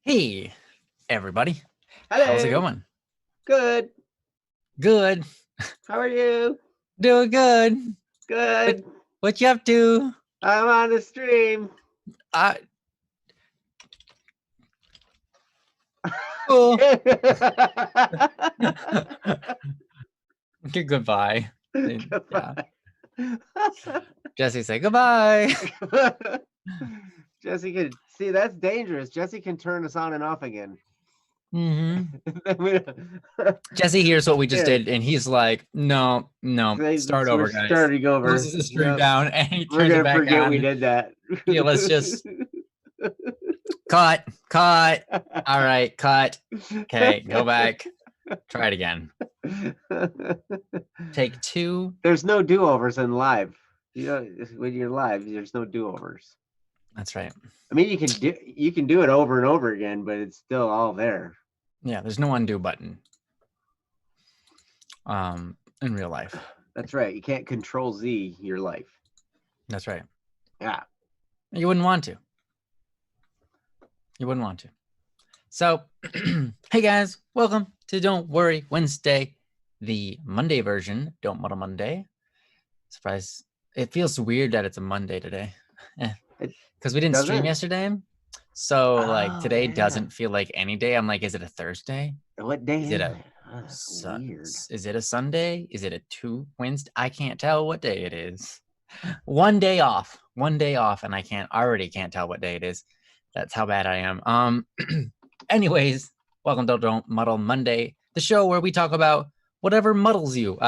Hey, everybody. How's it Hello. going? Good. Good. How are you? Doing good. What Good. what you up to? I'm on the stream. Uh cool. Okay, goodbye. Yeah. Goodbye. Jesse, say goodbye. Jesse can see that's dangerous. Jesse can turn us on and off again. hmm Jesse hears what we just Yeah. did, and he's like, no, start We're over, guys. starting over. Closes the stream Yep. down, and he We're turns it gonna back forget we on. did that. Yeah, let's just cut. All right, cut. Okay, go back. Try it again. Take two. There's no do-overs in live. You know, when you're live, there's no do-overs. That's right. I mean, you can do it over and over again, but it's still all there. Yeah, there's no undo button. In real life. That's right. You can't control Z your life. That's right. Yeah. You wouldn't want to. You wouldn't want to. So, hey guys, welcome to Don't Worry Wednesday, the Monday version. Don't Muddle Monday. Surprise. It feels weird that it's a Monday today. Because we didn't stream yesterday. So, like, today doesn't feel like any day. I'm like, is it a Thursday? What day is it? Weird. Is it a Sunday? Is it a Wednesday? I can't tell what day it is. One day off, and I already can't tell what day it is. That's how bad I am. Anyways, welcome to Don't Muddle Monday, the show where we talk about whatever muddles you,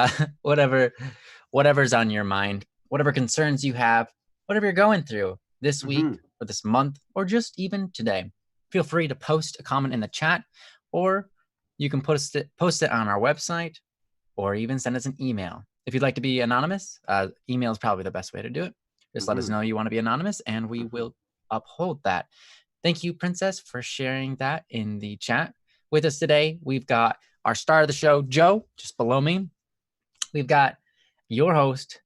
whatever's on your mind, whatever concerns you have, whatever you're going through this week or this month, or just even today. Feel free to post a comment in the chat, or you can post it on our website, or even send us an email. If you'd like to be anonymous, email is probably the best way to do it. Just let us know you want to be anonymous, and we will uphold that. Thank you, Princess, for sharing that in the chat. With us today, we've got our star of the show, Joe, just below me. We've got your host,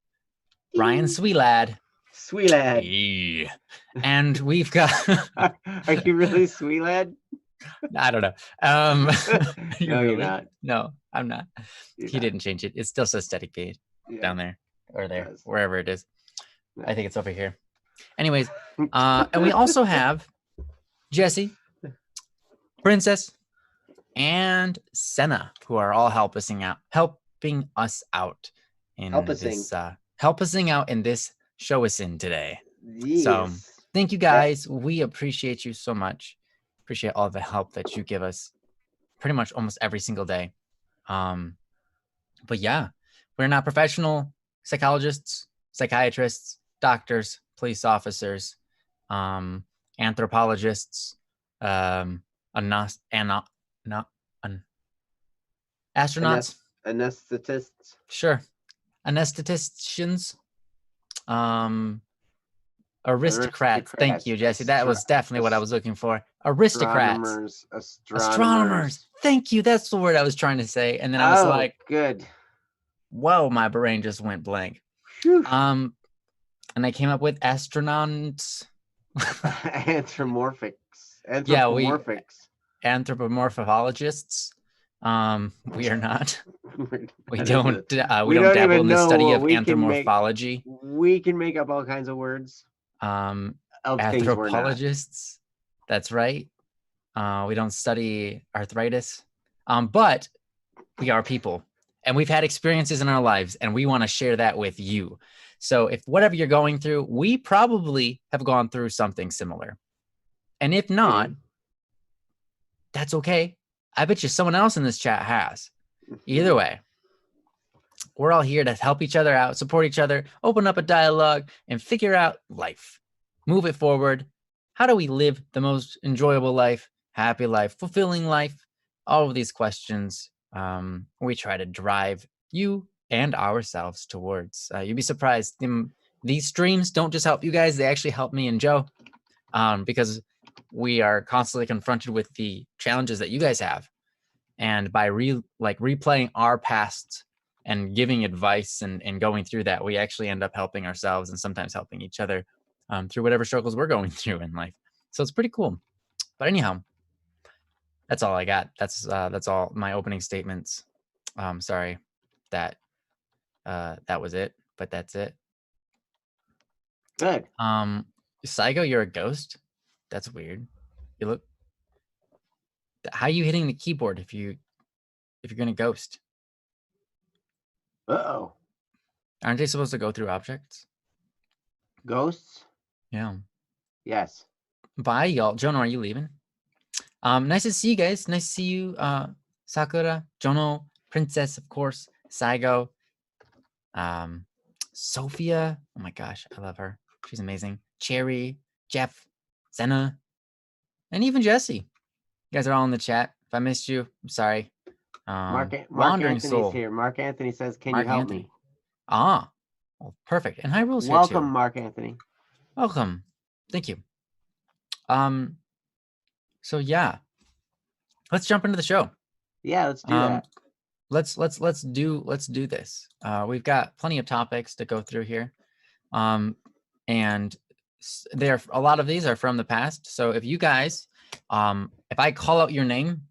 Ryan Sweelad. Sweelad. Yeah. And we've got... Are you really Sweelad? I don't know. No, you're not. No, I'm not. He didn't change it. It still says static feed down there or there, wherever it is. I think it's over here. Anyways, and we also have Jesse, Princess, and Senna, who are all helping us out in this show us in today. Yes. So thank you guys. We appreciate you so much. Appreciate all the help that you give us pretty much almost every single day. But yeah, we're not professional psychologists, psychiatrists, doctors, police officers, anthropologists, astronauts, anesthetists. Sure, anestheticians, aristocrats. Thank you, Jesse. That was definitely what I was looking for. Aristocrats. Astronomers. Thank you. That's the word I was trying to say. And then I was like, good. Whoa, my brain just went blank. Whew. And I came up with astronauts. Anthropomorphics. Yeah, anthropomorphologists. We are not. We don't dabble in the study of anthropomorphology. We can make up all kinds of words. Anthropologists. That's right. We don't study arthritis. But we are people, and we've had experiences in our lives, and we want to share that with you. So if whatever you're going through, we probably have gone through something similar. And if not, that's okay. I bet you someone else in this chat has. Either way, we're all here to help each other out, support each other, open up a dialogue, and figure out life. Move it forward. How do we live the most enjoyable life, happy life, fulfilling life? All of these questions we try to drive you and ourselves towards. You'd be surprised. These streams don't just help you guys. They actually help me and Joe because we are constantly confronted with the challenges that you guys have. And by replaying our past and giving advice and going through that, we actually end up helping ourselves and sometimes helping each other through whatever struggles we're going through in life. So it's pretty cool. But anyhow, That's all I got. That's all my opening statements. Sorry that that was it, but that's it. Good. Saigo, you're a ghost. That's weird. You look. How are you hitting the keyboard if you're gonna ghost? Uh-oh. Aren't they supposed to go through objects? Ghosts? Yeah. Yes. Bye, y'all. Jono, are you leaving? Nice to see you guys. Nice to see you, Sakura, Jono, Princess, of course, Saigo, Sophia. Oh my gosh, I love her. She's amazing. Cherry, Jeff, Senna, and even Jesse. You guys are all in the chat. If I missed you, I'm sorry. Mark Wandering Anthony's Soul. here. Mark Anthony says, "Can Mark you help Anthony. me?" Ah, well, perfect. And Hyrule's here Welcome, too. Mark Anthony. Welcome. Thank you. So yeah, let's jump into the show. Yeah, let's do that. Let's do this. We've got plenty of topics to go through here, and a lot of these are from the past. So if you guys, if I call out your name,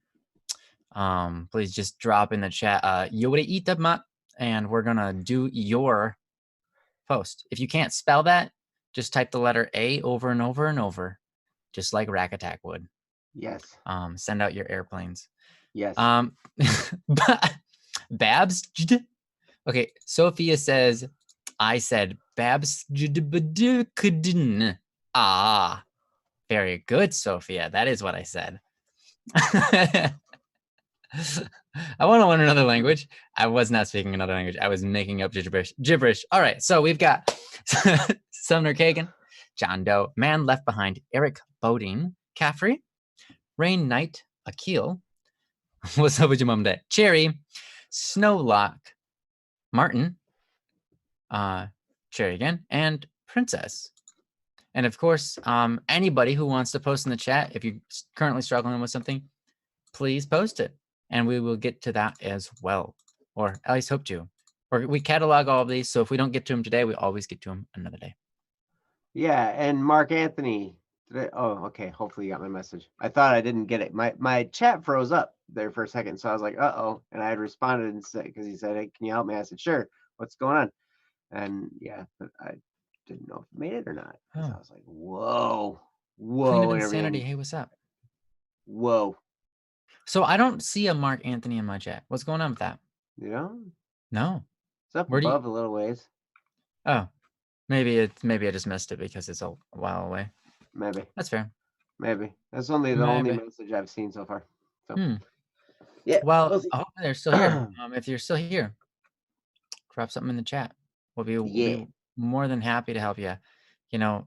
please just drop in the chat Yore Itama, and we're gonna do your post. If you can't spell that, just type the letter A over and over and over, just like Rack Attack would. Yes. Send out your airplanes. Yes. Babs. Okay, Sophia says, I said Babs. Ah, very good, Sophia. That is what I said. I want to learn another language. I was not speaking another language. I was making up gibberish. All right, so we've got Sumner Kagan, John Doe, Man Left Behind, Eric Bodine, Caffrey, Rain Knight, Akil. What's up with your mom day? Cherry, Snowlock, Martin, Cherry again, and Princess. And of course, anybody who wants to post in the chat, if you're currently struggling with something, please post it. And we will get to that as well, or at least hope to. Or we catalog all of these, so if we don't get to them today, we always get to them another day. Yeah, and Mark Anthony. Oh, okay. Hopefully you got my message. I thought I didn't get it. My chat froze up there for a second, so I was like, "Uh-oh," and I had responded and said, because he said, "Hey, can you help me?" I said, "Sure. What's going on?" And yeah, but I didn't know if it made it or not. Oh. I was like, "Whoa, Queen of Insanity. Hey, what's up?" Whoa. So I don't see a Mark Anthony in my chat. What's going on with that? You know? No. It's up above a little ways. Oh, maybe I just missed it because it's a while away. Maybe. That's fair. Maybe. That's only the only message I've seen so far. So. Yeah. Well, I hope they're still here. If you're still here, drop something in the chat. We'll be more than happy to help you. You know,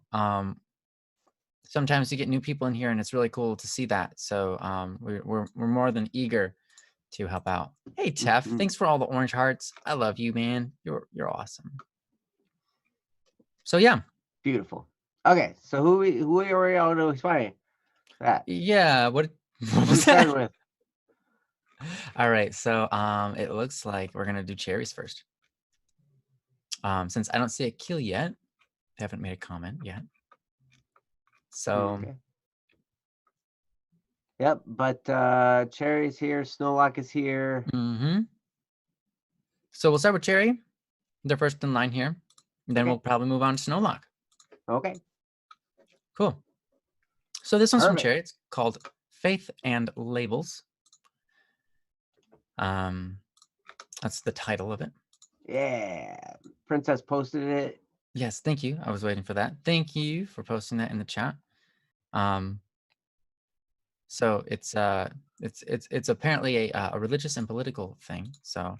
sometimes you get new people in here, and it's really cool to see that. So we're more than eager to help out. Hey, Tef, thanks for all the orange hearts. I love you, man. You're awesome. So yeah. Beautiful. Okay, so who are we all explaining? That. Yeah. What was that? With? All right. So it looks like we're gonna do cherries first. Since I don't see a kill yet, they haven't made a comment yet. So. Okay. Yep, but Cherry's here, Snowlock is here. So we'll start with Cherry. They're first in line here. Then we'll probably move on to Snowlock. Okay. Cool. So this one's from Cherry. It's called Faith and Labels. That's the title of it. Yeah. Princess posted it. Yes, thank you. I was waiting for that. Thank you for posting that in the chat. So it's apparently a religious and political thing. So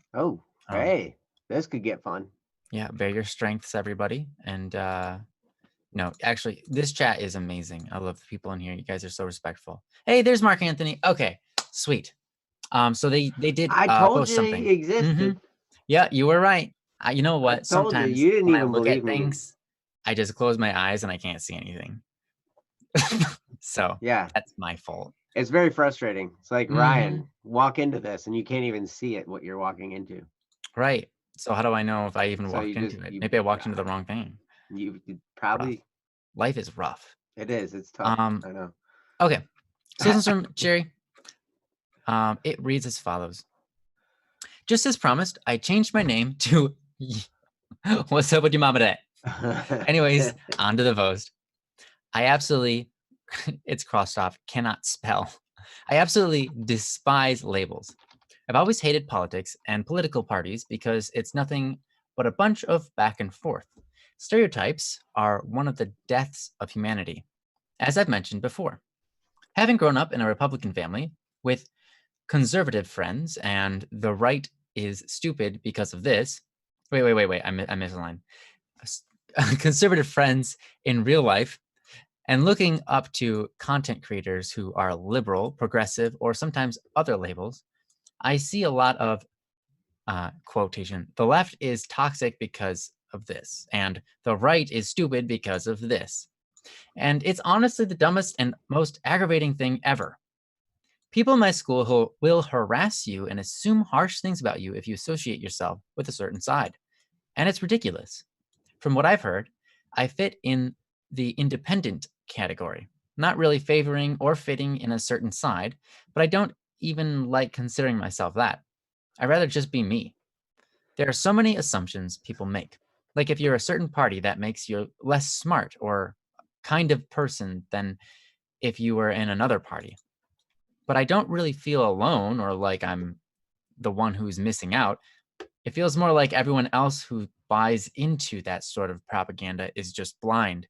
hey, this could get fun. Yeah, bear your strengths, everybody. And no, actually, this chat is amazing. I love the people in here. You guys are so respectful. Hey, there's Mark Anthony. Okay, sweet. So they did. I told post you something. He existed. Yeah, you were right. You know what? Sometimes you didn't when even I look believe at things, I just close my eyes and I can't see anything. So yeah, that's my fault. It's very frustrating. It's like Ryan, walk into this and you can't even see it, what you're walking into. Right. So how do I know if I even walked into it? Maybe I walked into the wrong thing. You probably. Rough. Life is rough. It is. It's tough. I know. Okay. So this is from Cherry. It reads as follows. Just as promised, I changed my name to What's up with your mama today? Anyways, on to the post. I absolutely, it's crossed off, cannot spell. I absolutely despise labels. I've always hated politics and political parties because it's nothing but a bunch of back and forth. Stereotypes are one of the deaths of humanity, as I've mentioned before. Having grown up in a Republican family with conservative friends and the right is stupid because of this. Wait. I missed a line. Conservative friends in real life and looking up to content creators who are liberal, progressive, or sometimes other labels, I see a lot of quotation. The left is toxic because of this, and the right is stupid because of this. And it's honestly the dumbest and most aggravating thing ever. People in my school who will harass you and assume harsh things about you if you associate yourself with a certain side. And it's ridiculous. From what I've heard, I fit in the independent category, not really favoring or fitting in a certain side, but I don't even like considering myself that. I'd rather just be me. There are so many assumptions people make. Like if you're a certain party, that makes you less smart or kind of person than if you were in another party. But I don't really feel alone or like I'm the one who's missing out. It feels more like everyone else who buys into that sort of propaganda is just blind,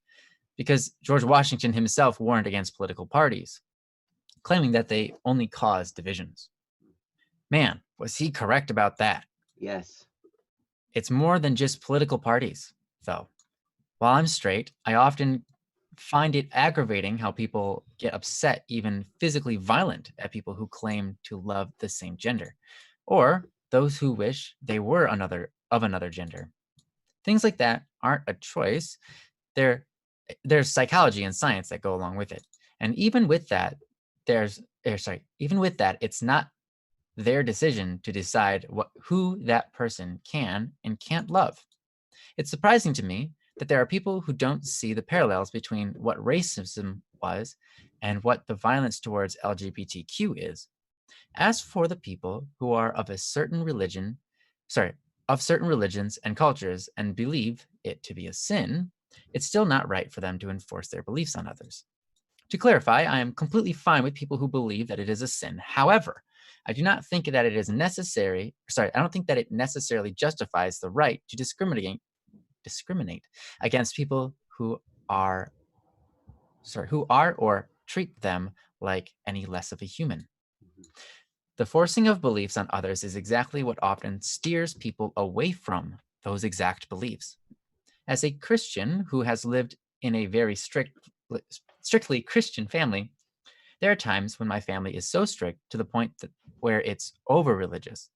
because George Washington himself warned against political parties, claiming that they only cause divisions. Man, was he correct about that? Yes. It's more than just political parties, though. While I'm straight, I often find it aggravating how people get upset, even physically violent, at people who claim to love the same gender, or those who wish they were another gender. Things like that aren't a choice. There's psychology and science that go along with it. And even with that, it's not their decision to decide who that person can and can't love. It's surprising to me that there are people who don't see the parallels between what racism was and what the violence towards LGBTQ is. As for the people who are of certain religions and cultures and believe it to be a sin, it's still not right for them to enforce their beliefs on others. To clarify, I am completely fine with people who believe that it is a sin. However, I do not think that it necessarily justifies the right to discriminate against people who are or treat them like any less of a human. The forcing of beliefs on others is exactly what often steers people away from those exact beliefs. As a Christian who has lived in a very strictly Christian family, there are times when my family is so strict to the point where it's over religious.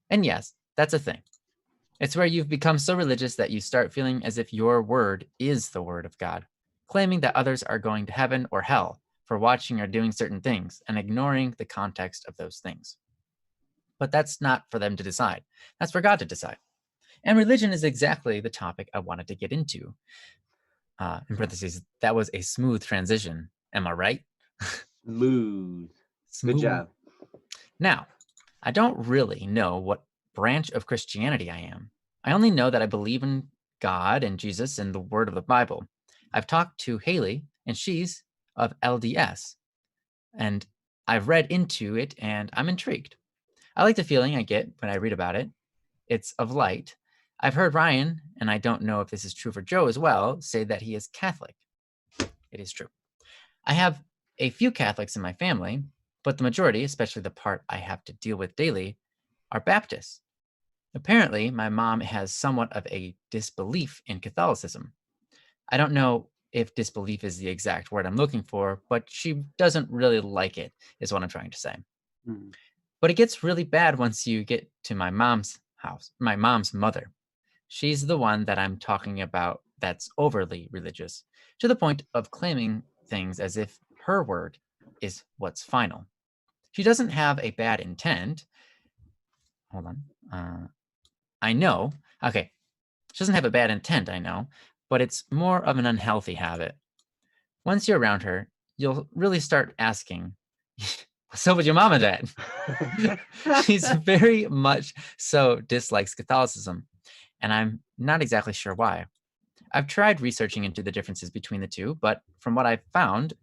And yes, that's a thing. It's where you've become so religious that you start feeling as if your word is the word of God, claiming that others are going to heaven or hell for watching or doing certain things and ignoring the context of those things. But that's not for them to decide. That's for God to decide. And religion is exactly the topic I wanted to get into. In parentheses, that was a smooth transition. Am I right? Smooth. Good job. Now, I don't really know what branch of Christianity I am. I only know that I believe in God and Jesus and the word of the Bible. I've talked to Haley, and she's of LDS, and I've read into it, and I'm intrigued. I like the feeling I get when I read about it. It's of light. I've heard Ryan, and I don't know if this is true for Joe as well, say that he is Catholic. It is true. I have a few Catholics in my family, but the majority, especially the part I have to deal with daily, are Baptists. Apparently, my mom has somewhat of a disbelief in Catholicism. I don't know if disbelief is the exact word I'm looking for, but she doesn't really like it, is what I'm trying to say. Mm. But it gets really bad once you get to my mom's house, my mom's mother. She's the one that I'm talking about that's overly religious, to the point of claiming things as if her word is what's final. She doesn't have a bad intent. Hold on. I know. Okay. She doesn't have a bad intent, I know, but it's more of an unhealthy habit. Once you're around her, you'll really start asking, So would your mom and dad. She's very much so dislikes Catholicism, and I'm not exactly sure why. I've tried researching into the differences between the two, but from what I've found,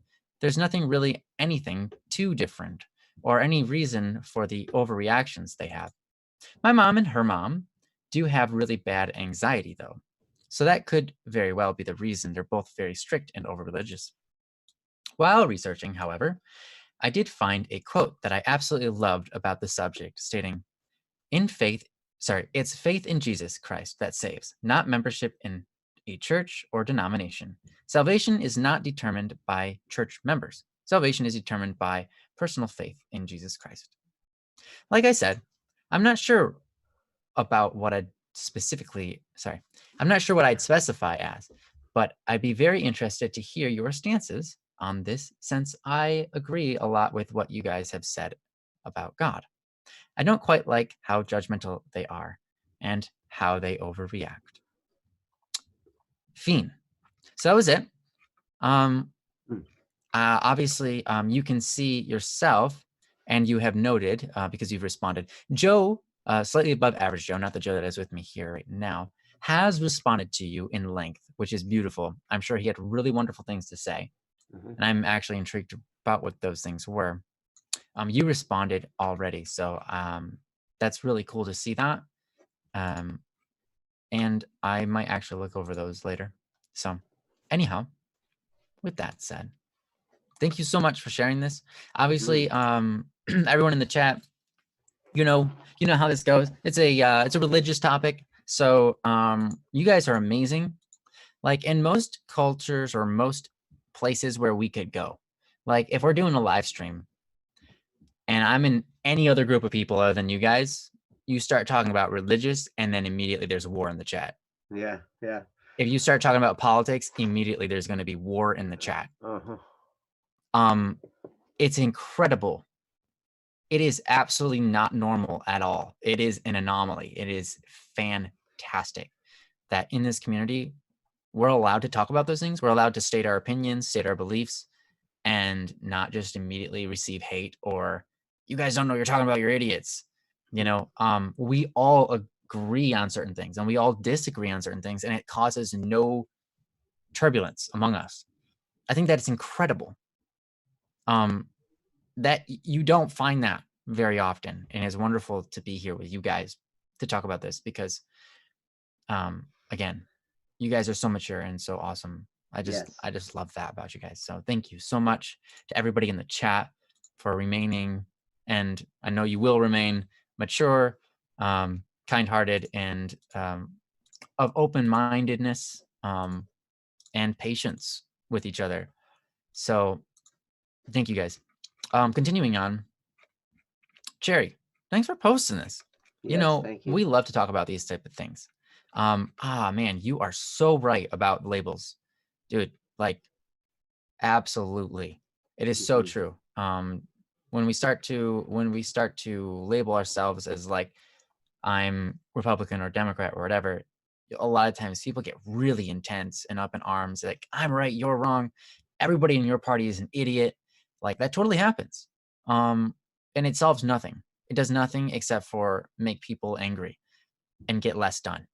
there's nothing really anything too different or any reason for the overreactions they have. My mom and her mom do have really bad anxiety, though. So that could very well be the reason they're both very strict and over religious. While researching, however, I did find a quote that I absolutely loved about the subject, stating, in faith, it's faith in Jesus Christ that saves, not membership in a church or denomination. Salvation is not determined by church members. Salvation is determined by personal faith in Jesus Christ. Like I said, I'm not sure about what I'm not sure what I'd specify as, but I'd be very interested to hear your stances on this since I agree a lot with what you guys have said about God. I don't quite like how judgmental they are and how they overreact. Fiend. So that was it. Obviously, you can see yourself, and you have noted because you've responded. Joe, slightly above average Joe, not the Joe that is with me here right now, has responded to you in length, which is beautiful. I'm sure he had really wonderful things to say, and I'm actually intrigued about what those things were. You responded already, so that's really cool to see that. And I might actually look over those later. So anyhow, with that said, thank you so much for sharing this. Obviously, everyone in the chat, you know how this goes. It's a religious topic. So you guys are amazing. Like in most cultures or most places where we could go, like if we're doing a live stream and I'm in any other group of people other than you guys, you start talking about religious and then immediately there's a war in the chat. Yeah. If you start talking about politics, immediately there's going to be war in the chat. It's incredible. It is absolutely not normal at all. It is an anomaly. It is fantastic that in this community, we're allowed to talk about those things. We're allowed to state our opinions, state our beliefs, and not just immediately receive hate or you guys don't know what you're talking about, you're idiots. We all agree on certain things and we all disagree on certain things, and it causes no turbulence among us. I think that's incredible. That you don't find that very often, and it's wonderful to be here with you guys to talk about this because, again, you guys are so mature and so awesome. I just love that about you guys. So thank you so much to everybody in the chat for remaining, and I know you will remain mature, kind-hearted, and of open-mindedness and patience with each other. So thank you guys. Continuing on, Cherry, thanks for posting this. Thank you. We love to talk about these type of things. Man, you are so right about labels, dude. Like, absolutely, it is so true. When we start to label ourselves as like, I'm Republican or Democrat or whatever, a lot of times people get really intense and up in arms, like, I'm right, you're wrong. Everybody in your party is an idiot. Like, that totally happens. And it solves nothing. It does nothing except for make people angry and get less done.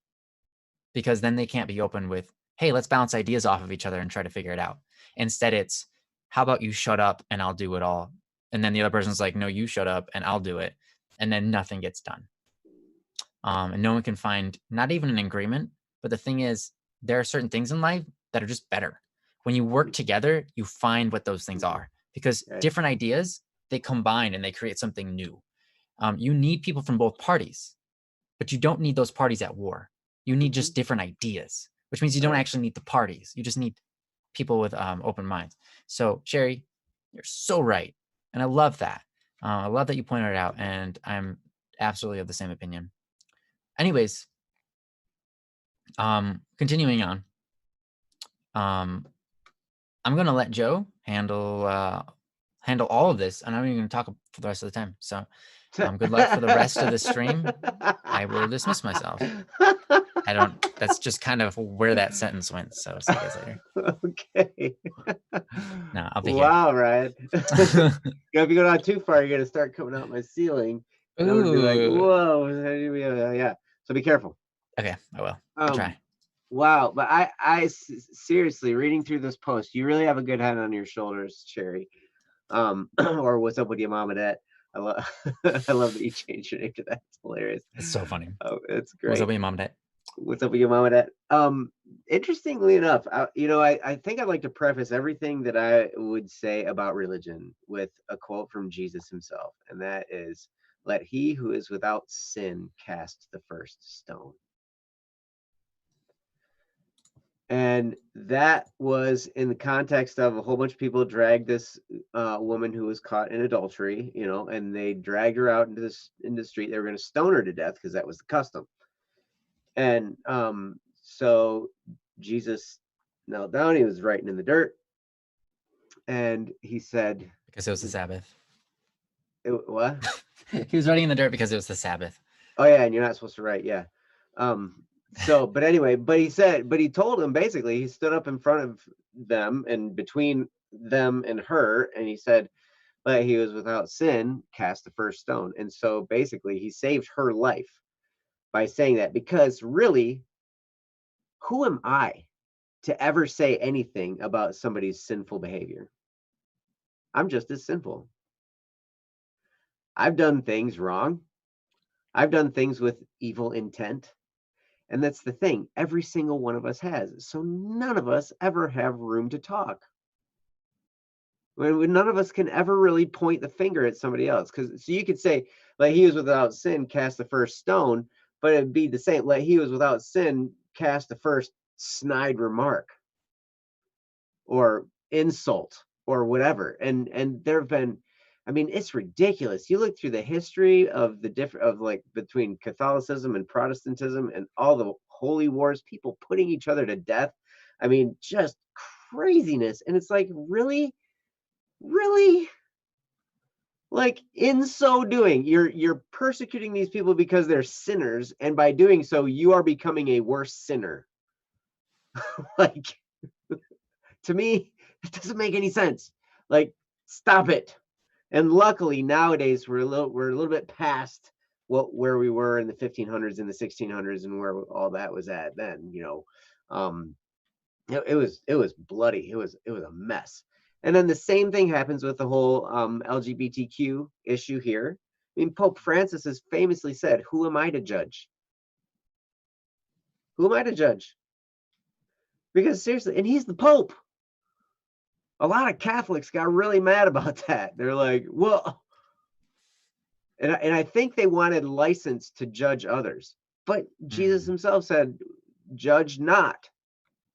Because then they can't be open with, hey, let's bounce ideas off of each other and try to figure it out. Instead, it's, how about you shut up and I'll do it all? And then the other person's like, no, you shut up and I'll do it. And then nothing gets done. And no one can find not even an agreement. But the thing is, there are certain things in life that are just better. When you work together, you find what those things are. Because different ideas, they combine and they create something new. You need people from both parties, but you don't need those parties at war. You need just different ideas, which means you don't actually need the parties. You just need people with open minds. So, Sherry, you're so right. And I love that. I love that you pointed it out. And I'm absolutely of the same opinion. Anyways, continuing on. I'm going to let Joe handle all of this. And I'm even going to talk for the rest of the time. So good luck for the rest of the stream. I will dismiss myself. That's just kind of where that sentence went. So see you guys later. Okay. No, I'll be here. Wow, Ryan. If you go down too far, you're gonna start coming out my ceiling, and I'm gonna be like, Ooh. whoa, yeah. So be careful. Okay, I will. I'll Um, try. wow, but seriously, reading through this post, you really have a good head on your shoulders, Cherry. Or what's up with your mom and dad? I love, I love that you changed your name to that. It's hilarious. It's so funny. Oh, it's What's up great. with your mom and dad? What's up with your mom and dad? Interestingly enough, I think I'd like to preface everything that I would say about religion with a quote from Jesus himself, and that is, "Let he who is without sin cast the first stone." And that was in the context of a whole bunch of people dragged this woman who was caught in adultery, and they dragged her out into the street. They were going to stone her to death because that was the custom. And so Jesus knelt down. He was writing in the dirt, and he said, Because it was the Sabbath. What? He was writing in the dirt because it was the Sabbath. Oh yeah, and you're not supposed to write. Yeah. But anyway, but he told them, basically, he stood up in front of them and between them and her, and he said, "But he was without sin, cast the first stone." And so basically, he saved her life by saying that, because really, who am I to ever say anything about somebody's sinful behavior? I'm just as sinful. I've done things wrong. I've done things with evil intent. And that's the thing. Every single one of us has. So none of us ever have room to talk. When none of us can ever really point the finger at somebody else. So you could say, like, he was without sin, cast the first stone, but it'd be the same. Like, he was without sin, cast the first snide remark or insult or whatever. And there have been, I mean, it's ridiculous. You look through the history of the different, of like, between Catholicism and Protestantism and all the holy wars, people putting each other to death. I mean, just craziness. And it's like, really, like, in so doing, you're persecuting these people because they're sinners, and by doing so, you are becoming a worse sinner. Like, to me, it doesn't make any sense. Like, stop it. And luckily nowadays we're a little bit past where we were in the 1500s and the 1600s and where all that was at then. It was bloody. It was a mess. And then the same thing happens with the whole LGBTQ issue here. I mean, Pope Francis has famously said, "Who am I to judge? Who am I to judge?" Because seriously, and he's the Pope. A lot of Catholics got really mad about that. They're like, well, and I think they wanted license to judge others. But Jesus himself said, "Judge not,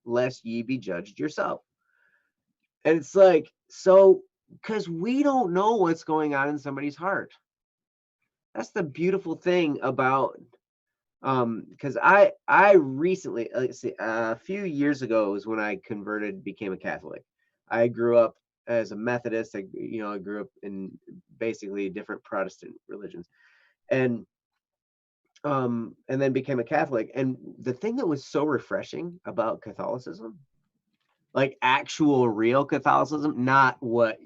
lest ye be judged yourself." And it's like, so, because we don't know what's going on in somebody's heart. That's the beautiful thing about, because I recently, let's see, a few years ago was when I converted, became a Catholic. I grew up as a Methodist. I grew up in basically different Protestant religions, and then became a Catholic. And the thing that was so refreshing about Catholicism, like actual real Catholicism, not what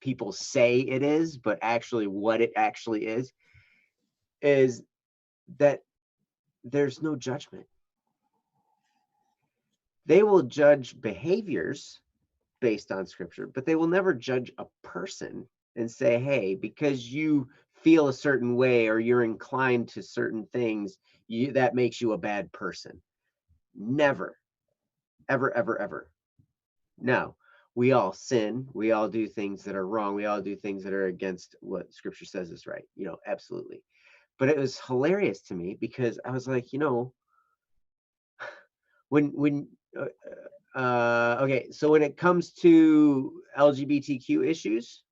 people say it is, but actually what it actually is that there's no judgment. They will judge behaviors based on scripture, but they will never judge a person and say, "Hey, because you feel a certain way or you're inclined to certain things, that makes you a bad person." Never, ever, ever, ever. No, we all sin. We all do things that are wrong. We all do things that are against what scripture says is right. Absolutely. But it was hilarious to me because I was like, when okay, so when it comes to LGBTQ issues,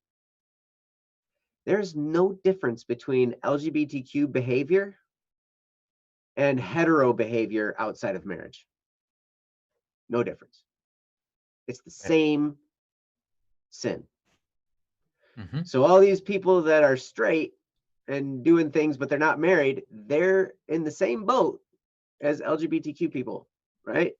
there's no difference between LGBTQ behavior and hetero behavior outside of marriage. No difference. It's the same sin. So all these people that are straight and doing things, but they're not married, they're in the same boat as LGBTQ people, right?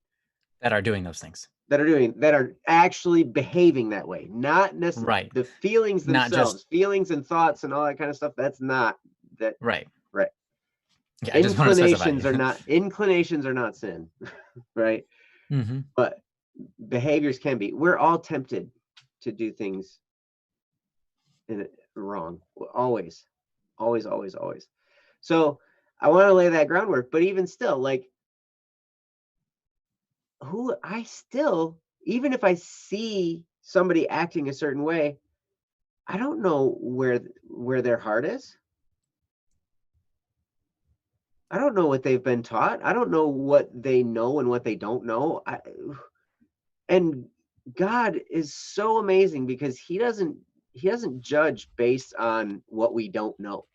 that are doing those things. that are actually behaving that way, not necessarily Right. the feelings Not themselves, just feelings and thoughts and all that kind of stuff. That's not that. right. Right. Yeah, I just want to specify. Inclinations are not sin. Right. Hmm. But behaviors can be. We're all tempted to do things wrong. Always, always, always, always. So I want to lay that groundwork, but even still, like, even if I see somebody acting a certain way, I don't know where their heart is. I don't know what they've been taught. I don't know what they know and what they don't know. And God is so amazing because he doesn't judge based on what we don't know.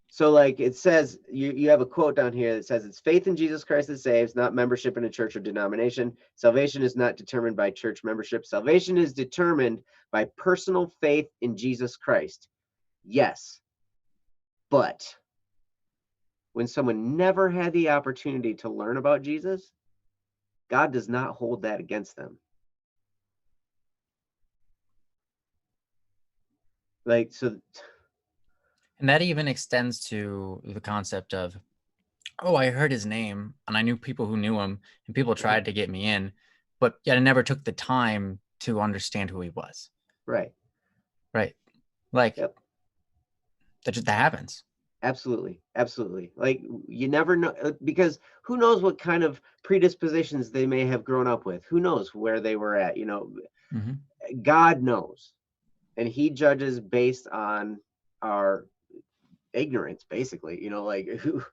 So like it says, you have a quote down here that says, it's faith in Jesus Christ that saves, not membership in a church or denomination. Salvation is not determined by church membership. Salvation is determined by personal faith in Jesus Christ. Yes, but when someone never had the opportunity to learn about Jesus, God does not hold that against them. Like, so. And that even extends to the concept of, oh, I heard his name and I knew people who knew him and people tried to get me in, but yet I never took the time to understand who he was. Right. Right. Like, yep. that happens. Absolutely. Absolutely. Like, you never know, because who knows what kind of predispositions they may have grown up with. Who knows where they were at, Mm-hmm. God knows. And he judges based on our ignorance, basically, like who.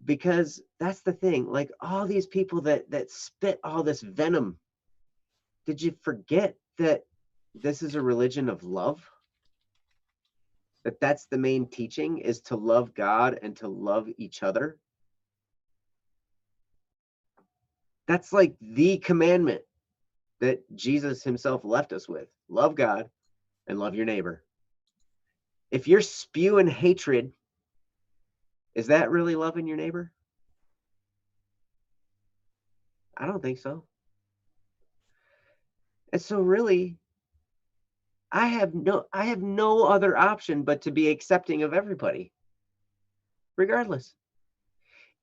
Because that's the thing, like all these people that spit all this venom, did you forget that this is a religion of love? That's the main teaching, is to love God and to love each other. That's like the commandment that Jesus himself left us with. Love God and love your neighbor. If you're spewing hatred, is that really loving your neighbor? I don't think so. And so really, I have no other option but to be accepting of everybody, regardless.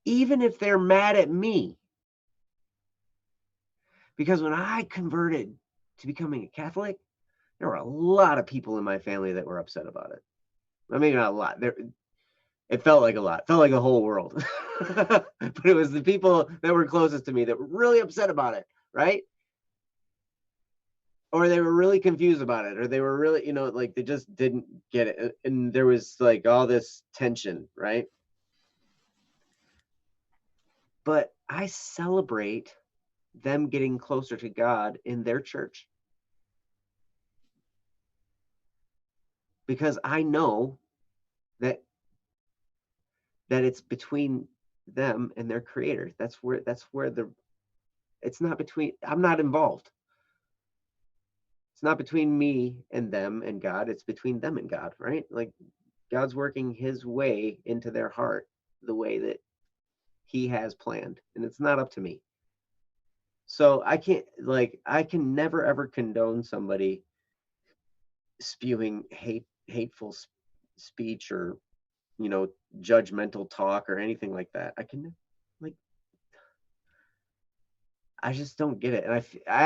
Even if they're mad at me. Because when I converted to becoming a Catholic, there were a lot of people in my family that were upset about it. I mean, not a lot. It felt like a lot. It felt like the whole world. But it was the people that were closest to me that were really upset about it, right? Or they were really confused about it, or they were really, like they just didn't get it. And there was like all this tension, right? But I celebrate them getting closer to God in their church, because I know that it's between them and their creator. That's where it's not between, I'm not involved. It's not between me and them and God. It's between them and God, right? Like God's working his way into their heart the way that he has planned, and it's not up to me. So I can never ever condone somebody spewing hateful speech or judgmental talk or anything like that. I just don't get it. And I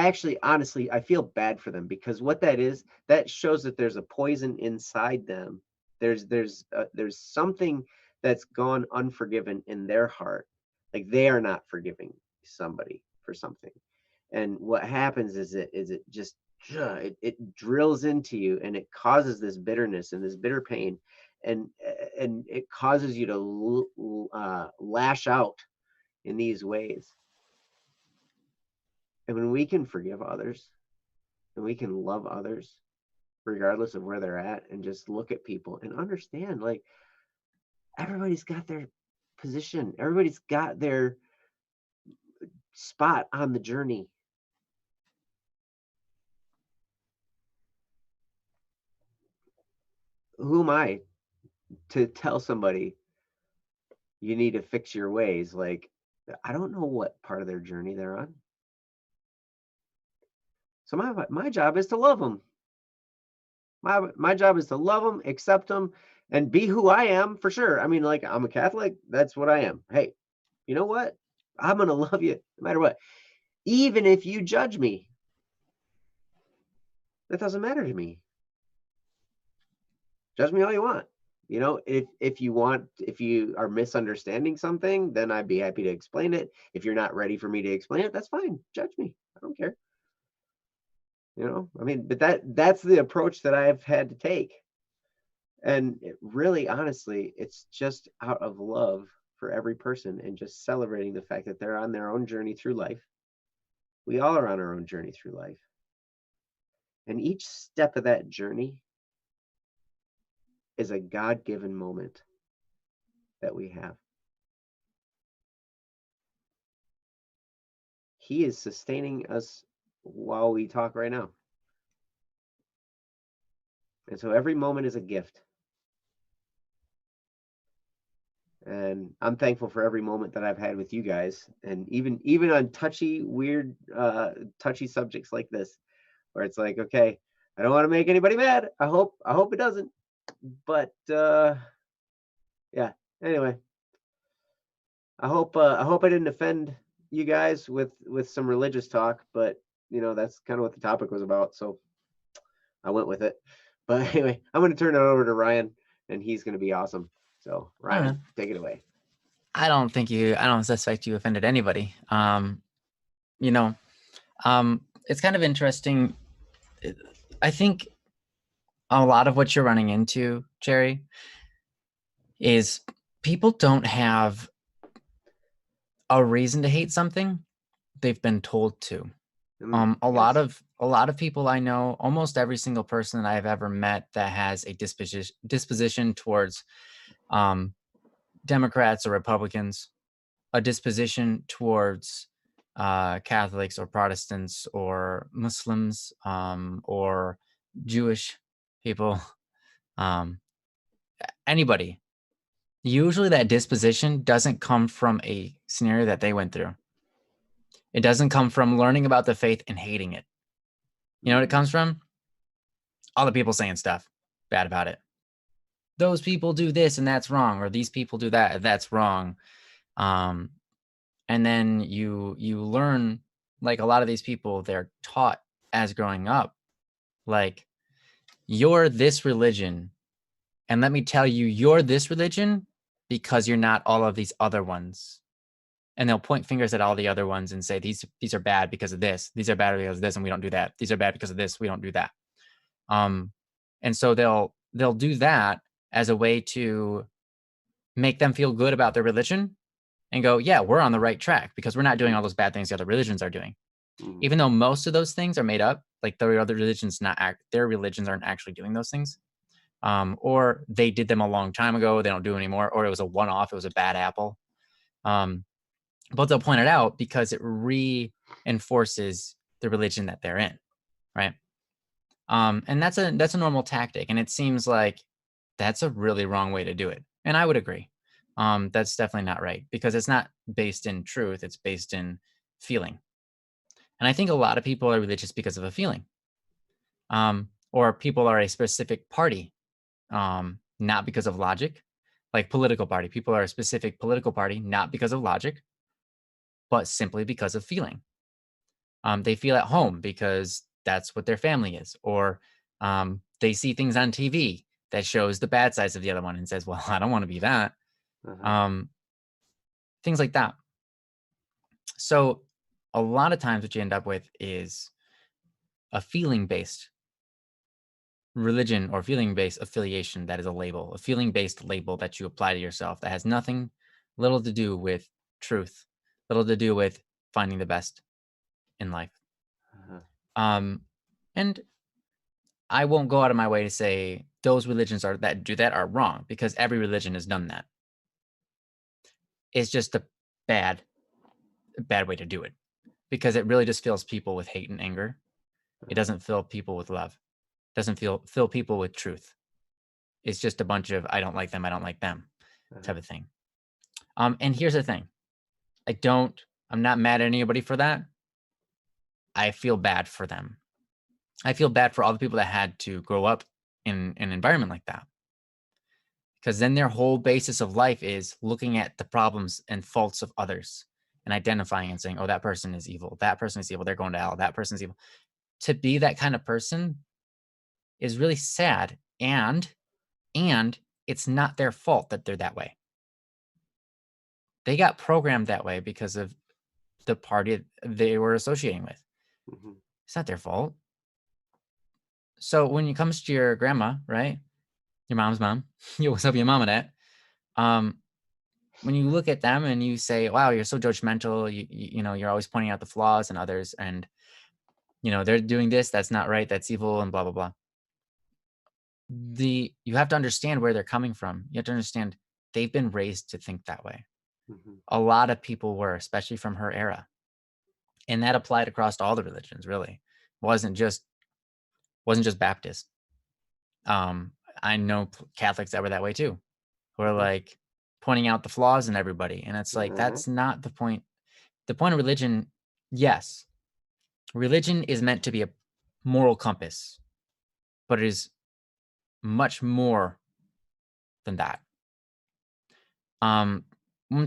actually, honestly, I feel bad for them, because what that is, that shows that there's a poison inside them. There's something that's gone unforgiven in their heart. Like they are not forgiving somebody for something. And what happens is it just, it drills into you, and it causes this bitterness and this bitter pain. And it causes you to lash out in these ways. And when we can forgive others and we can love others, regardless of where they're at, and just look at people and understand, like, everybody's got their position, everybody's got their spot on the journey. Who am I to tell somebody you need to fix your ways. Like, I don't know what part of their journey they're on. So my job is to love them. My job is to love them, accept them, and be who I am for sure. I mean, like, I'm a Catholic. That's what I am. Hey, you know what? I'm gonna love you no matter what. Even if you judge me, that doesn't matter to me. Judge me all you want. You know, if you are misunderstanding something, then I'd be happy to explain it. If you're not ready for me to explain it, that's fine. Judge me. I don't care. You know, I mean, but that's the approach that I've had to take. And really, honestly, it's just out of love for every person and just celebrating the fact that they're on their own journey through life. We all are on our own journey through life. And each step of that journey is a God-given moment that we have. He is sustaining us while we talk right now. And so every moment is a gift. And I'm thankful for every moment that I've had with you guys. And even on touchy, weird, touchy subjects like this, where it's like, okay, I don't want to make anybody mad. I hope it doesn't. But yeah. Anyway, I hope I didn't offend you guys with some religious talk, but you know, that's kind of what the topic was about, so I went with it. But anyway, I'm going to turn it over to Ryan, and he's going to be awesome. So Ryan, take it away. I don't suspect you offended anybody. You know, it's kind of interesting. I think a lot of what you're running into, Jerry, is people don't have a reason to hate something. They've been told to. A lot of people I know, almost every single person that I've ever met that has a disposition towards Democrats or Republicans, a disposition towards Catholics or Protestants or Muslims or Jewish people, anybody. Usually that disposition doesn't come from a scenario that they went through. It doesn't come from learning about the faith and hating it. You know what it comes from? All the people saying stuff bad about it. Those people do this and that's wrong, or these people do that and that's wrong. And then you learn, like a lot of these people, they're taught as growing up, like, you're this religion, and let me tell you, you're this religion because you're not all of these other ones. And they'll point fingers at all the other ones and say, these are bad because of this. These are bad because of this, and we don't do that. These are bad because of this. We don't do that. And so they'll do that as a way to make them feel good about their religion and go, yeah, we're on the right track because we're not doing all those bad things the other religions are doing. Even though most of those things are made up, like their other religions their religions aren't actually doing those things. Or they did them a long time ago, they don't do it anymore, or it was a one-off, it was a bad apple. But they'll point it out because it reinforces the religion that they're in, right? And that's a normal tactic, and it seems like that's a really wrong way to do it. And I would agree. That's definitely not right because it's not based in truth, it's based in feeling. And I think a lot of people are religious because of a feeling. Or people are a specific party, not because of logic. Like political party, people are a specific political party, not because of logic, but simply because of feeling. They feel at home because that's what their family is, or they see things on TV that shows the bad sides of the other one and says, well, I don't want to be that. Things like that. So a lot of times what you end up with is a feeling-based religion or feeling-based affiliation that is a label, a feeling-based label that you apply to yourself that has little to do with truth, little to do with finding the best in life. And I won't go out of my way to say those religions that do that are wrong, because every religion has done that. It's just a bad way to do it, because it really just fills people with hate and anger. It doesn't fill people with love. It doesn't fill people with truth. It's just a bunch of I don't like them type of thing. And here's the thing. I'm not mad at anybody for that. I feel bad for them. I feel bad for all the people that had to grow up in an environment like that. Because then their whole basis of life is looking at the problems and faults of others and identifying and saying, oh, that person is evil. That person is evil. They're going to hell. That person's evil. To be that kind of person is really sad. And it's not their fault that they're that way. They got programmed that way because of the party they were associating with. Mm-hmm. It's not their fault. So when it comes to your grandma, right? Your mom's mom, what's up, your mom and that? When you look at them and you say, wow, you're so judgmental, you know, you're always pointing out the flaws in others, and you know, they're doing this, that's not right, that's evil, and blah, blah, blah. You have to understand where they're coming from. You have to understand they've been raised to think that way. Mm-hmm. A lot of people were, especially from her era. And that applied across all the religions, really. Wasn't just Baptist. I know Catholics that were that way too, who are like pointing out the flaws in everybody. And it's like, that's not the point. The point of religion, yes, religion is meant to be a moral compass, but it is much more than that. One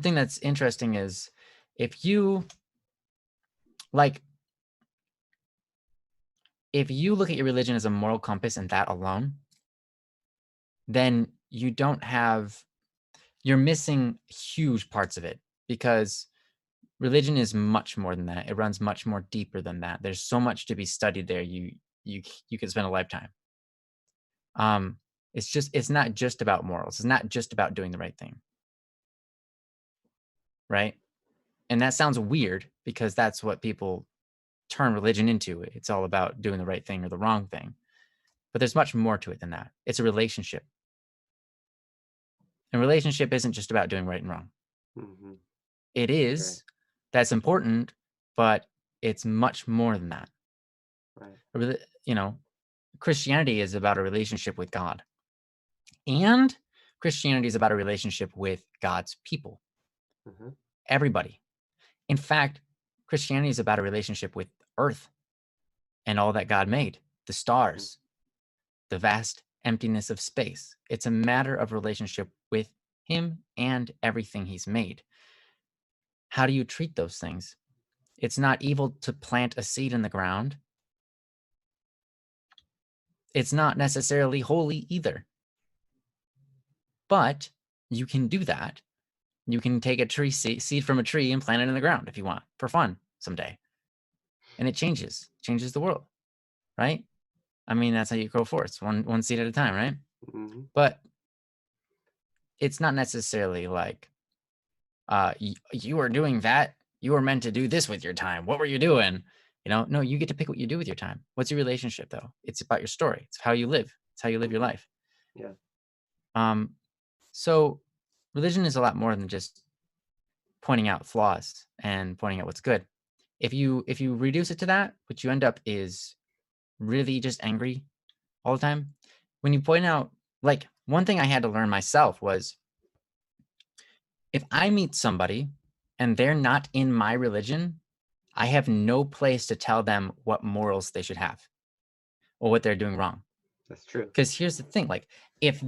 thing that's interesting is if you look at your religion as a moral compass and that alone, then you're missing huge parts of it, because religion is much more than that. It runs much more deeper than that. There's so much to be studied there. You could spend a lifetime. It's not just about morals. It's not just about doing the right thing. Right? And that sounds weird because that's what people turn religion into. It's all about doing the right thing or the wrong thing. But there's much more to it than that. It's a relationship. And relationship isn't just about doing right and wrong. Mm-hmm. It is. Right. That's important, but it's much more than that. Right. You know, Christianity is about a relationship with God. And Christianity is about a relationship with God's people. Mm-hmm. Everybody. In fact, Christianity is about a relationship with Earth and all that God made, the stars, mm-hmm. the vast emptiness of space. It's a matter of relationship with Him and everything He's made. How do you treat those things? It's not evil to plant a seed in the ground. It's not necessarily holy either. But you can do that. You can take a seed from a tree and plant it in the ground if you want, for fun someday. And it changes the world, right? I mean, that's how you grow forests, one seed at a time, right? Mm-hmm. But it's not necessarily like, you were doing that. You were meant to do this with your time. What were you doing? You know, no, you get to pick what you do with your time. What's your relationship, though? It's about your story. It's how you live. It's how you live your life. Yeah. So religion is a lot more than just pointing out flaws and pointing out what's good. If you reduce it to that, what you end up is really just angry all the time. When you point out, like, one thing I had to learn myself was, if I meet somebody and they're not in my religion, I have no place to tell them what morals they should have or what they're doing wrong. That's true. Because here's the thing, like, if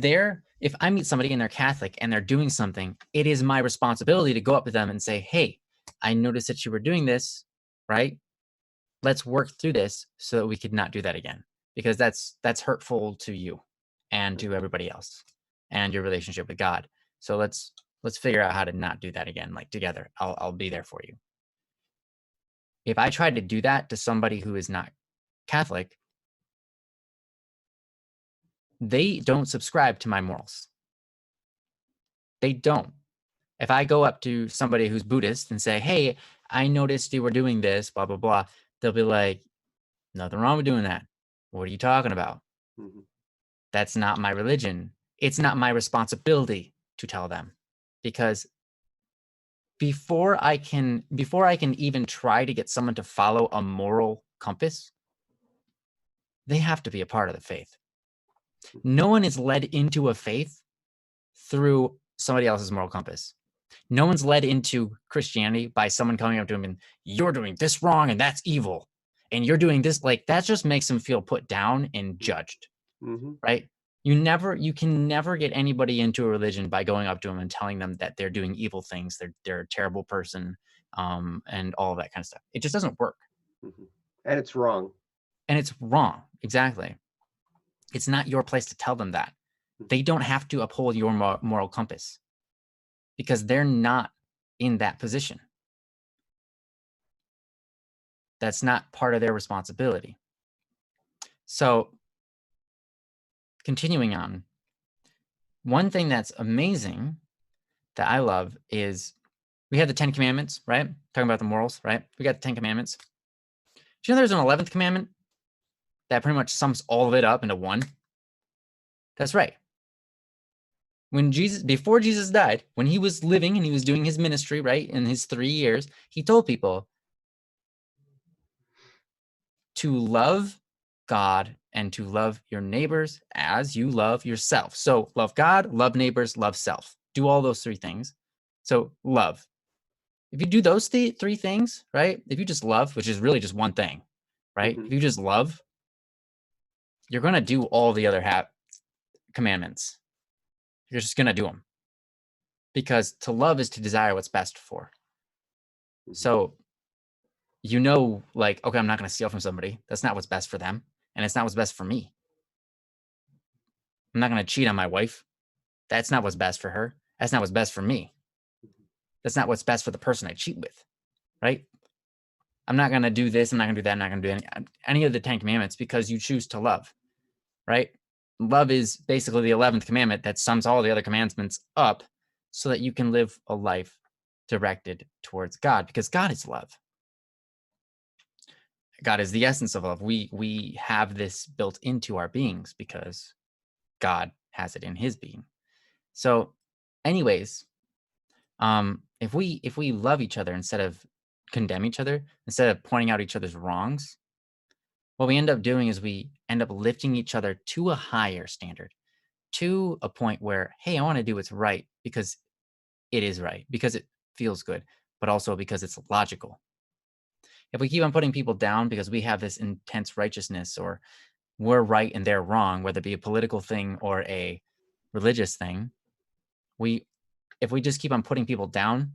I meet somebody and they're Catholic and they're doing something, it is my responsibility to go up to them and say, hey, I noticed that you were doing this, right? Let's work through this so that we could not do that again, because that's hurtful to you and to everybody else and your relationship with God. So let's figure out how to not do that again, like, together. I'll be there for you. If I tried to do that to somebody who is not Catholic, they don't subscribe to my morals. They don't. If I go up to somebody who's Buddhist and say, hey, I noticed you were doing this, blah, blah, blah, they'll be like, nothing wrong with doing that. What are you talking about? Mm-hmm. That's not my religion. It's not my responsibility to tell them, because before I can even try to get someone to follow a moral compass, they have to be a part of the faith. No one is led into a faith through somebody else's moral compass. No one's led into Christianity by someone coming up to him and you're doing this wrong and that's evil. And you're doing this, like that just makes them feel put down and judged, Mm-hmm. right? You can never get anybody into a religion by going up to them and telling them that they're doing evil things, they're a terrible person, and all of that kind of stuff. It just doesn't work. Mm-hmm. And it's wrong. And it's wrong. Exactly. It's not your place to tell them that. They don't have to uphold your moral compass because they're not in that position. That's not part of their responsibility. So, continuing on, one thing that's amazing that I love is we have the 10 Commandments, right? Talking about the morals, right? We got the 10 Commandments. Do you know there's an 11th commandment that pretty much sums all of it up into one? That's right. Before Jesus died, when he was living and he was doing his ministry, right, in his 3 years, he told people to love God and to love your neighbors as you love yourself. So love God, love neighbors, love self. Do all those 3 things. So love. If you do those 3 things, right? If you just love, which is really just one thing, right? Mm-hmm. If you just love, you're going to do all the other commandments. You're just going to do them. Because to love is to desire what's best for. Mm-hmm. So, like, okay, I'm not going to steal from somebody. That's not what's best for them. And it's not what's best for me. I'm not going to cheat on my wife. That's not what's best for her. That's not what's best for me. That's not what's best for the person I cheat with, right? I'm not going to do this. I'm not going to do that. I'm not going to do any of the 10 commandments because you choose to love, right? Love is basically the 11th commandment that sums all the other commandments up so that you can live a life directed towards God because God is love. God is the essence of love. We have this built into our beings because God has it in his being. So anyways, if we love each other instead of condemn each other, instead of pointing out each other's wrongs, what we end up doing is we end up lifting each other to a higher standard, to a point where, hey, I want to do what's right because it is right, because it feels good, but also because it's logical. If we keep on putting people down because we have this intense righteousness or we're right and they're wrong, whether it be a political thing or a religious thing, if we just keep on putting people down,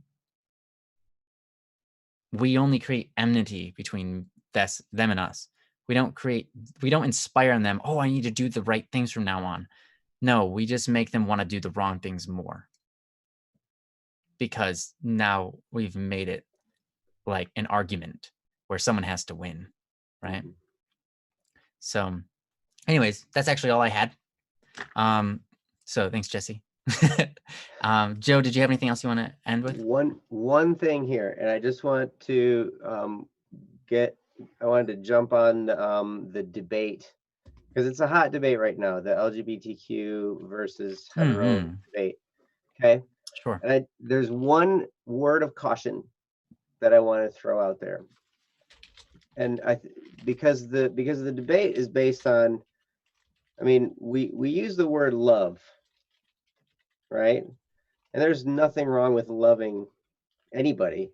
we only create enmity between them and us. We don't inspire in them, oh, I need to do the right things from now on. No, we just make them want to do the wrong things more. Because now we've made it like an argument where someone has to win, right? Mm-hmm. So anyways, that's actually all I had. So thanks, Jesse. Joe, did you have anything else you want to end with? One thing here, and I just want to I wanted to jump on the debate because it's a hot debate right now, the LGBTQ versus hetero debate. Okay. Sure. And there's one word of caution that I want to throw out there. And because the debate is based on, I mean, we use the word love, right? And there's nothing wrong with loving anybody,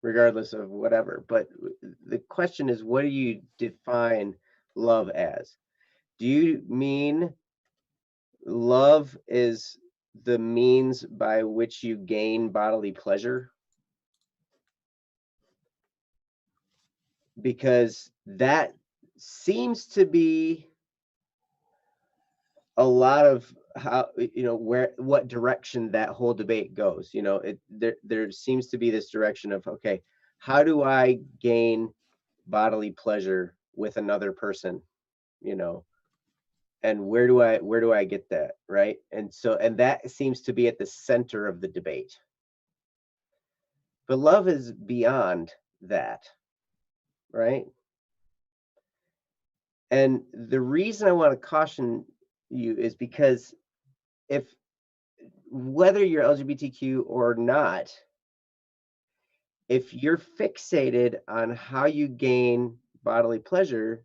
regardless of whatever. But the question is, what do you define love as? Do you mean love is the means by which you gain bodily pleasure? Because that seems to be a lot of how, what direction that whole debate goes. There seems to be this direction of, okay, how do I gain bodily pleasure with another person, and where do I get that, right? And that seems to be at the center of the debate. But love is beyond that, right? And the reason I want to caution you is because whether you're LGBTQ or not, if you're fixated on how you gain bodily pleasure,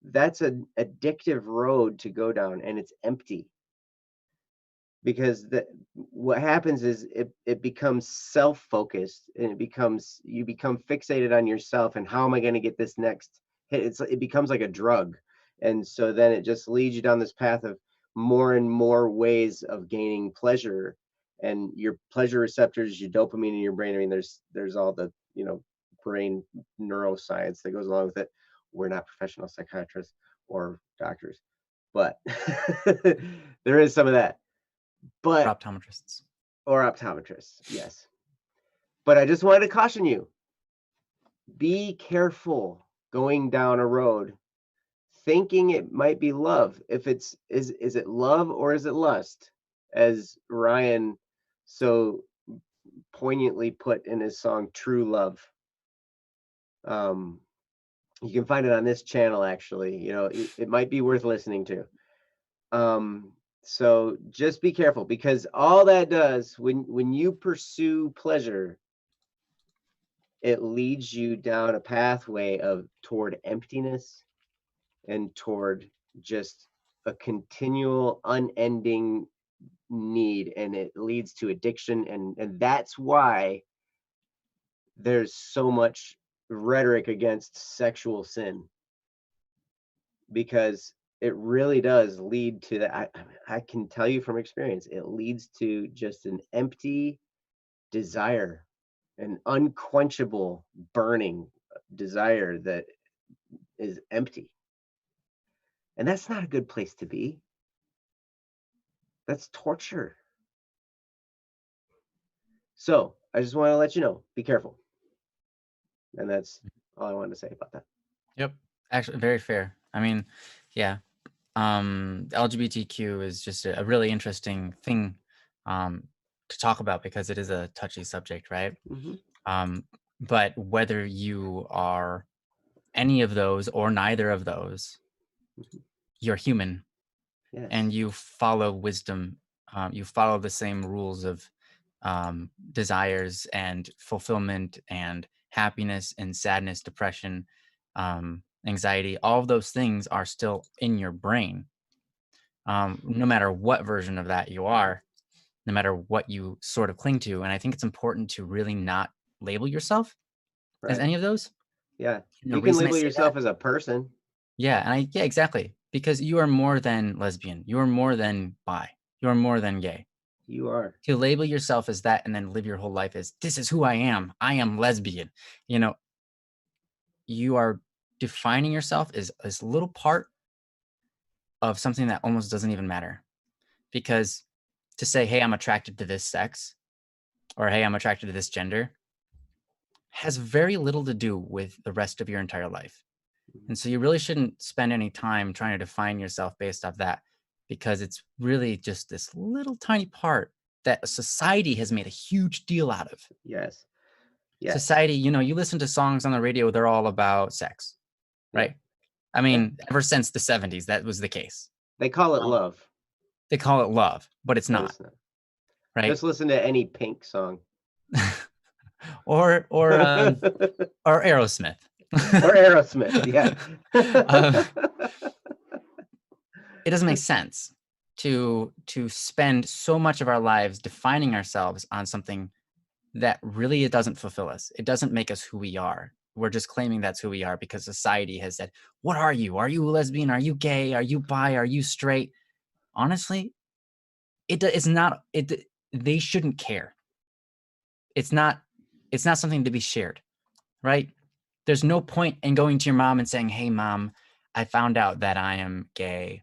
that's an addictive road to go down, and it's empty. because what happens is it becomes self-focused, and you become fixated on yourself and how am I going to get this next hit. It becomes like a drug, and so then it just leads you down this path of more and more ways of gaining pleasure, and your pleasure receptors, your dopamine in your brain. I mean, there's all the brain neuroscience that goes along with it. We're not professional psychiatrists or doctors, but there is some of that. But Optometrists. or optometrists, yes. But I just wanted to caution you, be careful going down a road thinking it might be love. If is it love or is it lust? As Ryan so poignantly put in his song True Love. You can find it on this channel, actually. It might be worth listening to. So just be careful, because all that does, when you pursue pleasure, it leads you down a pathway toward emptiness and toward just a continual unending need, and it leads to addiction, and that's why there's so much rhetoric against sexual sin, because it really does lead to that. I can tell you from experience, it leads to just an empty desire, an unquenchable burning desire that is empty. And that's not a good place to be. That's torture. So I just want to let you know, be careful. And that's all I wanted to say about that. Yep. Actually, very fair. I mean, yeah. LGBTQ is just a really interesting thing to talk about because it is a touchy subject, right? But whether you are any of those or neither of those, you're human. Yes. And you follow wisdom. You follow the same rules of desires and fulfillment and happiness and sadness, depression, anxiety. All of those things are still in your brain. No matter what version of that you are, no matter what you sort of cling to. And I think it's important to really not label yourself as any of those. Yeah. You can label yourself as a person. Yeah. Yeah, exactly. Because you are more than lesbian. You are more than bi. You are more than gay. You are. To label yourself as that and then live your whole life as, this is who I am. I am lesbian. You are defining yourself as this little part of something that almost doesn't even matter. Because to say, hey, I'm attracted to this sex, or hey, I'm attracted to this gender, has very little to do with the rest of your entire life. And so you really shouldn't spend any time trying to define yourself based off that, because it's really just this little tiny part that society has made a huge deal out of. Yes. Society, you listen to songs on the radio, they're all about sex, right? I mean, ever since the 70s, that was the case. They call it love. They call it love, but it's not. Right? Just listen to any Pink song. or Aerosmith. Or Aerosmith, yeah. It doesn't make sense to spend so much of our lives defining ourselves on something that really it doesn't fulfill us. It doesn't make us who we are. We're just claiming that's who we are because society has said, what are you? Are you a lesbian? Are you gay? Are you bi? Are you straight? Honestly, it's not. They shouldn't care. It's not something to be shared, right? There's no point in going to your mom and saying, hey, mom, I found out that I am gay.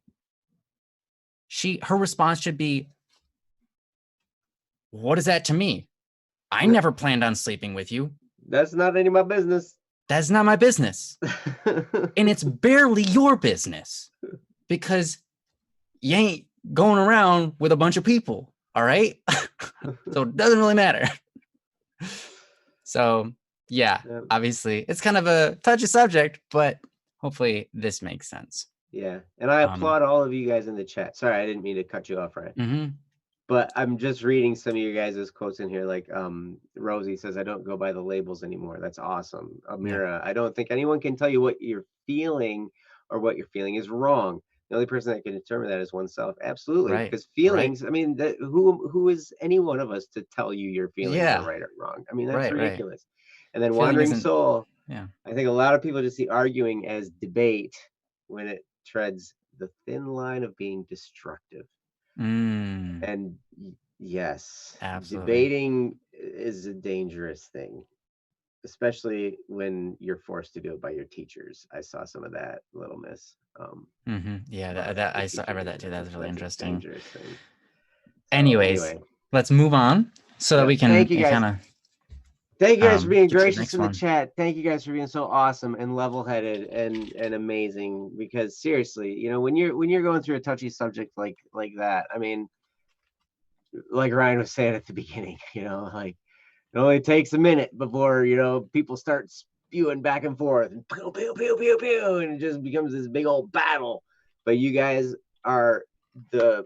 Her response should be, what is that to me? I never planned on sleeping with you. That's not any of my business. That's not my business. And it's barely your business because you ain't going around with a bunch of people. All right. So it doesn't really matter. So yeah, obviously it's kind of a touchy subject, but hopefully this makes sense. Yeah. And I applaud all of you guys in the chat. Sorry, I didn't mean to cut you off, Ryan. But I'm just reading some of you guys' quotes in here. Like Rosie says, I don't go by the labels anymore. That's awesome. Amira, I don't think anyone can tell you what you're feeling or what you're feeling is wrong. The only person that can determine that is oneself. Absolutely, Right. because Right. feelings. I mean, who is any one of us to tell you your feelings are Yeah. right or wrong? I mean, that's Right. Right. ridiculous. And then Feeling wandering isn't. soul. Yeah. I think a lot of people just see arguing as debate when it treads the thin line of being destructive. Mm, And yes, absolutely. debating is a dangerous thing, especially when you're forced to do it by your teachers. I saw some of that, Little Miss. Yeah. But That the I teachers read in that too. general, That's really that's a interesting. dangerous thing. So Anyways, anyway, let's move on so that yep. we Thank can you guys. kind of Thank you guys for being get to the gracious next in the one. chat. Thank you guys for being so awesome and level-headed and amazing. Because seriously, when you're going through a touchy subject like that, I mean, like Ryan was saying at the beginning, like it only takes a minute before people start spewing back and forth and pew pew pew pew pew, and it just becomes this big old battle. But are the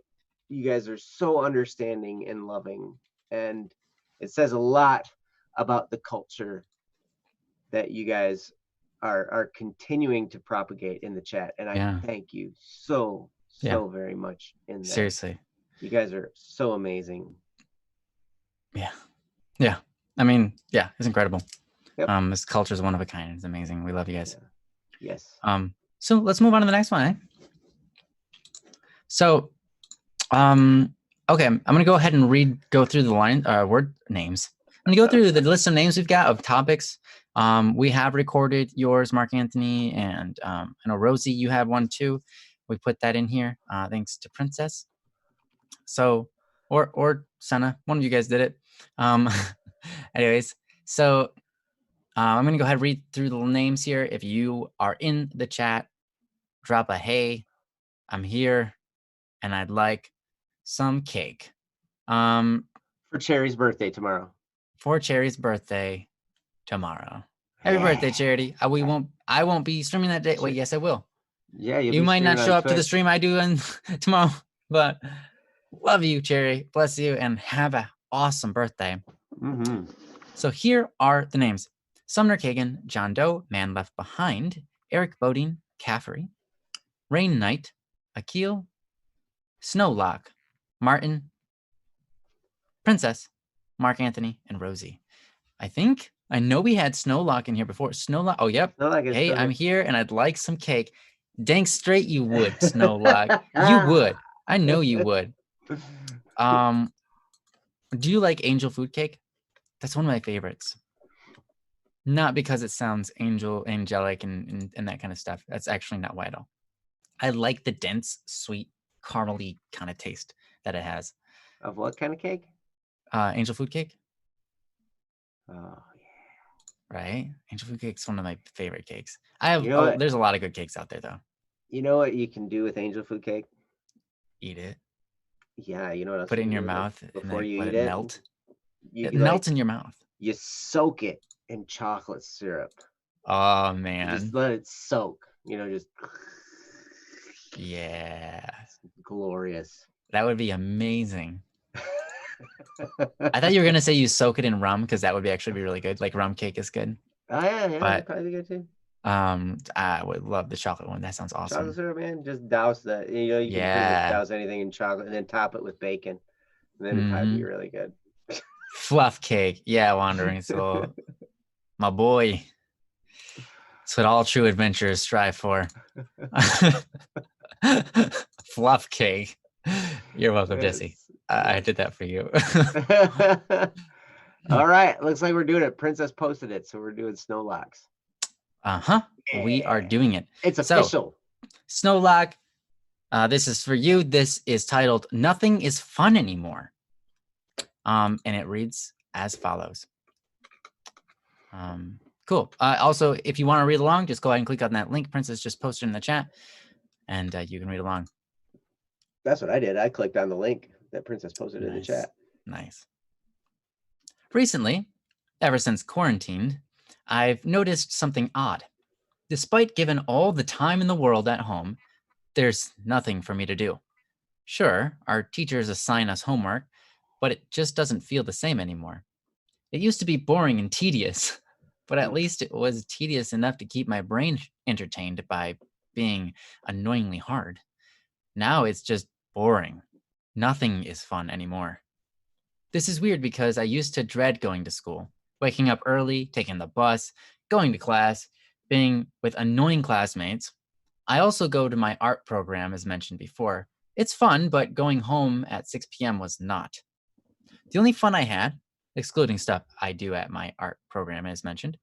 you guys are so understanding and loving, and it says a lot about the culture that you guys are continuing to propagate in the chat, and I Yeah. thank you so Yeah. very much in that. Seriously. You guys are so amazing. Yeah. Yeah. I mean, yeah, it's incredible. Yep. This culture is one of a kind. It's amazing. We love you guys. Yeah. Yes. So let's move on to the next one. So, okay, I'm gonna go ahead and go through the word names. I'm gonna go through the list of names we've got of topics. We have recorded yours, Mark Anthony, and I know Rosie, you have one too. We put that in here, thanks to Princess. So, or Senna, one of you guys did it. Anyways, so I'm gonna go ahead and read through the names here. If you are in the chat, drop a hey, I'm here, and I'd like some cake. For Cherry's birthday tomorrow. For Cherry's birthday tomorrow. Happy birthday, Charity. I won't be streaming that day. Wait, yes, I will. Yeah, you might not show up to the stream I do tomorrow, but love you, Cherry. Bless you, and have an awesome birthday. Mm-hmm. So here are the names: Sumner Kagan, John Doe, Man Left Behind, Eric Bodine, Caffrey, Rain Knight, Akil, Snowlock, Martin, Princess, Mark Anthony, and Rosie. I know we had Snowlock in here before. Snowlock. Oh, yep. Hey, I'm here and I'd like some cake. Dang straight you would, Snowlock. You would. I know you would. Do you like angel food cake? That's one of my favorites. Not because it sounds angelic and that kind of stuff. That's actually not why at all. I like the dense, sweet, caramely kind of taste that it has. Of what kind of cake? Angel food cake. Oh yeah. Right? Angel food cake's one of my favorite cakes. There's a lot of good cakes out there though. You know what you can do with angel food cake? Eat it. Yeah, you know what else? Put it in your mouth before you let eat it it. Melt. It melts in your mouth. You soak it in chocolate syrup. Oh man. Just let it soak. Just yeah. It's glorious. That would be amazing. I thought you were gonna say you soak it in rum because that would actually be really good. Like rum cake is good. Oh yeah, but, that'd probably be good too. I would love the chocolate one. That sounds awesome. Chocolate syrup, man. Just douse that. You can pretty much douse anything in chocolate and then top it with bacon. And then it'd probably be really good. Fluff cake. Yeah, Wandering Soul. My boy. That's what all true adventurers strive for. Fluff cake. You're welcome, Jesse. I did that for you. All right. Looks like we're doing it. Princess posted it. So we're doing Snowlocks. Yeah. We are doing it. It's official. Snowlock, this is for you. This is titled Nothing is Fun Anymore. And it reads as follows. Cool. Also, if you want to read along, just go ahead and click on that link Princess just posted in the chat, and you can read along. That's what I did. I clicked on the link that Princess posted in the chat. Nice. Recently, ever since quarantined, I've noticed something odd. Despite given all the time in the world at home, there's nothing for me to do. Sure, our teachers assign us homework, but it just doesn't feel the same anymore. It used to be boring and tedious, but at least it was tedious enough to keep my brain entertained by being annoyingly hard. Now it's just boring. Nothing is fun anymore. This is weird because I used to dread going to school, waking up early, taking the bus, going to class, being with annoying classmates. I also go to my art program, as mentioned before. It's fun, but going home at 6 p.m. was not. The only fun I had, excluding stuff I do at my art program, as mentioned,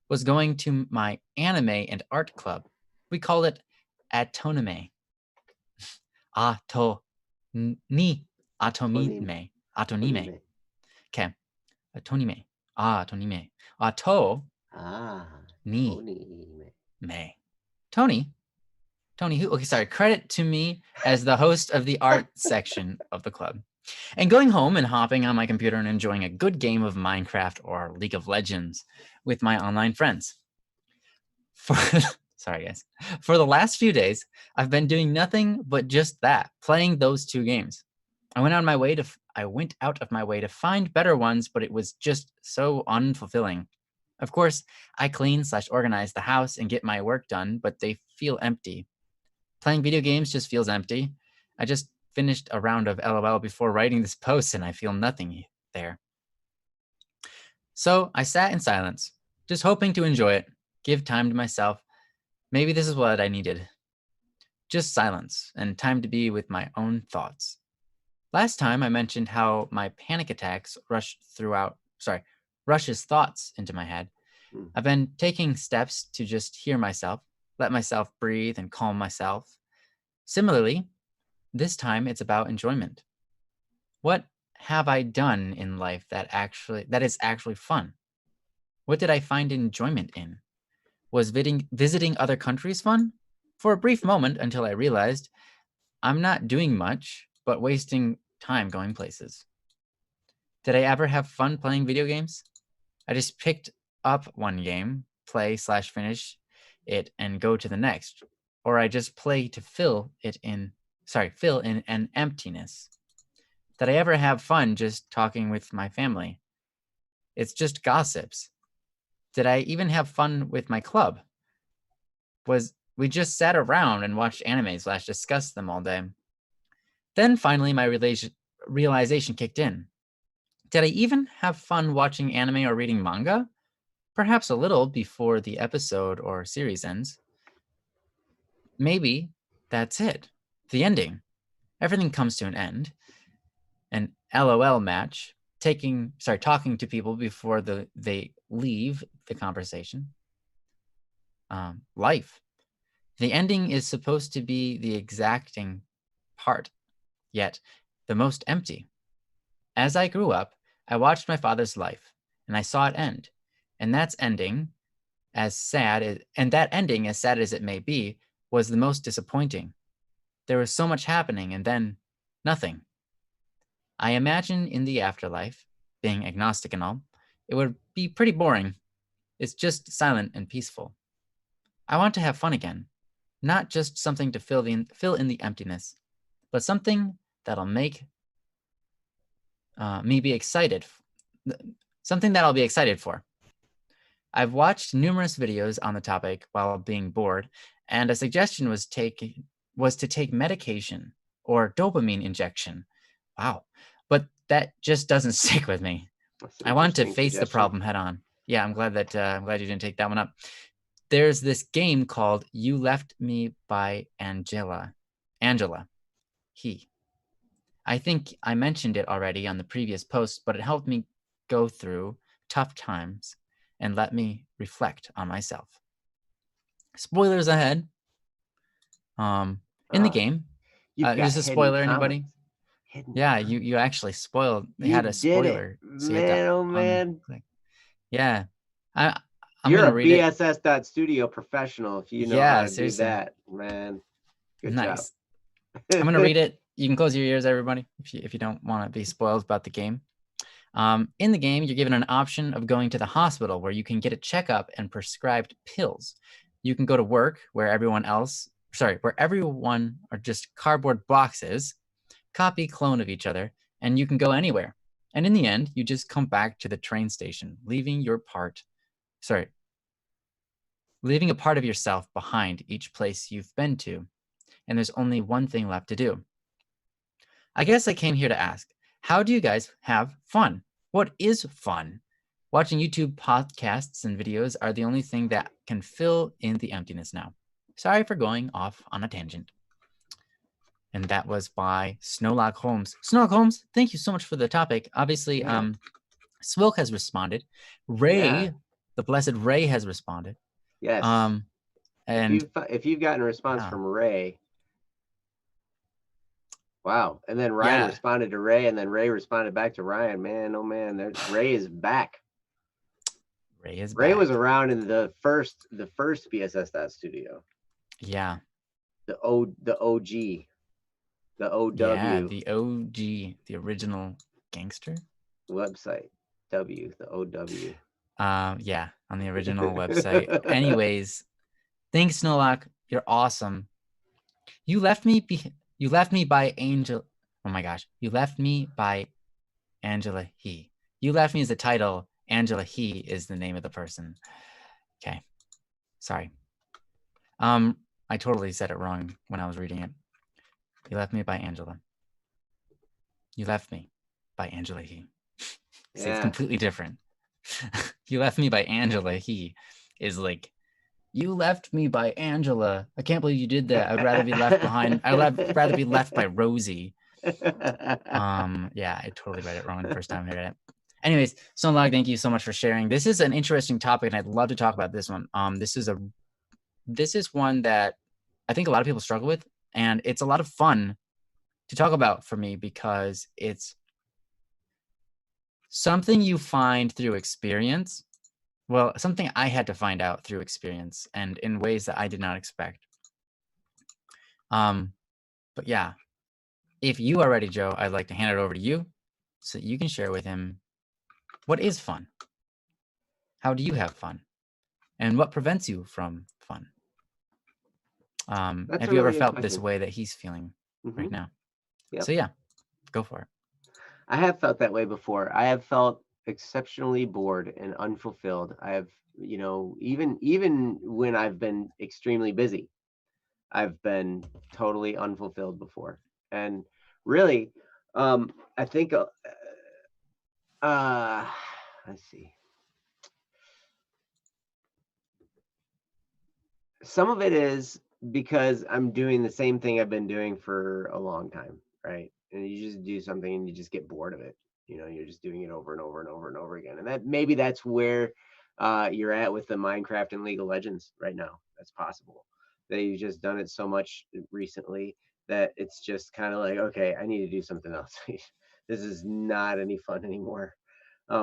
was going to my anime and art club. We call it Atonime. Ato ni atomime. Atonime. Anime. Okay. Atonime. Atonime. Ato Ah, ni anime. me. Tony. Tony who? Okay, sorry. Credit to me as the host of the art section of the club. And going home and hopping on my computer and enjoying a good game of Minecraft or League of Legends with my online friends. For sorry guys. For the last few days, I've been doing nothing but just that, playing those two games. I went out of my way to find better ones, but it was just so unfulfilling. Of course, I clean/organize the house and get my work done, but they feel empty. Playing video games just feels empty. I just finished a round of LOL before writing this post and I feel nothing there. So I sat in silence, just hoping to enjoy it, give time to myself. Maybe this is what I needed. Just silence and time to be with my own thoughts. Last time I mentioned how my panic attacks rushes thoughts into my head. I've been taking steps to just hear myself, let myself breathe and calm myself. Similarly, this time it's about enjoyment. What have I done in life that is actually fun? What did I find enjoyment in? Was visiting other countries fun? For a brief moment until I realized I'm not doing much but wasting time going places. Did I ever have fun playing video games? I just picked up one game, play/finish it and go to the next, or I just play to fill in an emptiness. Did I ever have fun just talking with my family? It's just gossips. Did I even have fun with my club? We just sat around and watched anime/discussed them all day. Then finally my realization kicked in. Did I even have fun watching anime or reading manga? Perhaps a little before the episode or series ends. Maybe that's it. The ending. Everything comes to an end. An LOL match, talking to people before they leave the conversation. Life. The ending is supposed to be the exacting part, yet the most empty. As I grew up, I watched my father's life, and I saw it end. And that ending, as sad as it may be, was the most disappointing. There was so much happening, and then nothing. I imagine in the afterlife, being agnostic and all, it would be pretty boring. It's just silent and peaceful. I want to have fun again, not just something to fill in the emptiness, but something that'll make me be excited. Something that I'll be excited for. I've watched numerous videos on the topic while being bored, and a suggestion was to take medication or dopamine injection. Wow. But that just doesn't stick with me. I want to face the problem head on. Yeah, I'm glad you didn't take that one up. There's this game called You Left Me by Angela. I think I mentioned it already on the previous post, but it helped me go through tough times and let me reflect on myself. Spoilers ahead. In the game, is a spoiler, anybody? Yeah, you actually spoiled. They had a spoiler. Man, oh man. Yeah. You're a BSS.studio professional if you know how to do that, man. Good job. I'm going to read it. You can close your ears, everybody, if you don't want to be spoiled about the game. In the game, you're given an option of going to the hospital where you can get a checkup and prescribed pills. You can go to work where everyone are just cardboard boxes, copy clone of each other, and you can go anywhere. And in the end, you just come back to the train station, leaving a part of yourself behind each place you've been to. and there's only one thing left to do. I guess I came here to ask, how do you guys have fun? What is fun? Watching YouTube podcasts and videos are the only thing that can fill in the emptiness now. Sorry for going off on a tangent. And that was by Snowlock Holmes. Snowlock Holmes, thank you so much for the topic. Obviously, Swilk has responded. Ray, the blessed Ray, has responded. Yes. And if you've gotten a response from Ray, wow. And then Ryan responded to Ray, and then Ray responded back to Ryan. Man, oh man, Ray is back. Ray was around in the first BSS.studio. Yeah. The OG. The OW. Yeah, the OG, the original gangster website. The OW. Yeah, on the original website. Anyways, thanks, Snowlock. You're awesome. You left me by Angel. Oh my gosh. You left me by Angela He. You left me as the title. Angela He is the name of the person. Okay. Sorry. I totally said it wrong when I was reading it. You left me by Angela. You left me by Angela He. So it's completely different. You left me by Angela He is like, you left me by Angela. I can't believe you did that. I'd rather be left behind. I'd rather be left by Rosie. Yeah, I totally read it wrong the first time I read it. Anyways, Snowlock, thank you so much for sharing. This is an interesting topic, and I'd love to talk about this one. This is one that I think a lot of people struggle with, and it's a lot of fun to talk about for me because it's something you find through experience. Well, something I had to find out through experience and in ways that I did not expect. But yeah, if you are ready, Joe, I'd like to hand it over to you so you can share with him what is fun. How do you have fun? And what prevents you from fun? Have you ever felt this way that he's feeling right now? Yep. So yeah, go for it. I have felt that way before. I have felt exceptionally bored and unfulfilled. I have, even when I've been extremely busy, I've been totally unfulfilled before. And really, I think, let's see. Some of it is because I'm doing the same thing I've been doing for a long time, right? And you just do something and you just get bored of it. You're just doing it over and over and over and over again. And maybe that's where you're at with the Minecraft and League of Legends right now. That's possible. That you've just done it so much recently that it's just kind of like, okay, I need to do something else. This is not any fun anymore.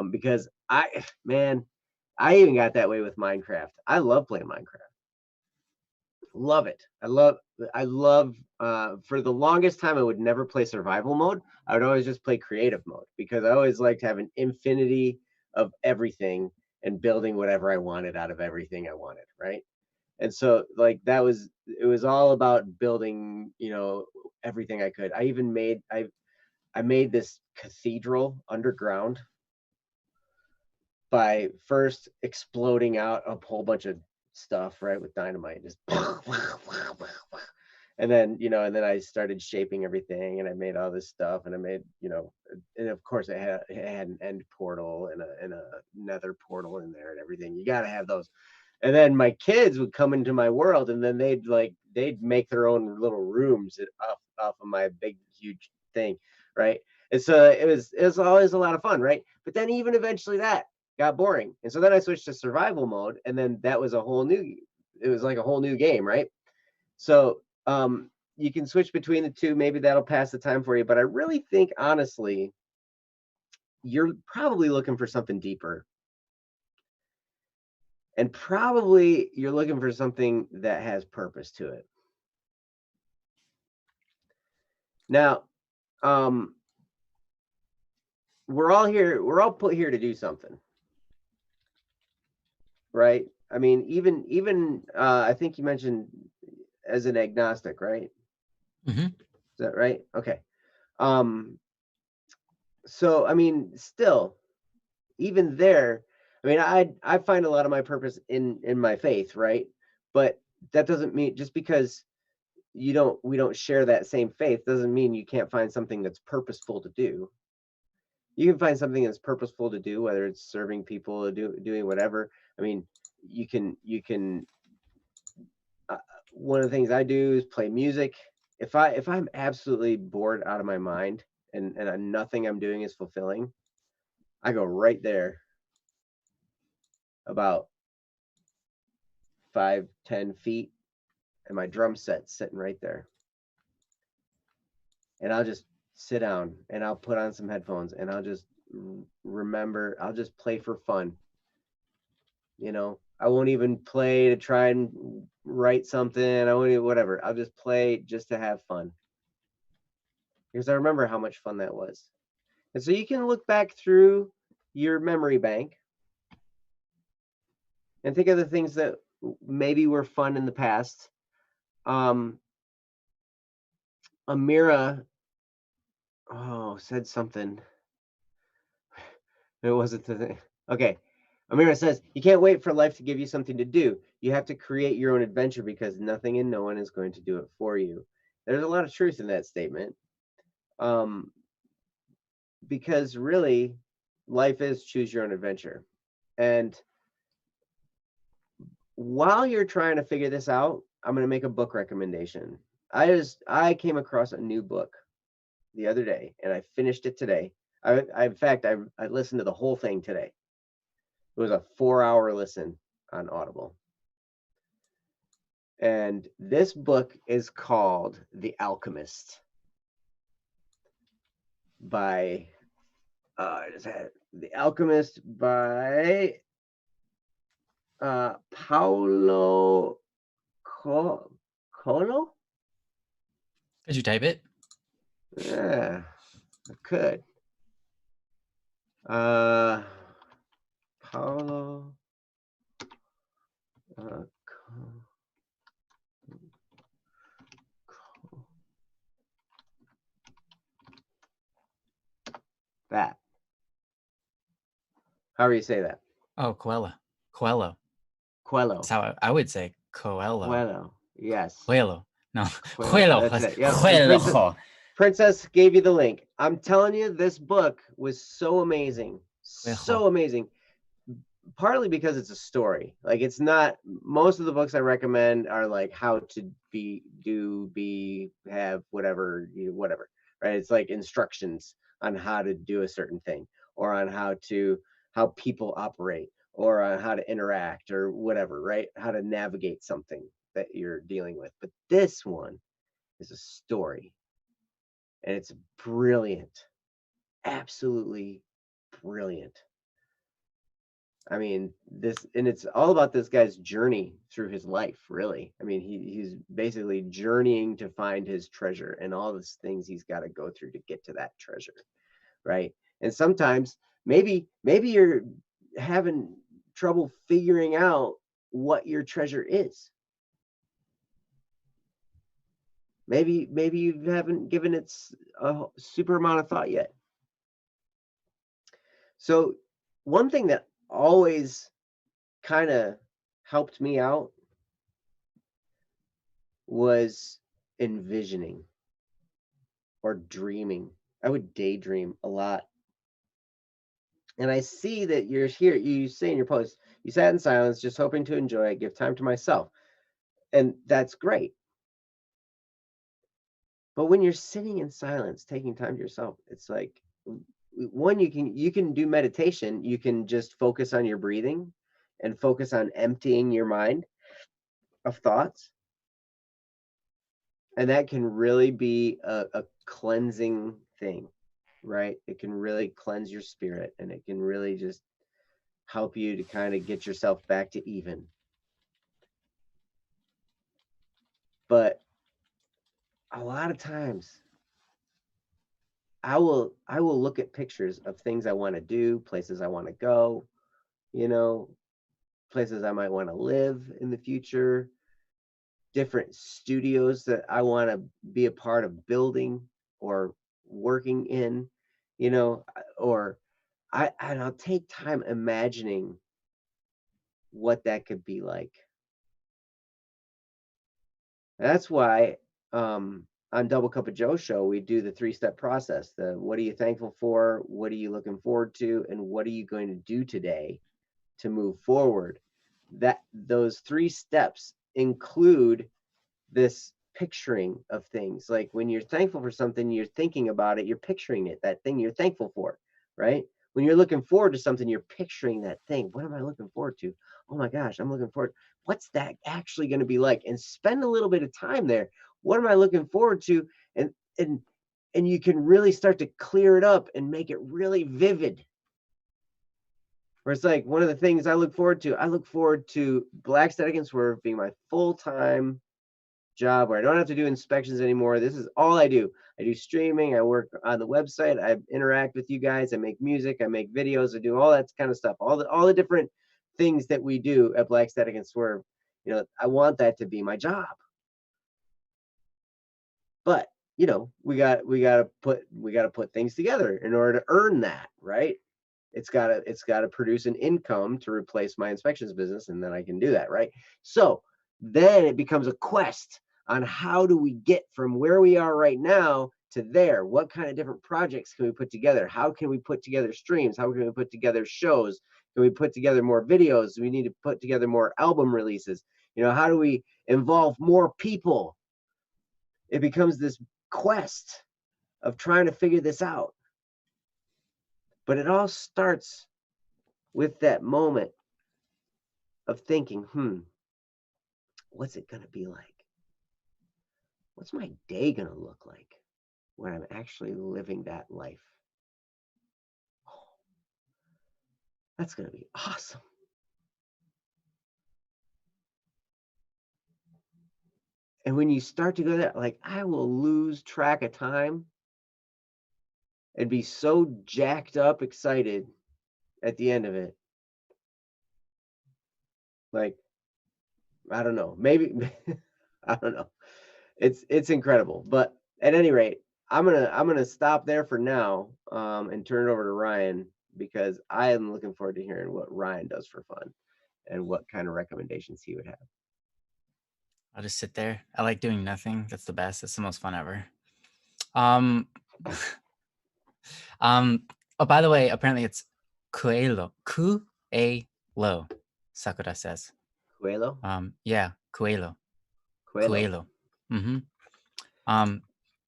Because I even got that way with Minecraft. I love playing Minecraft. Love it. I love for the longest time I would never play survival mode. I would always just play creative mode because I always liked having infinity of everything and building whatever I wanted out of everything I wanted, right? And so like it was all about building, everything I could. I even made I made this cathedral underground by first exploding out a whole bunch of stuff, right, with dynamite, just and then I started shaping everything, and I made all this stuff, and I made, and of course it had an end portal and a nether portal in there and everything. You got to have those. And then my kids would come into my world, and then they'd make their own little rooms off of my big huge thing, right? And so it was always a lot of fun, right? But then even eventually that got boring, and so then I switched to survival mode, and then it was like a whole new game, right? So you can switch between the two. Maybe that'll pass the time for you, but I really think honestly you're probably looking for something deeper, and probably you're looking for something that has purpose to it. Now we're all put here to do something, right? I mean, even I think you mentioned as an agnostic, right? Mm-hmm. Is that right? Okay. So I mean, still, even there, I mean, I find a lot of my purpose in my faith, right? But that doesn't mean just because we don't share that same faith doesn't mean you can't find something that's purposeful to do. You can find something that's purposeful to do, whether it's serving people or doing whatever. I mean, you can one of the things I do is play music. If I'm absolutely bored out of my mind and nothing I'm doing is fulfilling, I go right there about 5-10 feet, and my drum set's sitting right there. And I'll just sit down and I'll put on some headphones and I'll just remember, I'll just play for fun. You know, I won't even play to try and write something. I won't even, whatever. I'll just play just to have fun. Because I remember how much fun that was. And so you can look back through your memory bank and think of the things that maybe were fun in the past. Amira, said something. It wasn't the thing. Okay. Amira says, you can't wait for life to give you something to do. You have to create your own adventure because nothing and no one is going to do it for you. There's a lot of truth in that statement. Because really, life is choose your own adventure. And while you're trying to figure this out, I'm going to make a book recommendation. I came across a new book the other day and I finished it today. In fact, I listened to the whole thing today. It was a 4-hour listen on Audible. And this book is called The Alchemist by The Alchemist by Paulo Coelho? Could you type it? Yeah, I could. Paulo that. How do you say that? Oh, Coelho. Coelho. Coelho. That's how I would say Coelho. Coelho. Yes. Coelho. No. Coelho. That's it. Yep. Coelho. Princess gave you the link. I'm telling you, this book was so amazing. So amazing. Partly because it's a story. Like, it's not, most of the books I recommend are like how to have whatever, right? It's like instructions on how to do a certain thing, or on how people operate, or on how to interact, or whatever, right? How to navigate something that you're dealing with. But this one is a story, and it's brilliant, absolutely brilliant. I mean, it's all about this guy's journey through his life, really. I mean, he's basically journeying to find his treasure and all these things he's got to go through to get to that treasure, right? And sometimes maybe you're having trouble figuring out what your treasure is. Maybe you haven't given it a super amount of thought yet. So one thing that always kind of helped me out was envisioning or dreaming. I would daydream a lot. And I see that you're here. You say in your post, you sat in silence, just hoping to enjoy it, give time to myself. And that's great. But when you're sitting in silence, taking time to yourself, it's like, one, you can do meditation. You can just focus on your breathing and focus on emptying your mind of thoughts. And that can really be a cleansing thing, right? It can really cleanse your spirit, and it can really just help you to kind of get yourself back to even. But a lot of times I will look at pictures of things I want to do, places I want to go, places I might want to live in the future, different studios that I want to be a part of building or working in, or I'll take time imagining what that could be like. That's why on Double Cup of Joe show, we do the 3-step process. The what are you thankful for? What are you looking forward to? And what are you going to do today to move forward? That those 3 steps include this picturing of things. Like when you're thankful for something, you're thinking about it, you're picturing it, that thing you're thankful for, right? When you're looking forward to something, you're picturing that thing. What am I looking forward to? Oh my gosh, I'm looking forward. What's that actually going to be like? And spend a little bit of time there. What am I looking forward to? And and and you can really start to clear it up and make it really vivid. Where it's like one of the things I look forward to Black Static and Swerve being my full-time job where I don't have to do inspections anymore. This is all I do. I do streaming. I work on the website. I interact with you guys. I make music. I make videos. I do all that kind of stuff. All the different things that we do at Black Static and Swerve. You know, I want that to be my job. But you know, we got to put things together in order to earn that, right? It's got to produce an income to replace my inspections business, and then I can do that, right? So then it becomes a quest on how do we get from where we are right now to there. What kind of different projects can we put together? How can we put together streams? How can we put together shows? Can we put together more videos? We need to put together more album releases. You know, how do we involve more people? It becomes this quest of trying to figure this out. But it all starts with that moment of thinking, what's it going to be like? What's my day going to look like when I'm actually living that life? Oh, that's going to be awesome. And when you start to go there, like I will lose track of time and be so jacked up excited at the end of it. Like, I don't know, maybe, I don't know. It's incredible. But at any rate, I'm gonna stop there for now, and turn it over to Ryan because I am looking forward to hearing what Ryan does for fun and what kind of recommendations he would have. I'll just sit there. I like doing nothing. That's the best. That's the most fun ever. Um, oh, by the way, apparently it's Kuelo. Kuelo, Sakura says. Coelho? Yeah, Kuelo. Coelho. Mm-hmm.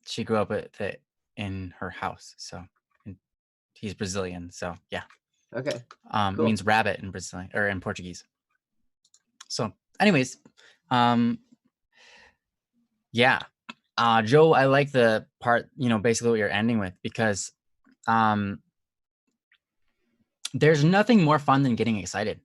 She grew up with it in her house, so he's Brazilian, so yeah. Okay. Cool. Means rabbit in Brazilian or in Portuguese. So, anyways, yeah. Joe, I like the part, basically what you're ending with, because there's nothing more fun than getting excited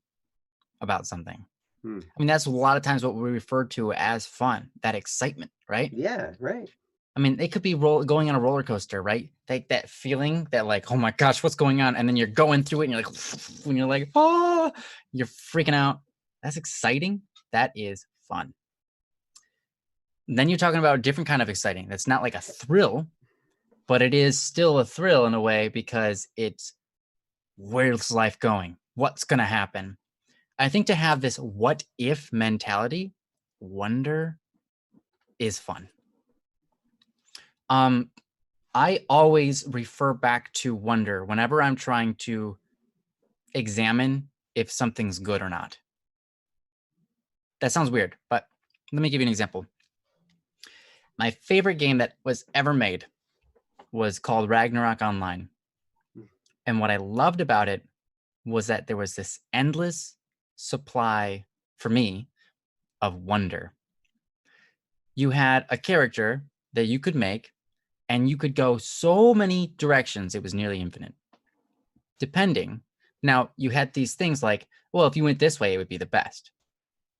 about something. I mean, that's a lot of times what we refer to as fun, that excitement, right? Yeah, right. I mean, it could be going on a roller coaster, right? Like that feeling that like, oh my gosh, what's going on? And then you're going through it and you're like, when you're like, oh, you're freaking out. That's exciting. That is fun. Then you're talking about a different kind of exciting. That's not like a thrill, but it is still a thrill in a way because it's where's life going? What's going to happen? I think to have this what if mentality, wonder is fun. I always refer back to wonder whenever I'm trying to examine if something's good or not. That sounds weird, but let me give you an example. My favorite game that was ever made was called Ragnarok Online. And what I loved about it was that there was this endless supply for me of wonder. You had a character that you could make and you could go so many directions. It was nearly infinite. Depending. Now, you had these things like, well, if you went this way, it would be the best.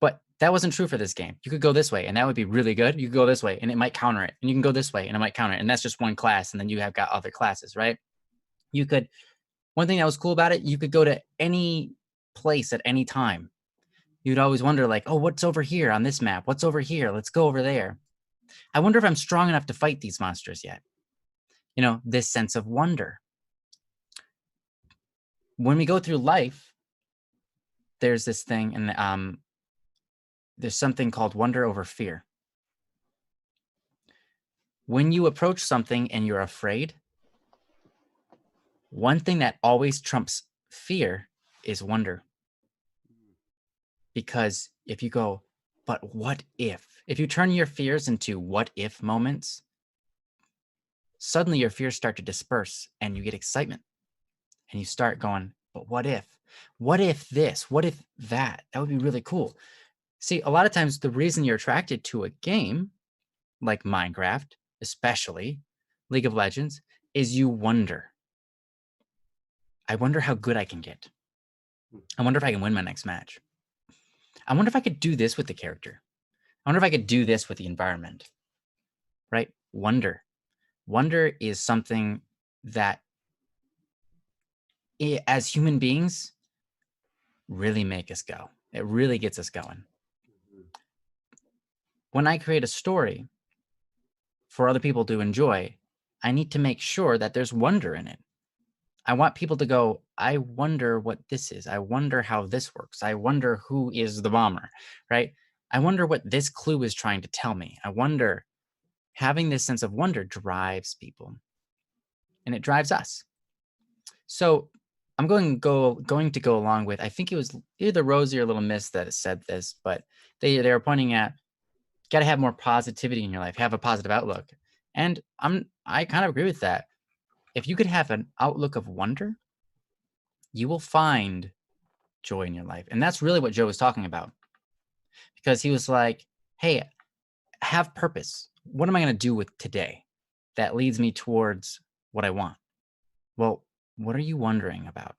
But that wasn't true for this game. You could go this way and that would be really good. You could go this way and it might counter it. And you can go this way and it might counter it. And that's just one class. And then you have got other classes, right? One thing that was cool about it, you could go to any place at any time. You'd always wonder like, oh, what's over here on this map? What's over here? Let's go over there. I wonder if I'm strong enough to fight these monsters yet. This sense of wonder. When we go through life, there's this thing, and there's something called wonder over fear. When you approach something and you're afraid, one thing that always trumps fear is wonder. Because if you go, but what if you turn your fears into what if moments, suddenly your fears start to disperse and you get excitement and you start going, but what if? What if this? What if that? That would be really cool. See, a lot of times the reason you're attracted to a game like Minecraft, especially League of Legends, is you wonder. I wonder how good I can get. I wonder if I can win my next match. I wonder if I could do this with the character. I wonder if I could do this with the environment. Right? Wonder. Wonder is something that, as human beings, really make us go. It really gets us going. When I create a story for other people to enjoy, I need to make sure that there's wonder in it. I want people to go, I wonder what this is. I wonder how this works. I wonder who is the bomber, right? I wonder what this clue is trying to tell me. I wonder. Having this sense of wonder drives people, and it drives us. So I'm going to go along with, I think it was either Rosie or Little Miss that said this, but they were pointing at, got to have more positivity in your life, have a positive outlook. And I kind of agree with that. If you could have an outlook of wonder, you will find joy in your life. And that's really what Joe was talking about, because he was like, hey, have purpose. What am I going to do with today that leads me towards what I want? Well, what are you wondering about?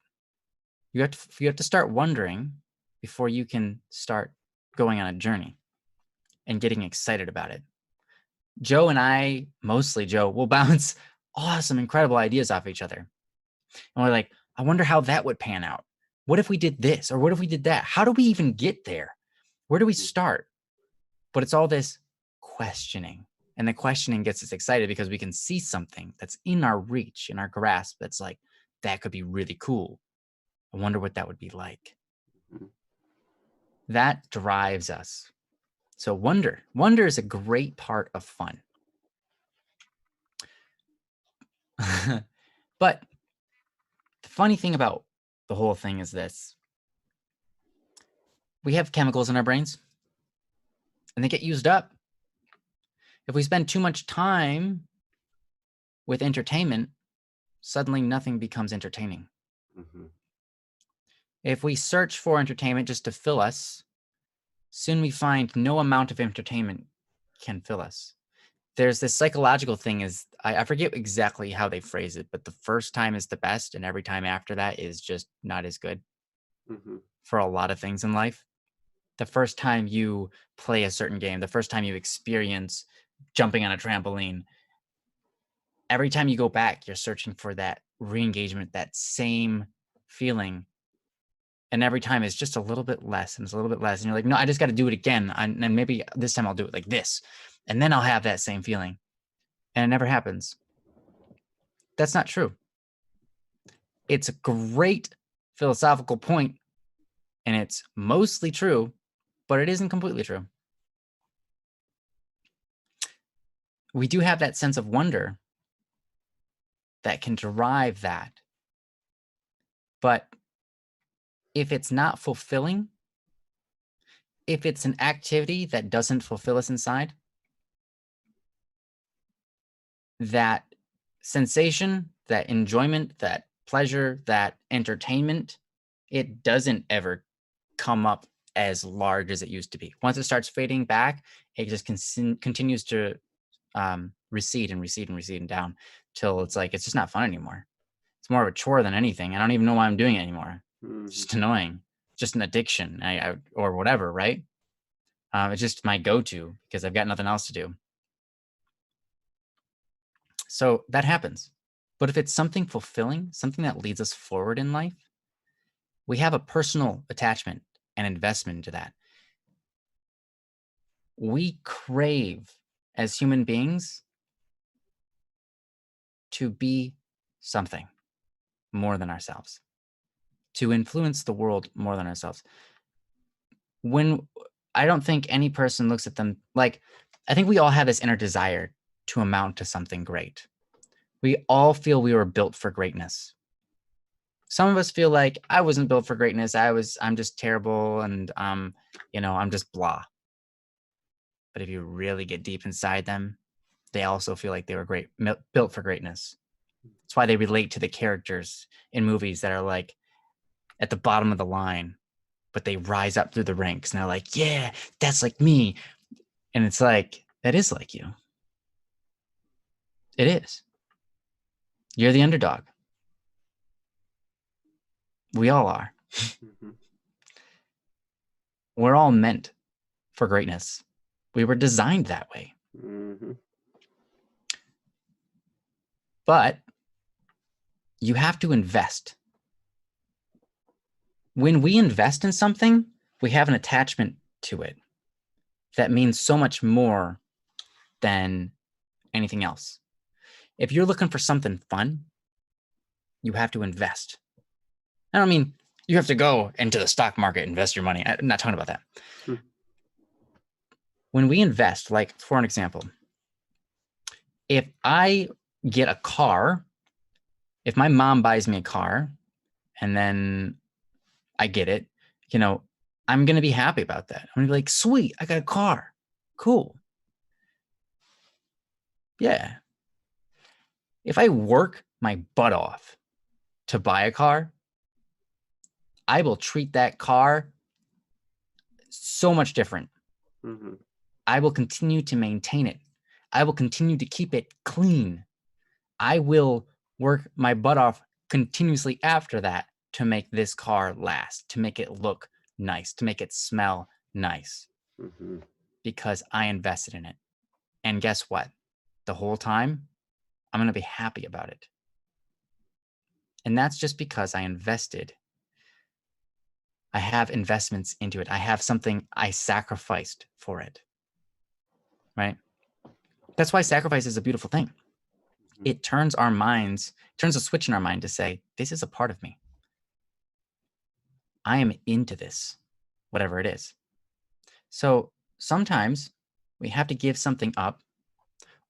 You have to start wondering before you can start going on a journey and getting excited about it. Joe and I, mostly Joe, will bounce awesome, incredible ideas off each other. And we're like, I wonder how that would pan out. What if we did this? Or what if we did that? How do we even get there? Where do we start? But it's all this questioning. And the questioning gets us excited because we can see something that's in our reach, in our grasp, that's like, that could be really cool. I wonder what that would be like. That drives us. So wonder is a great part of fun. But the funny thing about the whole thing is this. We have chemicals in our brains and they get used up. If we spend too much time with entertainment, suddenly nothing becomes entertaining. Mm-hmm. If we search for entertainment just to fill us, soon we find no amount of entertainment can fill us. There's this psychological thing, is I forget exactly how they phrase it, but the first time is the best and every time after that is just not as good. Mm-hmm. For a lot of things in life. The first time you play a certain game, the first time you experience jumping on a trampoline, every time you go back, you're searching for that re-engagement, that same feeling. And every time it's just a little bit less and it's a little bit less. And you're like, no, I just got to do it again. And maybe this time I'll do it like this. And then I'll have that same feeling. And it never happens. That's not true. It's a great philosophical point, and it's mostly true, but it isn't completely true. We do have that sense of wonder that can derive that. But if it's not fulfilling, if it's an activity that doesn't fulfill us inside, that sensation, that enjoyment, that pleasure, that entertainment, it doesn't ever come up as large as it used to be. Once it starts fading back, it just continues to recede and down till it's like, it's just not fun anymore. It's more of a chore than anything. I don't even know why I'm doing it anymore. Mm-hmm. It's just annoying. Just an addiction, or whatever, right? It's just my go-to because I've got nothing else to do. So that happens. But if it's something fulfilling, something that leads us forward in life, we have a personal attachment and investment into that. We crave, as human beings, to be something more than ourselves, to influence the world more than ourselves. When I don't think any person looks at them like, I think we all have this inner desire to amount to something great. We all feel we were built for greatness. Some of us feel like I wasn't built for greatness. I'm just terrible and I'm just blah. But if you really get deep inside them, they also feel like they were built for greatness. That's why they relate to the characters in movies that are like at the bottom of the line, but they rise up through the ranks and they're like, yeah, that's like me. And it's like, that is like you. It is. You're the underdog. We all are. Mm-hmm. We're all meant for greatness. We were designed that way. Mm-hmm. But you have to invest. When we invest in something, we have an attachment to it that means so much more than anything else. If you're looking for something fun, you have to invest. I don't mean you have to go into the stock market, invest your money. I'm not talking about that. When we invest, like for an example, if I get a car, if my mom buys me a car and then I get it, I'm going to be happy about that. I'm going to be like, sweet, I got a car. Cool. Yeah. If I work my butt off to buy a car, I will treat that car so much different. Mm-hmm. I will continue to maintain it. I will continue to keep it clean. I will work my butt off continuously after that to make this car last, to make it look nice, to make it smell nice, Mm-hmm. because I invested in it. And guess what? The whole time, I'm going to be happy about it. And that's just because I invested. I have investments into it. I have something I sacrificed for it. Right? That's why sacrifice is a beautiful thing. It turns our minds, turns a switch in our mind to say, this is a part of me. I am into this, whatever it is. So sometimes we have to give something up,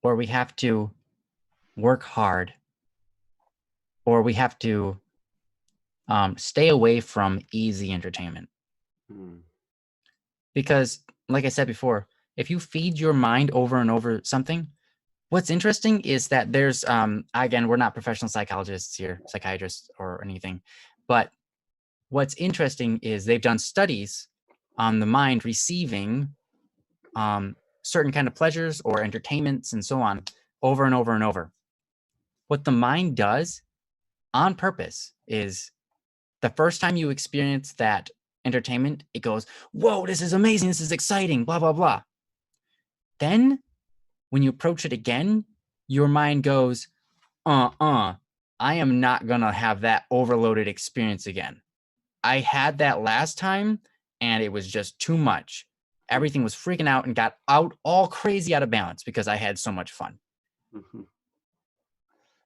or we have to work hard, or we have to stay away from easy entertainment. Because, like I said before, if you feed your mind over and over something, what's interesting is that there's, again, we're not professional psychologists here, psychiatrists or anything, but what's interesting is they've done studies on the mind receiving certain kind of pleasures or entertainments and so on over and over and over. What the mind does on purpose is the first time you experience that entertainment, it goes, whoa, this is amazing, this is exciting, blah, blah, blah. Then when you approach it again, your mind goes, I am not gonna have that overloaded experience again. I had that last time and it was just too much. Everything was freaking out and got all crazy out of balance because I had so much fun. Mm-hmm.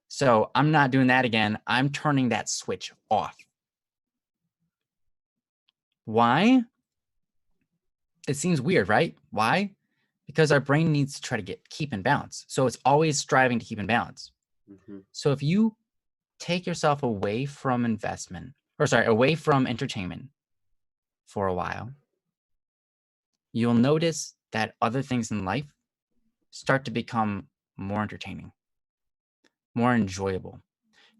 So I'm not doing that again. I'm turning that switch off. Why? It seems weird, right? Why? Because our brain needs to try to keep in balance. So it's always striving to keep in balance. Mm-hmm. So if you take yourself away from away from entertainment for a while, you'll notice that other things in life start to become more entertaining, more enjoyable,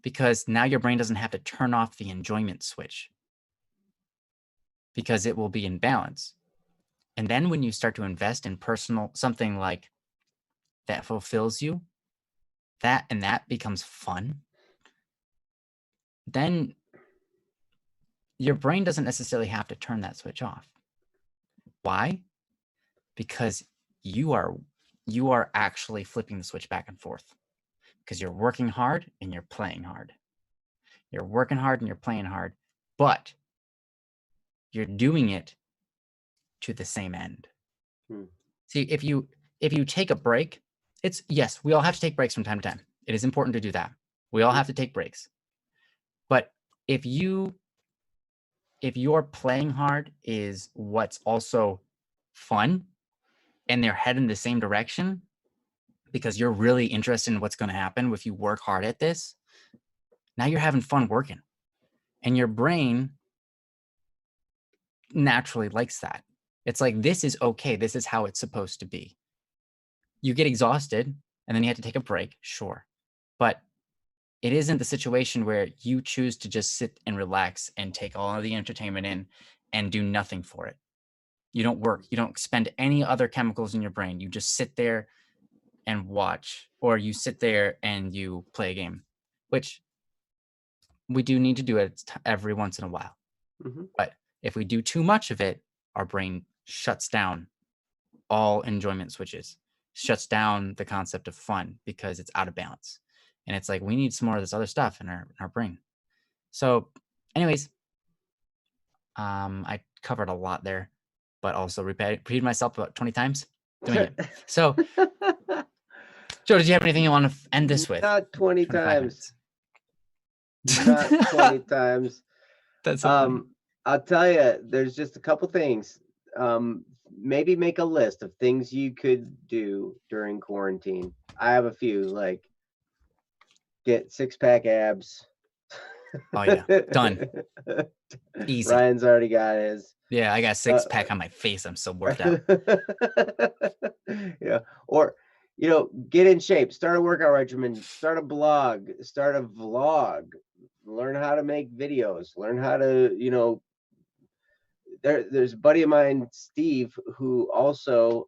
because now your brain doesn't have to turn off the enjoyment switch because it will be in balance. And then when you start to invest in something like that fulfills you, that becomes fun, then your brain doesn't necessarily have to turn that switch off. Why? Because you are actually flipping the switch back and forth, because you're working hard and you're playing hard. You're working hard and you're playing hard, but you're doing it to the same end. See, if you take a break, yes, we all have to take breaks from time to time. It is important to do that. We all have to take breaks. But if your playing hard is what's also fun and they're heading the same direction, because you're really interested in what's going to happen if you work hard at this. Now you're having fun working, and your brain naturally likes that. It's like, this is okay. This is how it's supposed to be. You get exhausted and then you have to take a break, sure. But it isn't the situation where you choose to just sit and relax and take all of the entertainment in and do nothing for it. You don't work. You don't expend any other chemicals in your brain. You just sit there and watch, or you sit there and you play a game, which we do need to do it every once in a while. But if we do too much of it, our brain shuts down all enjoyment switches, shuts down the concept of fun because it's out of balance. And it's like, we need some more of this other stuff in our brain. So anyways, I covered a lot there, but also repeated myself about 20 times doing it. So Joe, did you have anything you want to end this with? Not 20 times. Not 20 times. That's so funny. I'll tell you, there's just a couple things. Maybe make a list of things you could do during quarantine. I have a few, like get 6-pack abs. Oh yeah, done. Easy. Ryan's already got his. Yeah, I got a 6-pack on my face. I'm so worked out. Yeah, or get in shape. Start a workout regimen. Start a blog. Start a vlog. Learn how to make videos. Learn how to There's a buddy of mine, Steve, who also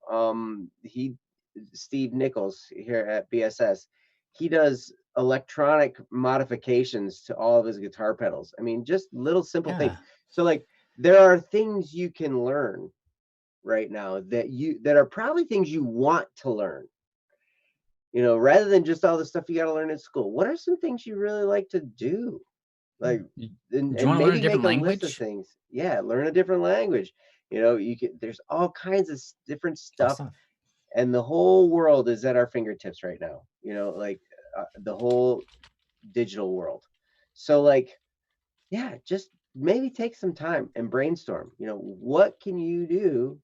Steve Nichols here at BSS. He does electronic modifications to all of his guitar pedals. I mean, just little simple things. So like, there are things you can learn right now that are probably things you want to learn. Rather than just all the stuff you got to learn in school. What are some things you really like to do? Like, do you want to learn a different language? List of things. Yeah, learn a different language. There's all kinds of different stuff, and the whole world is at our fingertips right now. The whole digital world. So like, yeah, just maybe take some time and brainstorm. What can you do?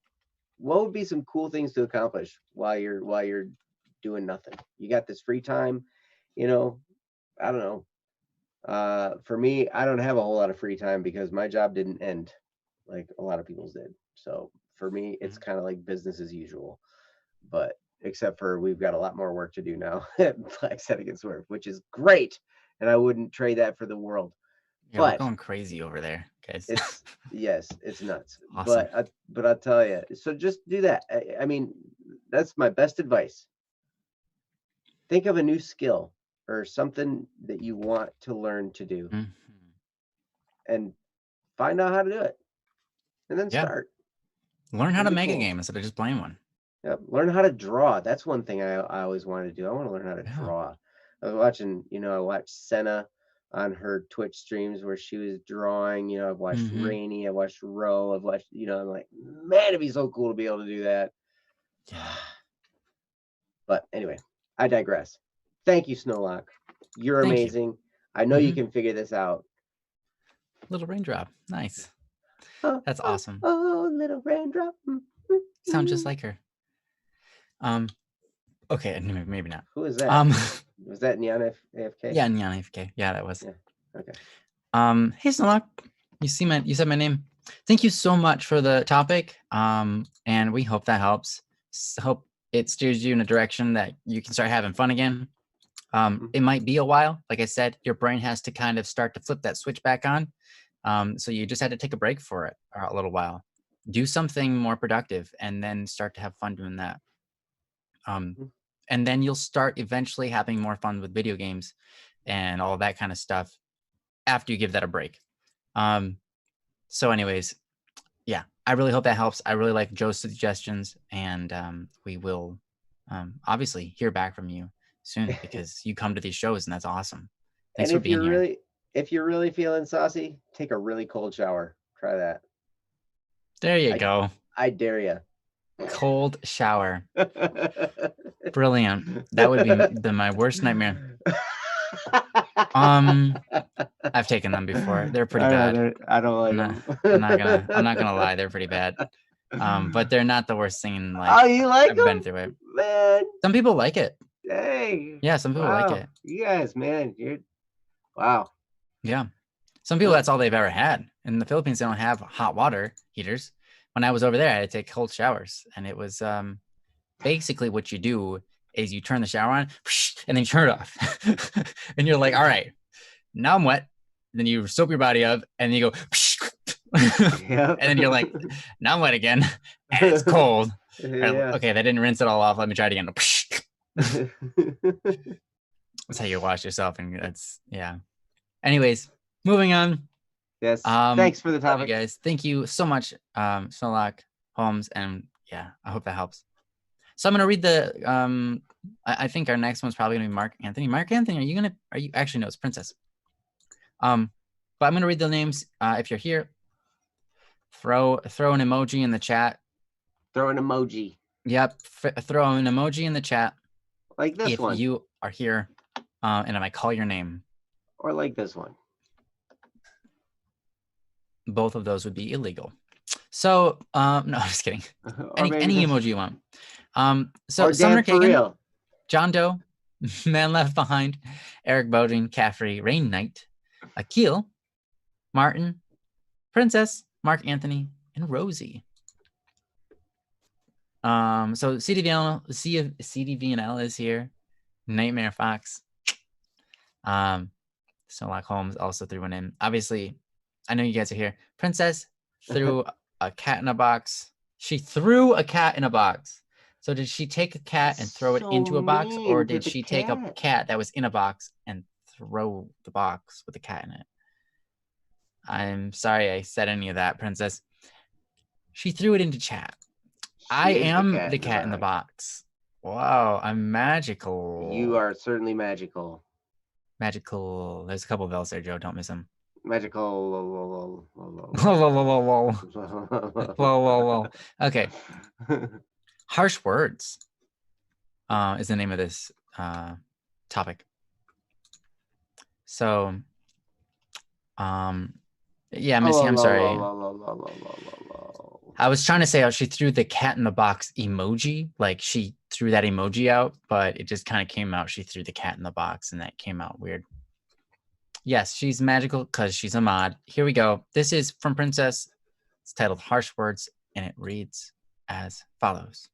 What would be some cool things to accomplish while you're doing nothing? You got this free time. I don't know. For me, I don't have a whole lot of free time because my job didn't end like a lot of people's did. So for me, it's kind of like business as usual, but except for we've got a lot more work to do now at Black Set Against Swerve, which is great. And I wouldn't trade that for the world. Yeah, we're going crazy over there, guys. Yes, it's nuts. Awesome. But I'll tell you, so just do that. I mean, that's my best advice. Think of a new skill or something that you want to learn to do, and find out how to do it, and then start. Learn how to make a game instead of just playing one. Yep. Learn how to draw. That's one thing I always wanted to do. I want to learn how to draw. I was watching, I watched Senna on her Twitch streams where she was drawing. I've watched Rainy, I've watched Roe, I've watched, I'm like, man, it'd be so cool to be able to do that. Yeah. But anyway, I digress. Thank you, Snowlock. You're amazing. I know you can figure this out. Little raindrop. Nice. That's awesome. Oh, little raindrop. Sound just like her. Okay, maybe not. Who is that? Was that Nyan AFK? Yeah, Nyan AFK. Yeah, that was. Yeah. Okay. Hey, Snowlock. You said my name. Thank you so much for the topic. And we hope that helps. Hope it steers you in a direction that you can start having fun again. It might be a while. Like I said, your brain has to kind of start to flip that switch back on. So you just had to take a break for it a little while. Do something more productive and then start to have fun doing that. And then you'll start eventually having more fun with video games and all that kind of stuff after you give that a break. So anyways, yeah, I really hope that helps. I really like Joe's suggestions, and we will obviously hear back from you soon because you come to these shows and that's awesome. Thanks for being here. If you're really feeling saucy, take a really cold shower. Try that. There you go. I dare you. Cold shower. Brilliant. That would be my worst nightmare. I've taken them before. They're pretty bad. I don't like them. I'm not gonna lie. They're pretty bad. But they're not the worst thing in life. Oh, you like I've them? been through it. Man, Some people like it. hey. Yeah, some people like Wow. it. You guys, man, you're wow. Yeah. Some people, Huh. that's all they've ever had. In the Philippines, they don't have hot water heaters. When I was over there, I had to take cold showers. And it was basically what you do is you turn the shower on and then you turn it off. And you're like, all right, now I'm wet. Then you soap your body up and you go, Yep. and then you're like, now I'm wet again. And it's cold. Yeah. Okay, that didn't rinse it all off. Let me try it again. That's how you wash yourself. And that's, yeah. Anyways, moving on. Yes. Thanks for the Love you topic. guys. Thank you so much, Sherlock Holmes. And yeah, I hope that helps. So I'm gonna read the I think our next one's probably gonna be Mark Anthony. Mark Anthony, are you actually no, it's Princess. But I'm gonna read the names. If you're here, throw an emoji in the chat. Throw an emoji. Yep, throw an emoji in the chat. Like this if one. If you are here, and I call your name. Or like this one. Both of those would be illegal. So, no, I'm just kidding. Any emoji you want. So Sumner Kagan, real. John Doe, Man Left Behind, Eric Bodine, Caffrey, Rain Knight, Akil, Martin, Princess, Mark Anthony, and Rosie. So CDVNL is here. Nightmare Fox. Sherlock Holmes also threw one in. Obviously, I know you guys are here. Princess threw a cat in a box. She threw a cat in a box. So did she take a cat and throw it into a box, or did she take a cat that was in a box and throw the box with the cat in it? I'm sorry I said any of that, Princess. She threw it into chat. I am the cat in the box. Wow, I'm magical. You are certainly magical. Magical. There's a couple of L's there, Joe. Don't miss them. Magical. Whoa. Okay. Harsh words is the name of this topic. So, yeah, Missy, I'm sorry. I was trying to say how she threw the cat in the box emoji, like she threw that emoji out, but it just kind of came out. She threw the cat in the box and that came out weird. Yes, she's magical because she's a mod. Here we go. This is from Princess. It's titled Harsh Words, and it reads as follows.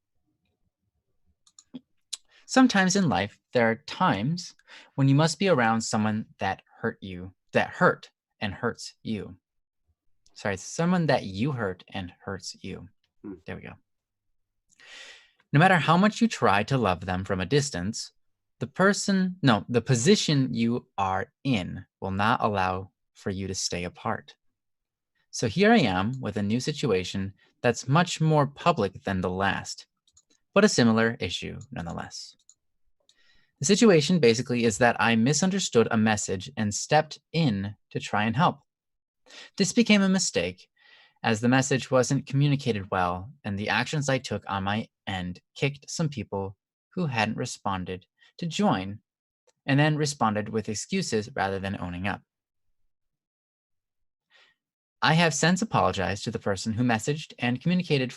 Sometimes in life, there are times when you must be around someone that hurt and hurts you. Sorry, someone that you hurt and hurts you. There we go. No matter how much you try to love them from a distance, the position you are in will not allow for you to stay apart. So here I am with a new situation that's much more public than the last, but a similar issue nonetheless. The situation basically is that I misunderstood a message and stepped in to try and help. This became a mistake as the message wasn't communicated well, and the actions I took on my end kicked some people who hadn't responded to join, and then responded with excuses rather than owning up. I have since apologized to the person who messaged, and communication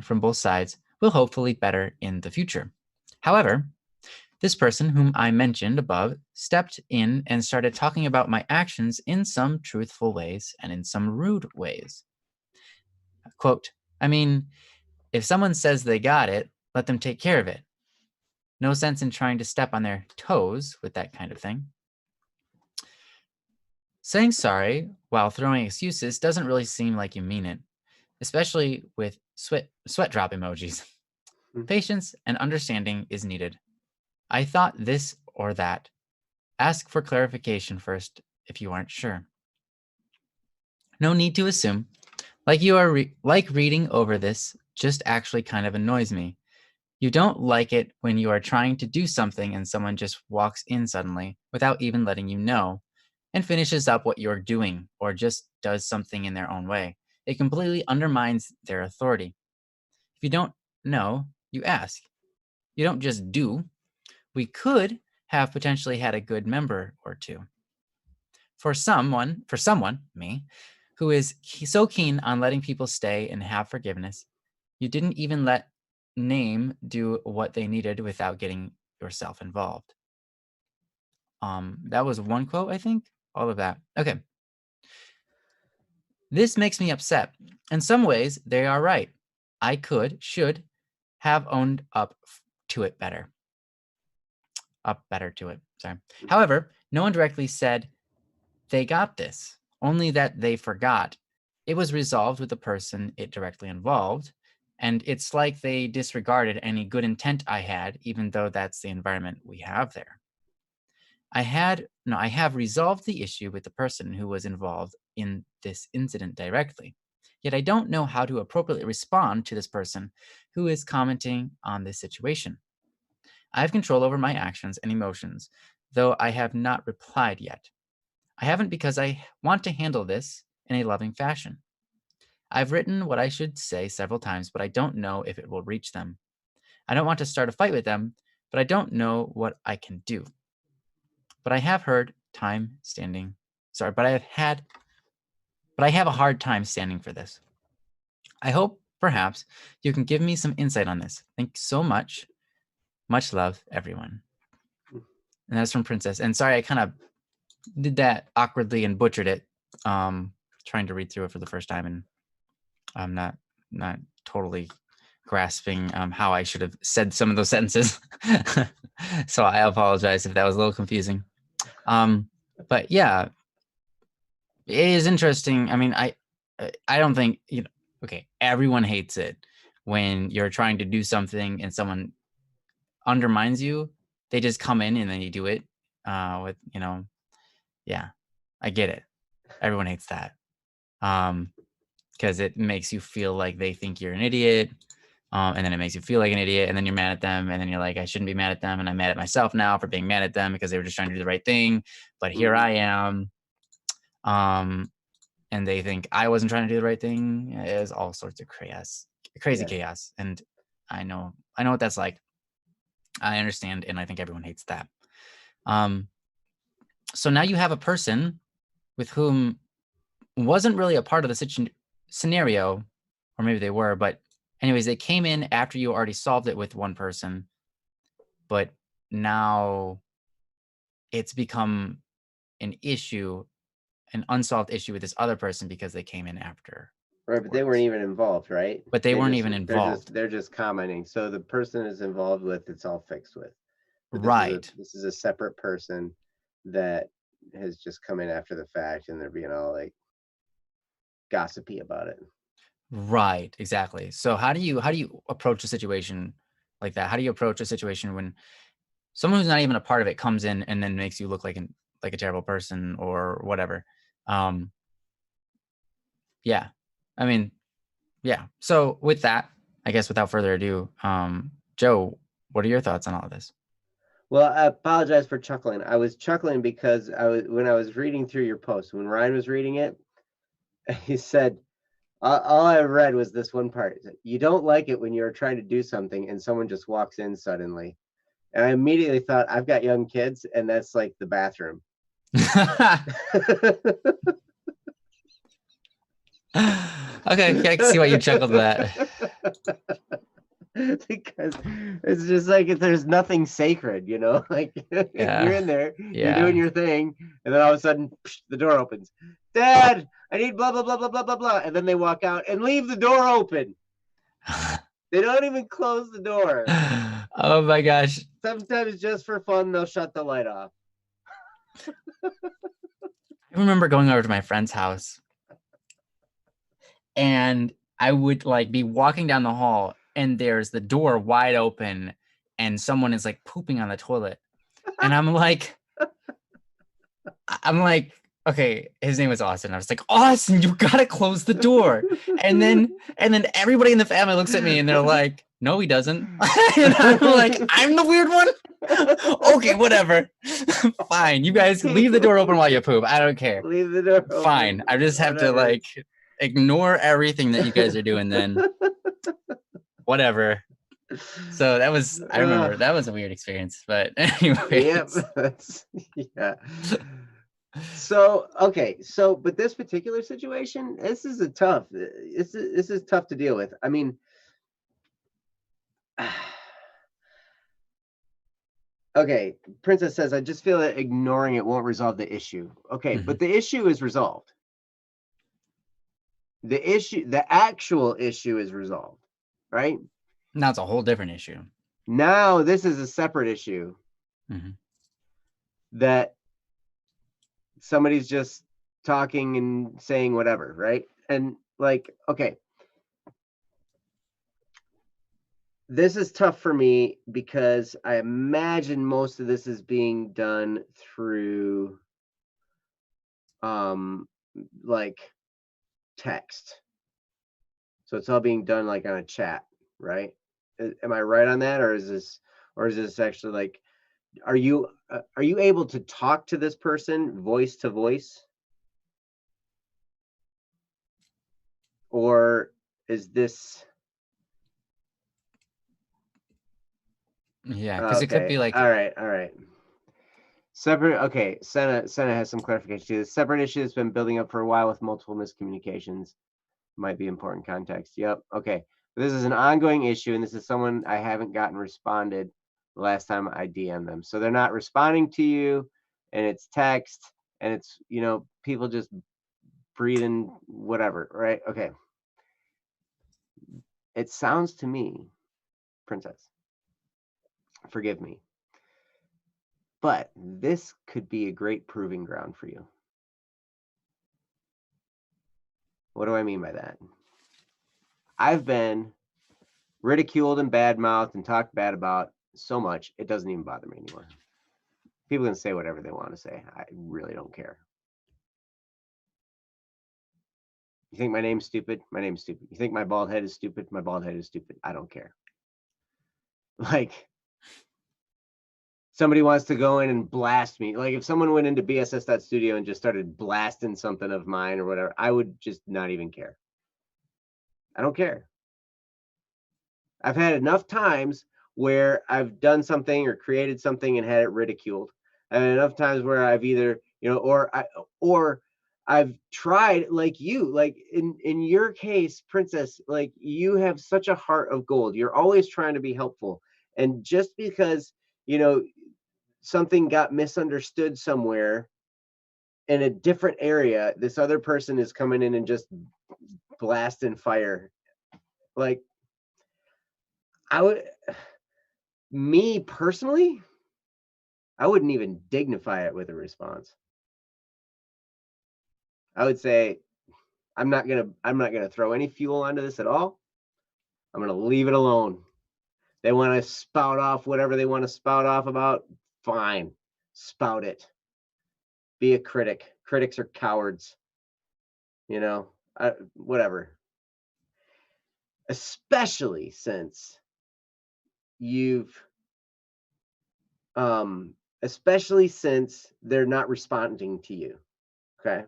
from both sides will hopefully better in the future. However, this person whom I mentioned above stepped in and started talking about my actions in some truthful ways and in some rude ways. Quote, I mean, if someone says they got it, let them take care of it. No sense in trying to step on their toes with that kind of thing. Saying sorry while throwing excuses doesn't really seem like you mean it, especially with sweat drop emojis. Patience and understanding is needed. I thought this or that. Ask for clarification first if you aren't sure. No need to assume. Like you are reading over this just actually kind of annoys me. You don't like it when you are trying to do something and someone just walks in suddenly without even letting you know and finishes up what you're doing or just does something in their own way. It completely undermines their authority. If you don't know, you ask. You don't just do. We could have potentially had a good member or two. For someone, me, who is so keen on letting people stay and have forgiveness, You didn't even let name do what they needed without getting yourself involved. That was one quote, I think. All of that. Okay. This makes me upset. In some ways, they are right. I should have owned up to it better. Up better to it. Sorry. However, no one directly said they got this, only that they forgot. It was resolved with the person it directly involved, and it's like they disregarded any good intent I had, even though that's the environment we have there. I have resolved the issue with the person who was involved in this incident directly. Yet I don't know how to appropriately respond to this person who is commenting on this situation. I have control over my actions and emotions, though I have not replied yet. I haven't because I want to handle this in a loving fashion. I've written what I should say several times, but I don't know if it will reach them. I don't want to start a fight with them, but I don't know what I can do. But I have heard time standing. Sorry, but I have a hard time standing for this. I hope perhaps you can give me some insight on this. Thanks so much. Much love, everyone. And that's from Princess. And sorry, I kind of did that awkwardly and butchered it. Trying to read through it for the first time, and I'm not totally grasping how I should have said some of those sentences. So I apologize if that was a little confusing. But yeah, it is interesting. I mean, I don't think, okay, everyone hates it when you're trying to do something and someone undermines you. They just come in and then you do it with, yeah, I get it. Everyone hates that. Because it makes you feel like they think you're an idiot. And then it makes you feel like an idiot, and then you're mad at them, and then you're like, I shouldn't be mad at them, and I'm mad at myself now for being mad at them because they were just trying to do the right thing, but here I am. And they think I wasn't trying to do the right thing. It was all sorts of crazy chaos. And I know what that's like. I understand, and I think everyone hates that. So now you have a person with whom wasn't really a part of the scenario, or maybe they were, but anyways, they came in after you already solved it with one person, but now it's become an unsolved issue with this other person because they came in after. Right, but they weren't even involved, right? But they weren't even involved. They're just commenting. So the person is involved with, it's all fixed with. Right. This is a separate person that has just come in after the fact, and they're being all like gossipy about it. Right, exactly. So how do you approach a situation like that? How do you approach a situation when someone who's not even a part of it comes in and then makes you look like a terrible person or whatever? Yeah. I mean, yeah. So with that, I guess without further ado, Joe, what are your thoughts on all of this? Well, I apologize for chuckling. I was chuckling because when I was reading through your post, when Ryan was reading it, he said, all I read was this one part. You don't like it when you're trying to do something and someone just walks in suddenly. And I immediately thought, I've got young kids, and that's like the bathroom. Okay, I can see why you chuckled at that. Because it's just like there's nothing sacred, like you're in there, you're doing your thing, and then all of a sudden the door opens. Dad, I need blah blah blah blah blah blah blah, and then they walk out and leave the door open. They don't even close the door. Oh my gosh. Sometimes just for fun they'll shut the light off. I remember going over to my friend's house, and I would be walking down the hall, and there's the door wide open, and someone is pooping on the toilet, and I'm like, okay, his name was Austin. I was like, Austin, you gotta close the door. And then everybody in the family looks at me and they're like, no, he doesn't. And I'm like, I'm the weird one. Okay, whatever. Fine, you guys leave the door open while you poop. I don't care. Leave the door open. Fine. I just have to ignore everything that you guys are doing then. Whatever. So I remember that was a weird experience, but anyway. Yep. Yeah. So, okay. So, but this particular situation, this is tough to deal with. I mean, Okay, Princess says, I just feel that ignoring it won't resolve the issue. Okay, Mhm. but the issue is resolved. The actual issue is resolved, right? Now it's a whole different issue. Now this is a separate issue Mhm. that somebody's just talking and saying whatever, right? And like, okay, this is tough for me because I imagine most of this is being done through like text. So it's all being done like on a chat, right? Am I right on that, or is this actually like, are you able to talk to this person voice to voice, or is this Yeah, because it could okay? be like, All right. Separate. Okay, Senna has some clarification too. The separate issue that's been building up for a while with multiple miscommunications. Might be important context. Yep. Okay. This is an ongoing issue, and this is someone I haven't gotten responded the last time I DM them. So they're not responding to you, and it's text, and it's people just breathing whatever, right? Okay. It sounds to me, Princess, forgive me, but this could be a great proving ground for you. What do I mean by that? I've been ridiculed and badmouthed and talked bad about so much, it doesn't even bother me anymore. People can say whatever they want to say. I really don't care. You think my name's stupid? My name's stupid. You think my bald head is stupid? My bald head is stupid. I don't care. Like, somebody wants to go in and blast me. Like, if someone went into bss.studio and just started blasting something of mine or whatever, I would just not even care. I don't care. I've had enough times where I've done something or created something and had it ridiculed. And enough times where I've either, or I've tried, like you, like in your case, Princess, like you have such a heart of gold. You're always trying to be helpful. And just because, something got misunderstood somewhere in a different area, this other person is coming in and just blasting fire. Like, I would, me personally, I wouldn't even dignify it with a response. I would say, I'm not gonna throw any fuel onto this at all. I'm gonna leave it alone. They want to spout off whatever they want to spout off about, fine. Spout it. Be a critic. Critics are cowards. Whatever. Especially since you've especially since they're not responding to you. Okay.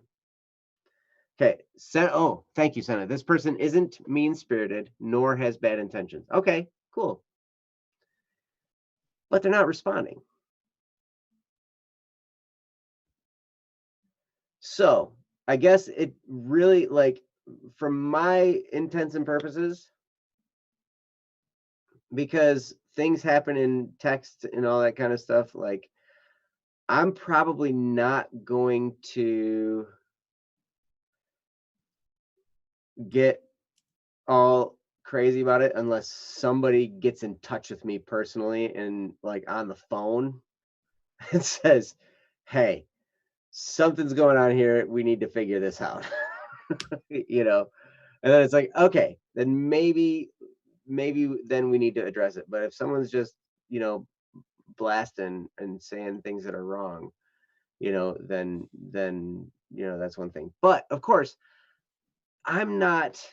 Okay. Oh, thank you, Senna. This person isn't mean-spirited nor has bad intentions. Okay, cool. But they're not responding. So I guess it really, like, from my intents and purposes, because things happen in text and all that kind of stuff, like, I'm probably not going to get all crazy about it unless somebody gets in touch with me personally and like on the phone and says, hey, something's going on here, we need to figure this out. And then it's like, okay, then maybe then we need to address it. But if someone's just blasting and saying things that are wrong, then that's one thing. But of course, I'm not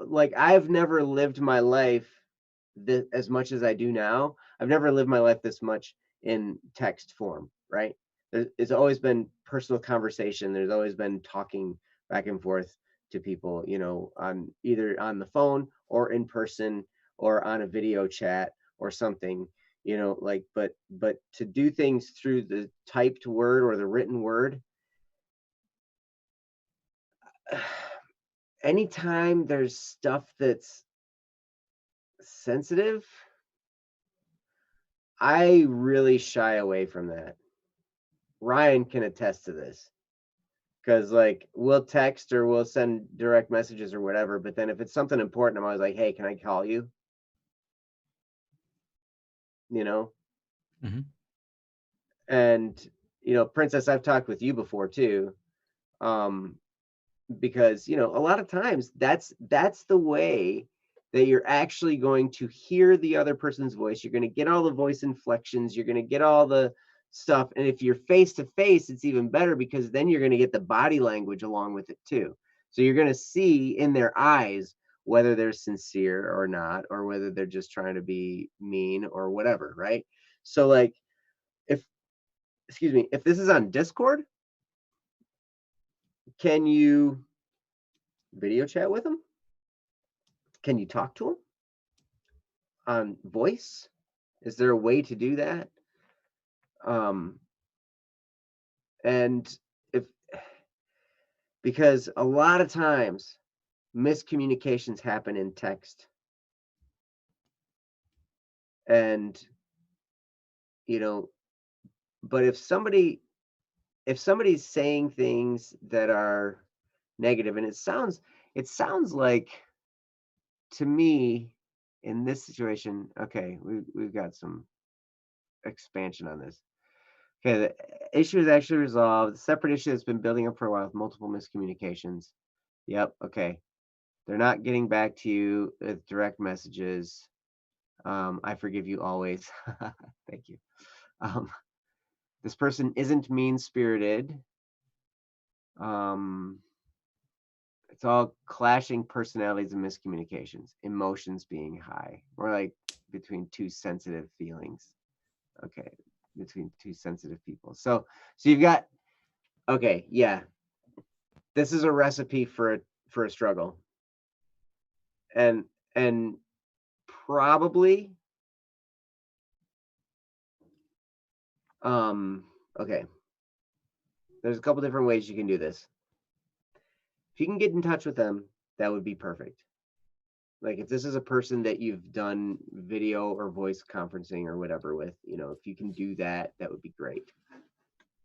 like, I've never lived my life as much as I do now. I've never lived my life this much in text form, right? It's always been personal conversation. There's always been talking back and forth to people, on either on the phone or in person or on a video chat or something, like, but to do things through the typed word or the written word, anytime there's stuff that's sensitive, I really shy away from that. Ryan can attest to this. Because like we'll text or we'll send direct messages or whatever, but then if it's something important, I'm always like, hey, can I call you? You know? Mhm. And Princess, I've talked with you before too. Because a lot of times that's the way that you're actually going to hear the other person's voice. You're going to get all the voice inflections, you're going to get all the stuff, and if you're face to face, it's even better, because then you're going to get the body language along with it too. So you're going to see in their eyes whether they're sincere or not, or whether they're just trying to be mean or whatever, right? So like, if excuse me, if this is on Discord, can you video chat with them? Can you talk to them on voice? Is there a way to do that? And if because a lot of times miscommunications happen in text, and you know, but if somebody's saying things that are negative, and it sounds like, to me, in this situation, okay, we've got some expansion on this. Okay, the issue is actually resolved. The separate issue that's been building up for a while with multiple miscommunications. Yep, okay. They're not getting back to you with direct messages. I forgive you always. Thank you. Um, this person isn't mean-spirited. It's all clashing personalities and miscommunications. Emotions being high. More like between two sensitive feelings. Okay, between two sensitive people. So you've got, okay, yeah. This is a recipe for a struggle. And probably okay. There's a couple different ways you can do this. If you can get in touch with them, that would be perfect. Like if this is a person that you've done video or voice conferencing or whatever with, if you can do that, that would be great.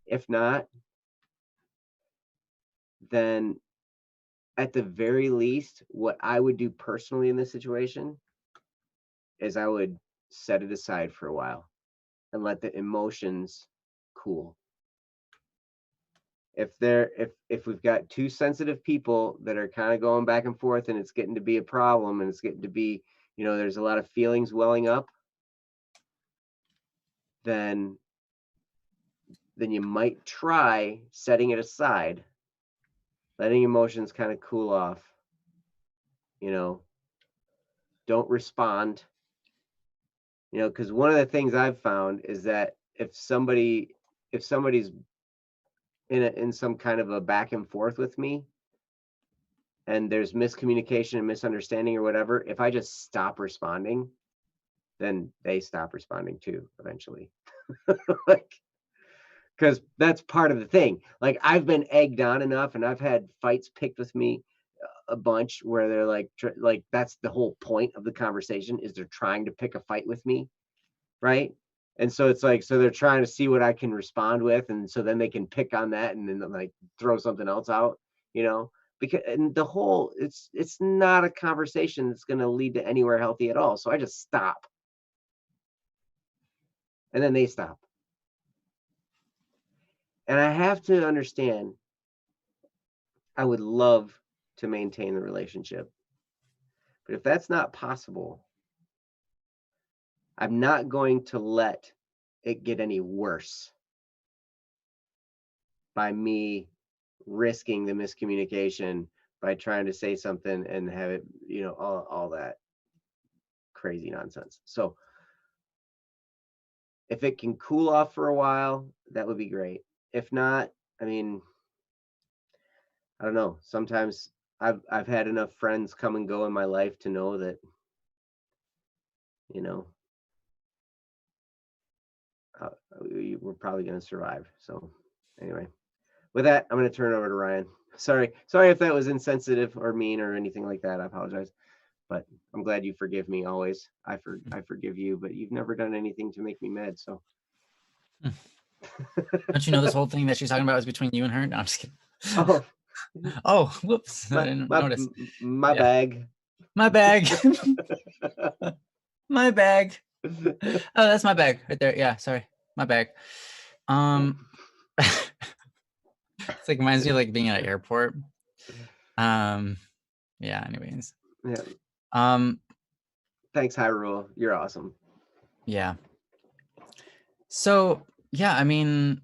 If not, then at the very least, what I would do personally in this situation is I would set it aside for a while and let the emotions cool. If we've got two sensitive people that are kind of going back and forth, and it's getting to be a problem, and it's getting to be, there's a lot of feelings welling up, then you might try setting it aside, letting emotions kind of cool off. Don't respond. Because one of the things I've found is that if somebody's in some kind of a back and forth with me, and there's miscommunication and misunderstanding or whatever, if I just stop responding, then they stop responding too eventually. Like, because that's part of the thing. Like, I've been egged on enough, and I've had fights picked with me a bunch where they're like that's the whole point of the conversation, is they're trying to pick a fight with me, right? And so it's like, so they're trying to see what I can respond with, and so then they can pick on that and then like throw something else out, because, and the whole, it's not a conversation that's going to lead to anywhere healthy at all. So I just stop, and then they stop. And I have to understand, I would love to maintain the relationship, but if that's not possible, I'm not going to let it get any worse by me risking the miscommunication by trying to say something and have it, all that crazy nonsense. So if it can cool off for a while, that would be great. If not, I mean, I don't know. Sometimes I've had enough friends come and go in my life to know that, uh, we're probably going to survive. So anyway, with that, I'm going to turn it over to Ryan. Sorry if that was insensitive or mean or anything like that. I apologize. but I'm glad you forgive me always. I forgive you, but you've never done anything to make me mad. So Don't you know this whole thing that she's talking about is between you and her? No, I'm just kidding. oh, Oh, whoops. I my didn't my notice. my Yeah. bag. My bag. My bag. Oh, that's my bag right there. Yeah, sorry. My bag. It's like reminds me of like being at an airport. Yeah, anyways. Yeah. Um, Thanks, Hyrule. You're awesome. yeah. So yeah, I mean,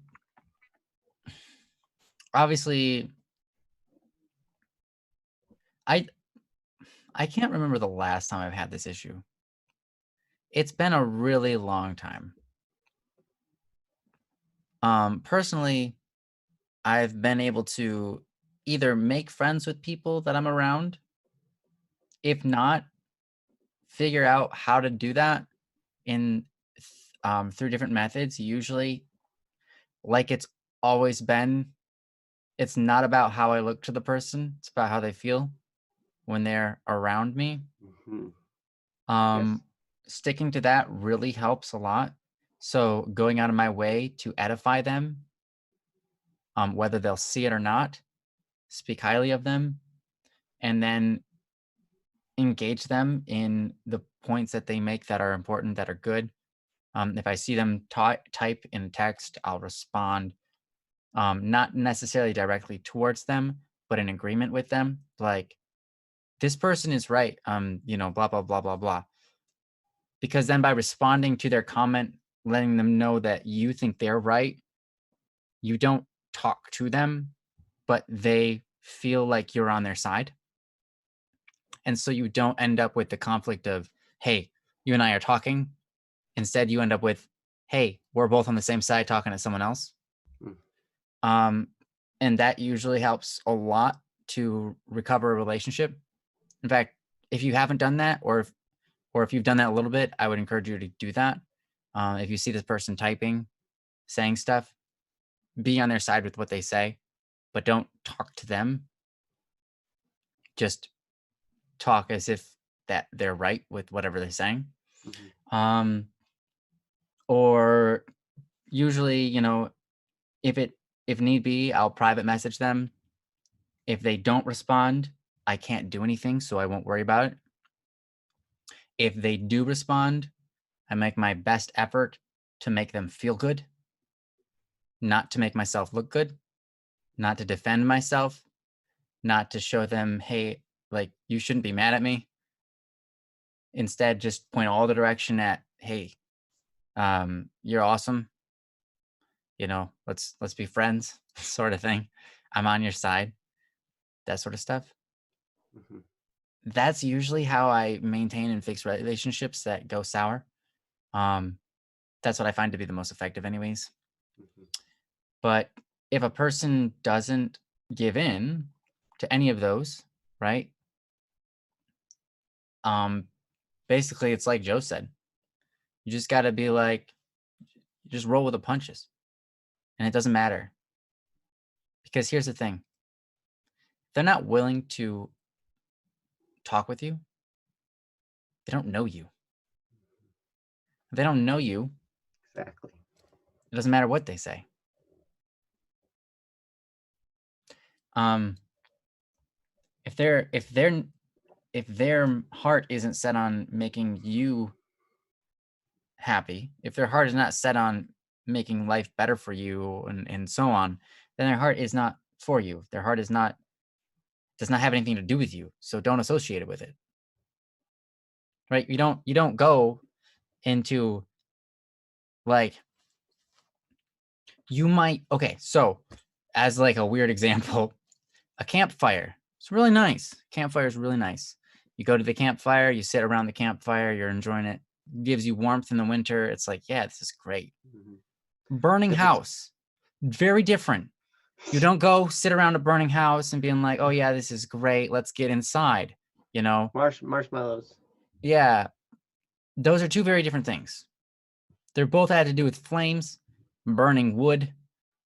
obviously I can't remember the last time I've had this issue. It's been a really long time. Personally, I've been able to either make friends with people that I'm around, if not, figure out how to do that in through different methods. Usually, like it's always been, it's not about how I look to the person; it's about how they feel when they're around me. Hmm. Yes. Sticking to that really helps a lot. So going out of my way to edify them, whether they'll see it or not, speak highly of them, and then engage them in the points that they make that are important, that are good. If I see them type in text, I'll respond, not necessarily directly towards them, but in agreement with them. Like, this person is right, blah, blah, blah, blah, blah. Because then by responding to their comment, letting them know that you think they're right, you don't talk to them, but they feel like you're on their side. And so you don't end up with the conflict of, hey, you and I are talking. Instead, you end up with, hey, we're both on the same side talking to someone else. Mm. And that usually helps a lot to recover a relationship. In fact, if you haven't done that, or if you've done that a little bit, I would encourage you to do that. If you see this person typing, saying stuff, be on their side with what they say, but don't talk to them. Just talk as if that they're right with whatever they're saying. Mm-hmm. Or usually, if need be, I'll private message them. If they don't respond, I can't do anything, so I won't worry about it. If they do respond, I make my best effort to make them feel good, not to make myself look good, not to defend myself, not to show them, hey, like, you shouldn't be mad at me. Instead, just point all the direction at, hey, you're awesome. Let's be friends, sort of thing. I'm on your side, that sort of stuff. Mm-hmm. That's usually how I maintain and fix relationships that go sour. That's what I find to be the most effective, anyways. Mm-hmm. But if a person doesn't give in to any of those, right? Basically, it's like Joe said. You just got to be like, just roll with the punches, and it doesn't matter. Because here's the thing: they're not willing to talk with you. They don't know you. If they don't know you, Exactly. it doesn't matter what they say. If their heart isn't set on making you happy, if their heart is not set on making life better for you and so on, then their heart is not for you. Their heart does not have anything to do with you. So don't associate it with it. Right? You don't go into, like, you might, okay, so as like a weird example, a campfire. It's really nice. Campfire is really nice. You go to the campfire, you sit around the campfire, you're enjoying it. Gives you warmth in the winter. It's like, yeah, this is great. Mm-hmm. Burning house, very different. You don't go sit around a burning house and being like, oh yeah, this is great. Let's get inside. Marshmallows. Yeah, those are two very different things. They're both had to do with flames, burning wood,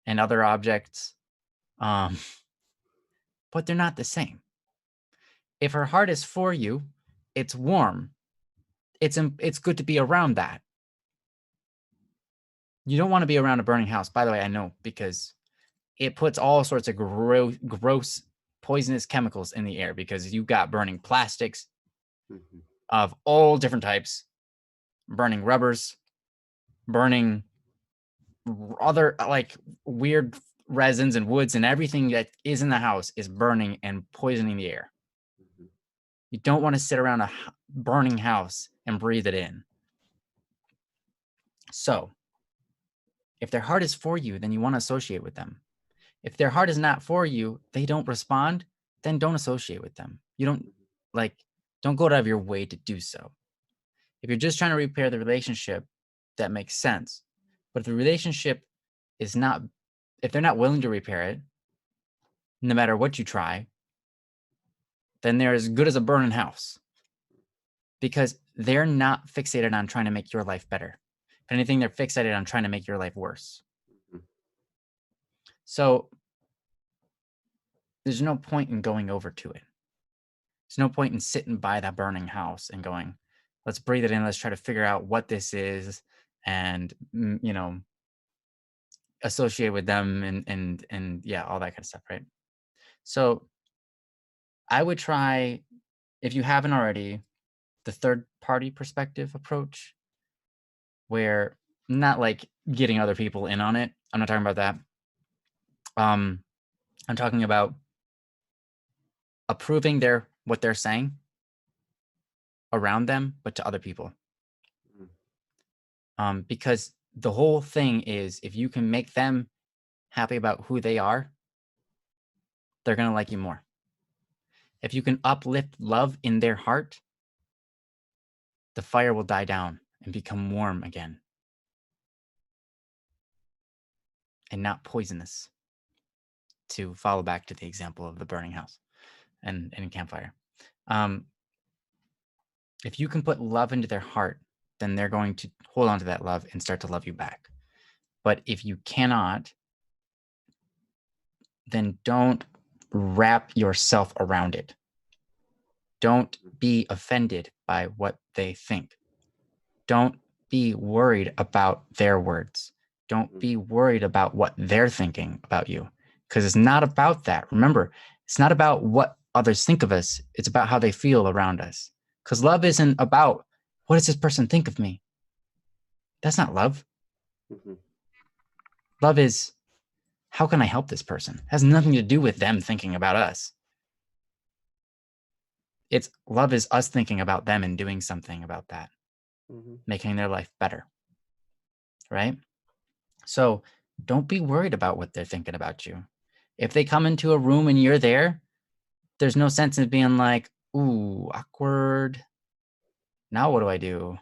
and other objects. But they're not the same. If her heart is for you, it's warm. It's good to be around that. You don't want to be around a burning house. By the way, I know, because it puts all sorts of gross, poisonous chemicals in the air, because you've got burning plastics of all different types, burning rubbers, burning other like weird resins and woods, and everything that is in the house is burning and poisoning the air. You don't want to sit around a burning house and breathe it in. So if their heart is for you, then you want to associate with them. If their heart is not for you, they don't respond, then don't associate with them. You don't go out of your way to do so. If you're just trying to repair the relationship, that makes sense. But if the relationship is not, if they're not willing to repair it, no matter what you try, then they're as good as a burning house, because they're not fixated on trying to make your life better. If anything, they're fixated on trying to make your life worse. So there's no point in going over to it. There's no point in sitting by that burning house and going, let's breathe it in. Let's try to figure out what this is, and, associate with them and yeah, all that kind of stuff. Right. So I would try, if you haven't already, the third party perspective approach, where not like getting other people in on it. I'm not talking about that. I'm talking about approving what they're saying around them, but to other people. Because the whole thing is, if you can make them happy about who they are, they're going to like you more. If you can uplift love in their heart, the fire will die down and become warm again, and not poisonous, to follow back to the example of the burning house and campfire. If you can put love into their heart, then they're going to hold on to that love and start to love you back. But if you cannot, then don't wrap yourself around it. Don't be offended by what they think. Don't be worried about their words. Don't be worried about what they're thinking about you, because it's not about that. Remember, it's not about what others think of us. It's about how they feel around us. Because love isn't about, what does this person think of me? That's not love. Love is, how can I help this person? It has nothing to do with them thinking about us. Love is us thinking about them and doing something about that, making their life better. Right? So don't be worried about what they're thinking about you. If they come into a room and you're there, there's no sense in being like, ooh, awkward. Now what do I do?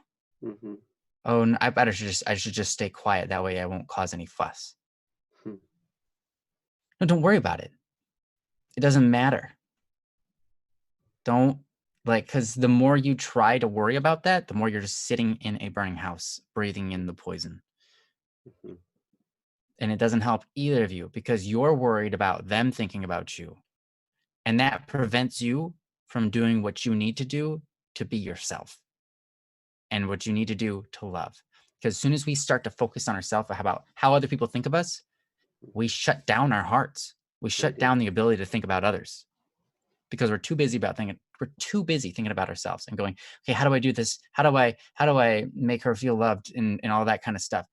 Oh, I should just stay quiet. That way I won't cause any fuss. No, don't worry about it. It doesn't matter. Don't because the more you try to worry about that, the more you're just sitting in a burning house, breathing in the poison. And it doesn't help either of you, because you're worried about them thinking about you. And that prevents you from doing what you need to do to be yourself, and what you need to do to love. Because as soon as we start to focus on ourselves, about how other people think of us, we shut down our hearts. We shut down the ability to think about others, because we're too busy thinking about ourselves and going, okay, how do I do this? How do I make her feel loved, and all that kind of stuff.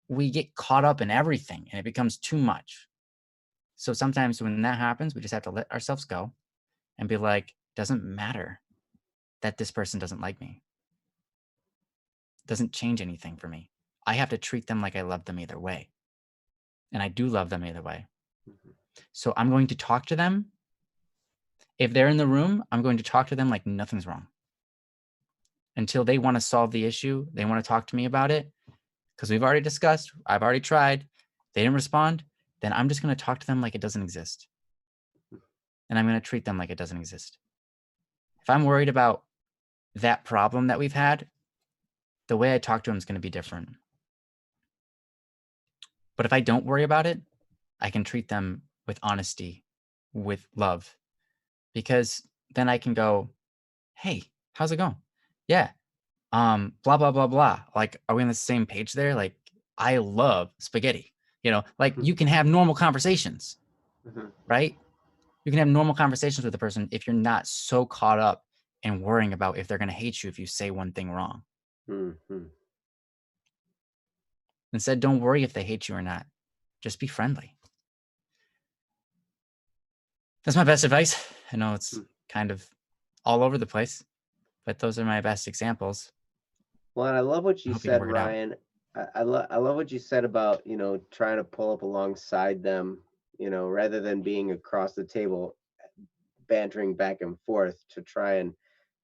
We get caught up in everything, and it becomes too much. So sometimes when that happens, we just have to let ourselves go and be like, doesn't matter that this person doesn't like me. It doesn't change anything for me. I have to treat them like I love them either way. And I do love them either way. So I'm going to talk to them. If they're in the room, I'm going to talk to them like nothing's wrong. Until they want to solve the issue, they want to talk to me about it, because we've already discussed, I've already tried, they didn't respond, then I'm just going to talk to them like it doesn't exist. And I'm going to treat them like it doesn't exist. If I'm worried about that problem that we've had, the way I talk to them is going to be different. But if I don't worry about it, I can treat them with honesty, with love, because then I can go, hey, how's it going? Yeah. Blah, blah, blah, blah. Like, are we on the same page there? Like, I love spaghetti. Like you can have normal conversations, right? You can have normal conversations with a person if you're not so caught up in worrying about if they're going to hate you if you say one thing wrong. Instead, don't worry if they hate you or not. Just be friendly. That's my best advice. I know it's kind of all over the place, but those are my best examples. Well, and I love what you hope you can said, work it out. Ryan. I love what you said about, trying to pull up alongside them, rather than being across the table, bantering back and forth to try and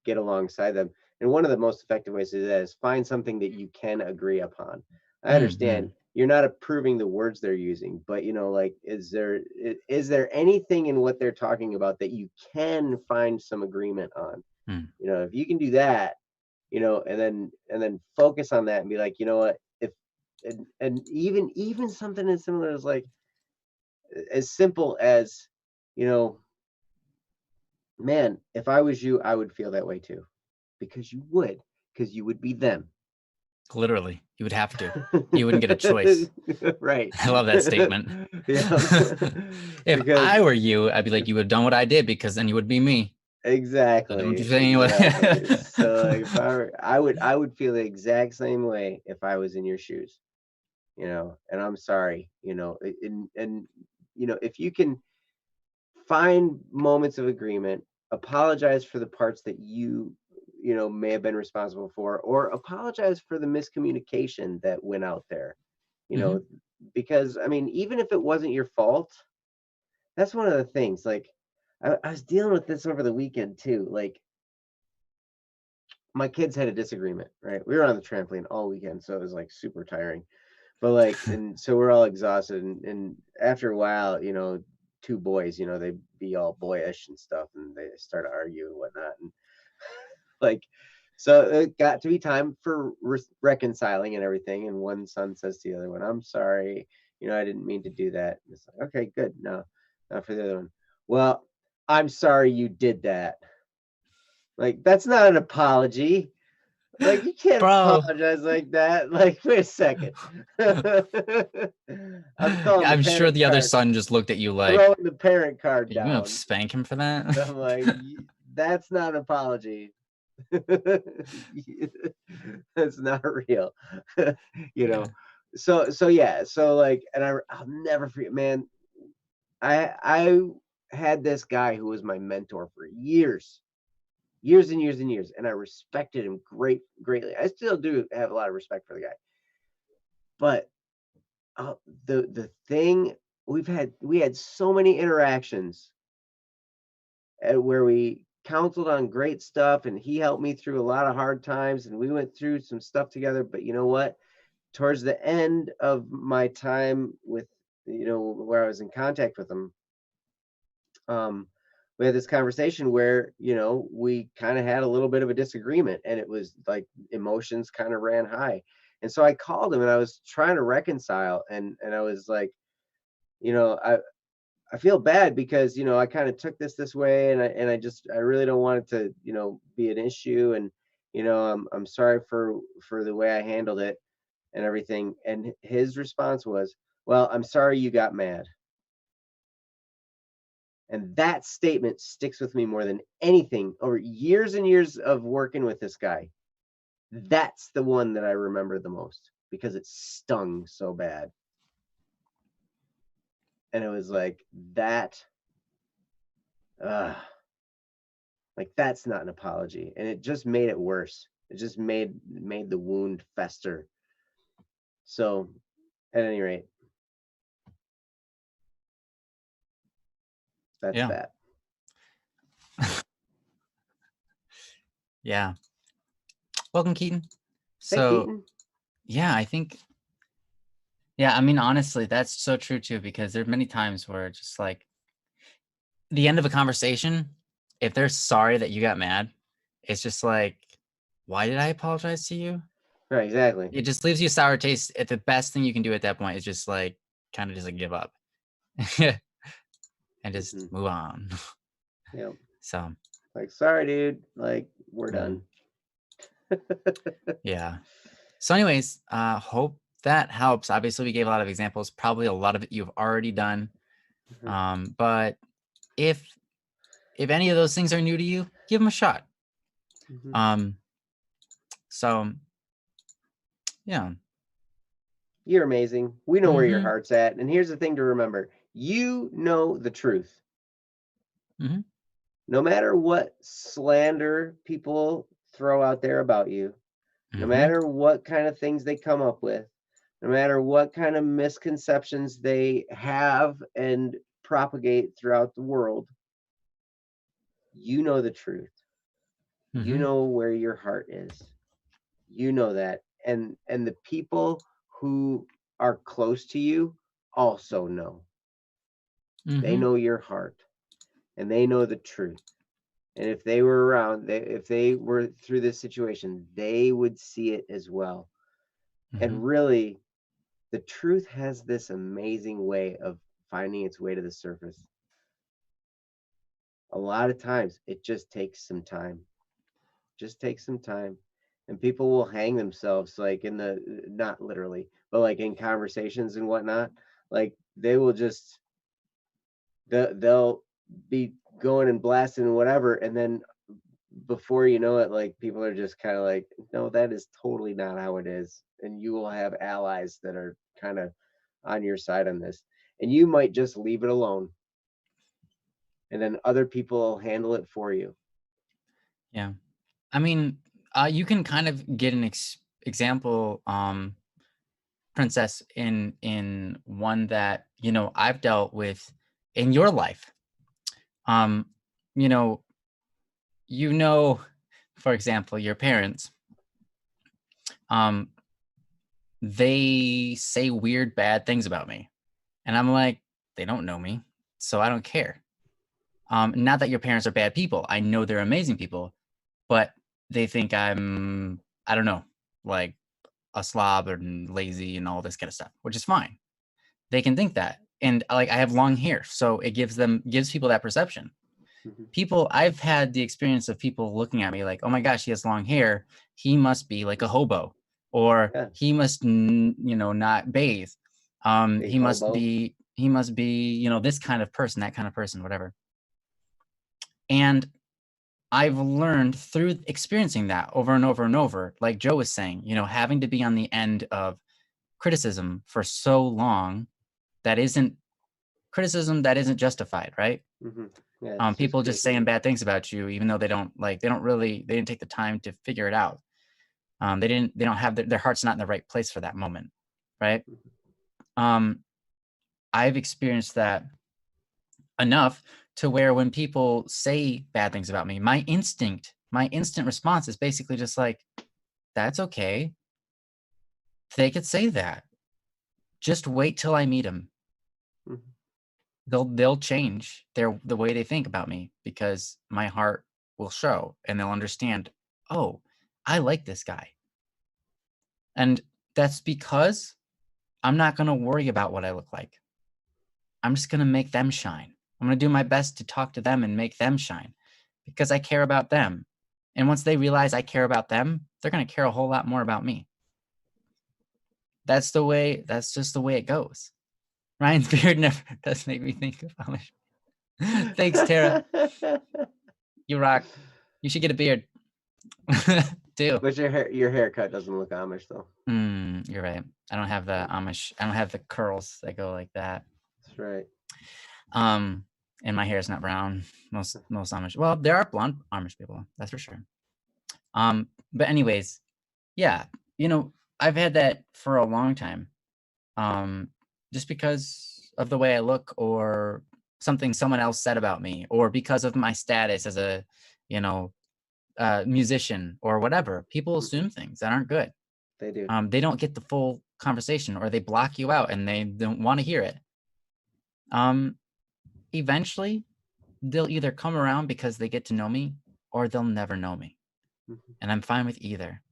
get alongside them. And one of the most effective ways to do that is find something that you can agree upon. I understand you're not approving the words they're using, but like, is there anything in what they're talking about that you can find some agreement on? If you can do that, and then focus on that and be like, you know what, if and even something as similar as like as simple as, man, if I was you, I would feel that way too, because you would be them. Literally, you would have to. You wouldn't get a choice. Right. I love that statement. If I were you, I'd be like, you would have done what I did, because then you would be me. Exactly. So don't you say anyway. So like, if I would feel the exact same way if I was in your shoes, and I'm sorry, and if you can find moments of agreement, apologize for the parts that you may have been responsible for, or apologize for the miscommunication that went out there, because I mean, even if it wasn't your fault, that's one of the things. Like, I was dealing with this over the weekend too. Like, my kids had a disagreement, right? We were on the trampoline all weekend, so it was like super tiring. But like, and so we're all exhausted, and after a while, two boys, they be all boyish and stuff, and they start to argue and whatnot, and like, so it got to be time for reconciling and everything. And one son says to the other one, "I'm sorry, I didn't mean to do that." And it's like, okay, good. No, not for the other one. Well, I'm sorry you did that. Like, that's not an apology. Like, you can't apologize like that. Like, wait a second. I'm sure the other son just looked at you like, throwing the parent card down. You gonna spank him for that? I'm like, that's not an apology. That's not real. Yeah. So yeah. So like, and I'll never forget, man. I had this guy who was my mentor for years and years and years, and I respected him greatly. I still do have a lot of respect for the guy. But the thing, we had so many interactions where we counseled on great stuff, and he helped me through a lot of hard times, and we went through some stuff together. But you know what? Towards the end of my time with, where I was in contact with him, we had this conversation where, we kind of had a little bit of a disagreement, and it was like emotions kind of ran high. And so I called him, and I was trying to reconcile, and I was like, I feel bad because, I kind of took this way, and I really don't want it to, be an issue. And, I'm sorry for the way I handled it and everything. And his response was, well, I'm sorry you got mad. And that statement sticks with me more than anything over years and years of working with this guy. That's the one that I remember the most, because it stung so bad. And it was like that, like, that's not an apology. And it just made it worse. It just made the wound fester. So at any rate, that's that. Yeah. Welcome, Keaton. So, hey, Keaton. Yeah, I think, yeah, I mean, honestly, that's so true too, because there's many times where just like the end of a conversation, if they're sorry that you got mad, it's just like, why did I apologize to you? Right, exactly. It just leaves you a sour taste. The best thing you can do at that point is just like kind of just like give up and just move on. Yep. So like, sorry, dude. Like, we're done. Yeah. So anyways, hope that helps. Obviously, we gave a lot of examples. Probably a lot of it you've already done. But if any of those things are new to you, give them a shot. So yeah. You're amazing. We know where your heart's at. And here's the thing to remember. You know the truth. No matter what slander people throw out there about you, no matter what kind of things they come up with, no matter what kind of misconceptions they have and propagate throughout the world, you know the truth. You know where your heart is. You know that. And the people who are close to you also know. They know your heart and they know the truth. And if they were around, if they were through this situation, they would see it as well. And really, the truth has this amazing way of finding its way to the surface. A lot of times, it just takes some time. Just takes some time. And people will hang themselves, like in the, not literally, but like in conversations and whatnot. Like they will just, they'll be going and blasting and whatever. And then before you know it, like people are just kind of like, no, that is totally not how it is. And you will have allies that are kind of on your side on this. And you might just leave it alone. And then other people will handle it for you. Yeah. I mean, you can kind of get an example, Princess, in one that, you know, I've dealt with in your life. You know, for example, your parents, they say weird, bad things about me. And I'm like, they don't know me, so I don't care. Not that your parents are bad people. I know they're amazing people, but they think I'm, I don't know, like a slob and lazy and all this kind of stuff, which is fine. They can think that. And like, I have long hair, so it gives people that perception. People, I've had the experience of people looking at me like, oh my gosh, he has long hair. He must be like a hobo, or he must, not bathe. He must be, this kind of person, that kind of person, whatever. And I've learned through experiencing that over and over and over, like Joe was saying, having to be on the end of criticism for so long, that isn't criticism that isn't justified, right? Yeah, people just saying bad things about you, even though they didn't take the time to figure it out. They don't have their heart's not in the right place for that moment, right? I've experienced that enough to where when people say bad things about me, my instant response is basically just like, that's okay. They could say that. Just wait till I meet them. They'll change the way they think about me, because my heart will show, and they'll understand, oh, I like this guy. And that's because I'm not going to worry about what I look like. I'm just going to make them shine. I'm going to do my best to talk to them and make them shine, because I care about them. And once they realize I care about them, they're going to care a whole lot more about me. That's just the way it goes. Ryan's beard never does make me think of Amish. Thanks, Tara. You rock. You should get a beard. Too. But your haircut doesn't look Amish though. You're right. I don't have the Amish. I don't have the curls that go like that. That's right. And my hair is not brown. Most Amish. Well, there are blonde Amish people, that's for sure. But anyways, yeah, I've had that for a long time. Just because of the way I look, or something someone else said about me, or because of my status as a, musician or whatever. People assume things that aren't good. They do. They don't get the full conversation, or they block you out and they don't want to hear it. Eventually, they'll either come around because they get to know me, or they'll never know me. And I'm fine with either.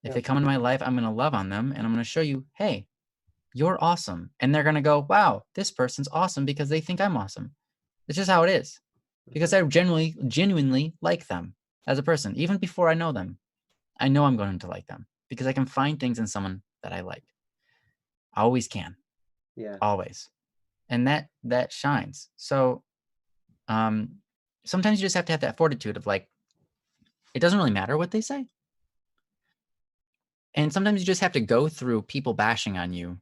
If they come into my life, I'm going to love on them, and I'm going to show you, hey, you're awesome. And they're going to go, wow, this person's awesome because they think I'm awesome. It's just how it is. Because I genuinely like them. as a person, even before I know them. I know I'm going to like them because I can find things in someone that I like. I always can, Yeah. always, and that shines. So, sometimes you just have to have that fortitude of like, it doesn't really matter what they say, and sometimes you just have to go through people bashing on you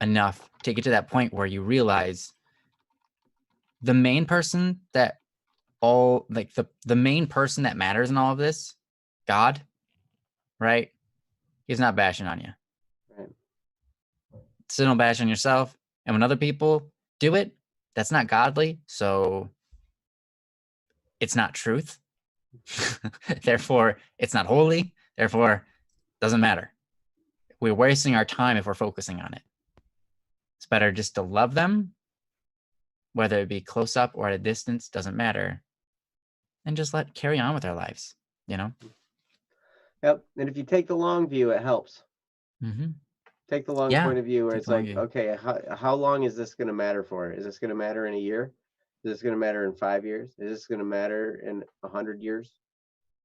enough to get to that point where you realize the main person that the main person that matters in all of this, God, right? He's not bashing on you. Right. So don't bash on yourself. And when other people do it, that's not godly. So it's not truth. Therefore, it's not holy. Therefore, doesn't matter. We're wasting our time if we're focusing on it. It's better just to love them, whether it be close up or at a distance, doesn't matter. And just carry on with our lives, you know? Yep. And if you take the long view, it helps. Mm-hmm. Take the long Yeah, point of view where take it's the long like, view. okay, how long is this going to matter for? Is this going to matter in a year? Is this going to matter in 5 years? Is this going to matter in 100 years?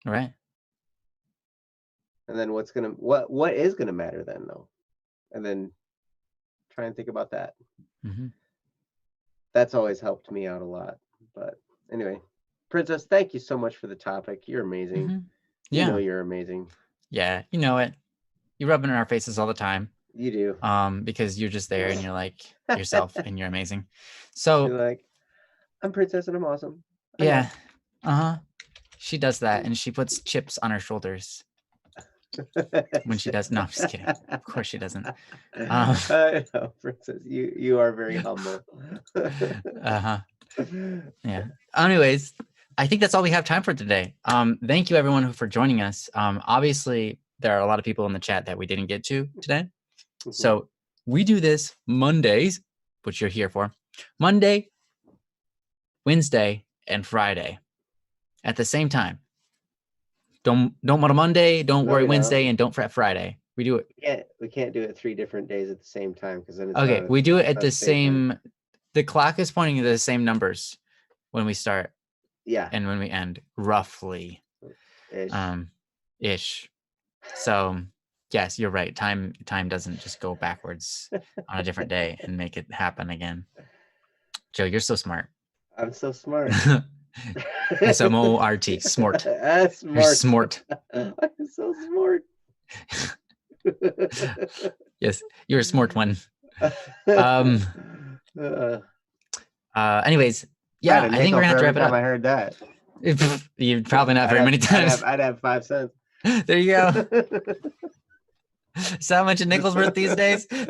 Right. And then what is going to matter then though? And then try and think about that. Mm-hmm. That's always helped me out a lot. But anyway, Princess, thank you so much for the topic. You're amazing. Mm-hmm. You Yeah. know you're amazing. Yeah, you know it. You rub it in our faces all the time. You do. Because you're just there and you're like yourself and you're amazing. So You're like, I'm Princess and I'm awesome. yeah. Uh-huh. She does that and she puts chips on her shoulders when she does. No, I'm just kidding. Of course she doesn't. I know, Princess. You are very humble. Uh-huh. Yeah. Anyways, I think that's all we have time for today. Thank you everyone for joining us. Obviously there are a lot of people in the chat that we didn't get to today. So we do this Mondays, which you're here for. Monday, Wednesday, and Friday at the same time. Don't want a Monday, don't worry Wednesday, and don't fret Friday. We do it. We can't do it 3 different days at the same time because then it's Okay, we do it at not the same same. The clock is pointing to the same numbers when we start. Yeah. And when we end, roughly. Ish. So yes, you're right. Time doesn't just go backwards on a different day and make it happen again. Joe, you're so smart. I'm so smart. S-M-O-R-T, smart. Smart. You're smart. I'm so smart. Yes, you're a smart one. Anyways, yeah, I think we're gonna have to wrap it up. I heard that. You probably not very many times. I'd have 5 cents. There you go. So much a nickel's worth these days. Don't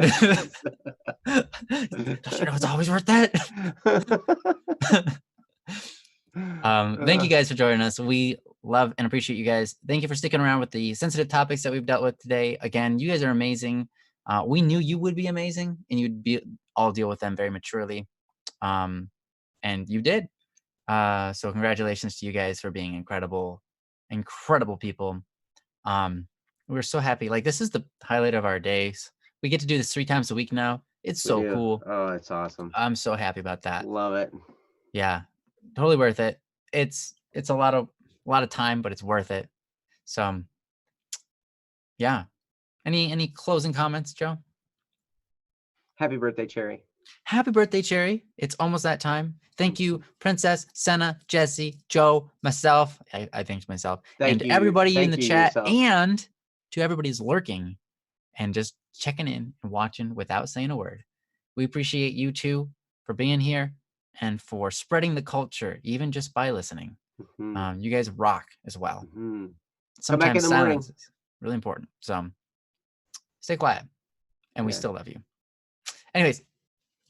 you know it's always worth that? Thank you guys for joining us. We love and appreciate you guys. Thank you for sticking around with the sensitive topics that we've dealt with today. Again, you guys are amazing. We knew you would be amazing and you'd all deal with them very maturely. And you did. So congratulations to you guys for being incredible people. We're so happy. Like, this is the highlight of our days. We get to do this 3 times a week now. It's so cool. Oh, it's awesome. I'm so happy about that. Love it. Yeah, totally worth it. It's a lot of time, but it's worth it. So yeah. Any closing comments, Joe? Happy birthday, Cherry. Happy birthday, Cherry. It's almost that time. Thank you, Princess, Senna, Jesse, Joe, myself. I thanked myself. And everybody in the chat and to everybody who's lurking and just checking in and watching without saying a word. We appreciate you too for being here and for spreading the culture, even just by listening. You guys rock as well. Sometimes silence is really important. So stay quiet. And we still love you. Anyways,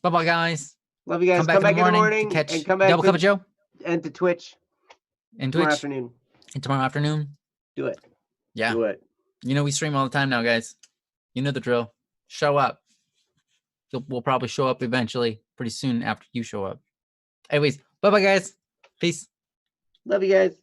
bye-bye, guys. Love you guys. Come back in the morning to catch and come back Double Cup of Joe. And to Twitch. And tomorrow afternoon. And tomorrow afternoon. Do it. Yeah. Do it. You know we stream all the time now, guys. You know the drill. Show up. We'll probably show up eventually, pretty soon after you show up. Anyways, bye-bye, guys. Peace. Love you guys.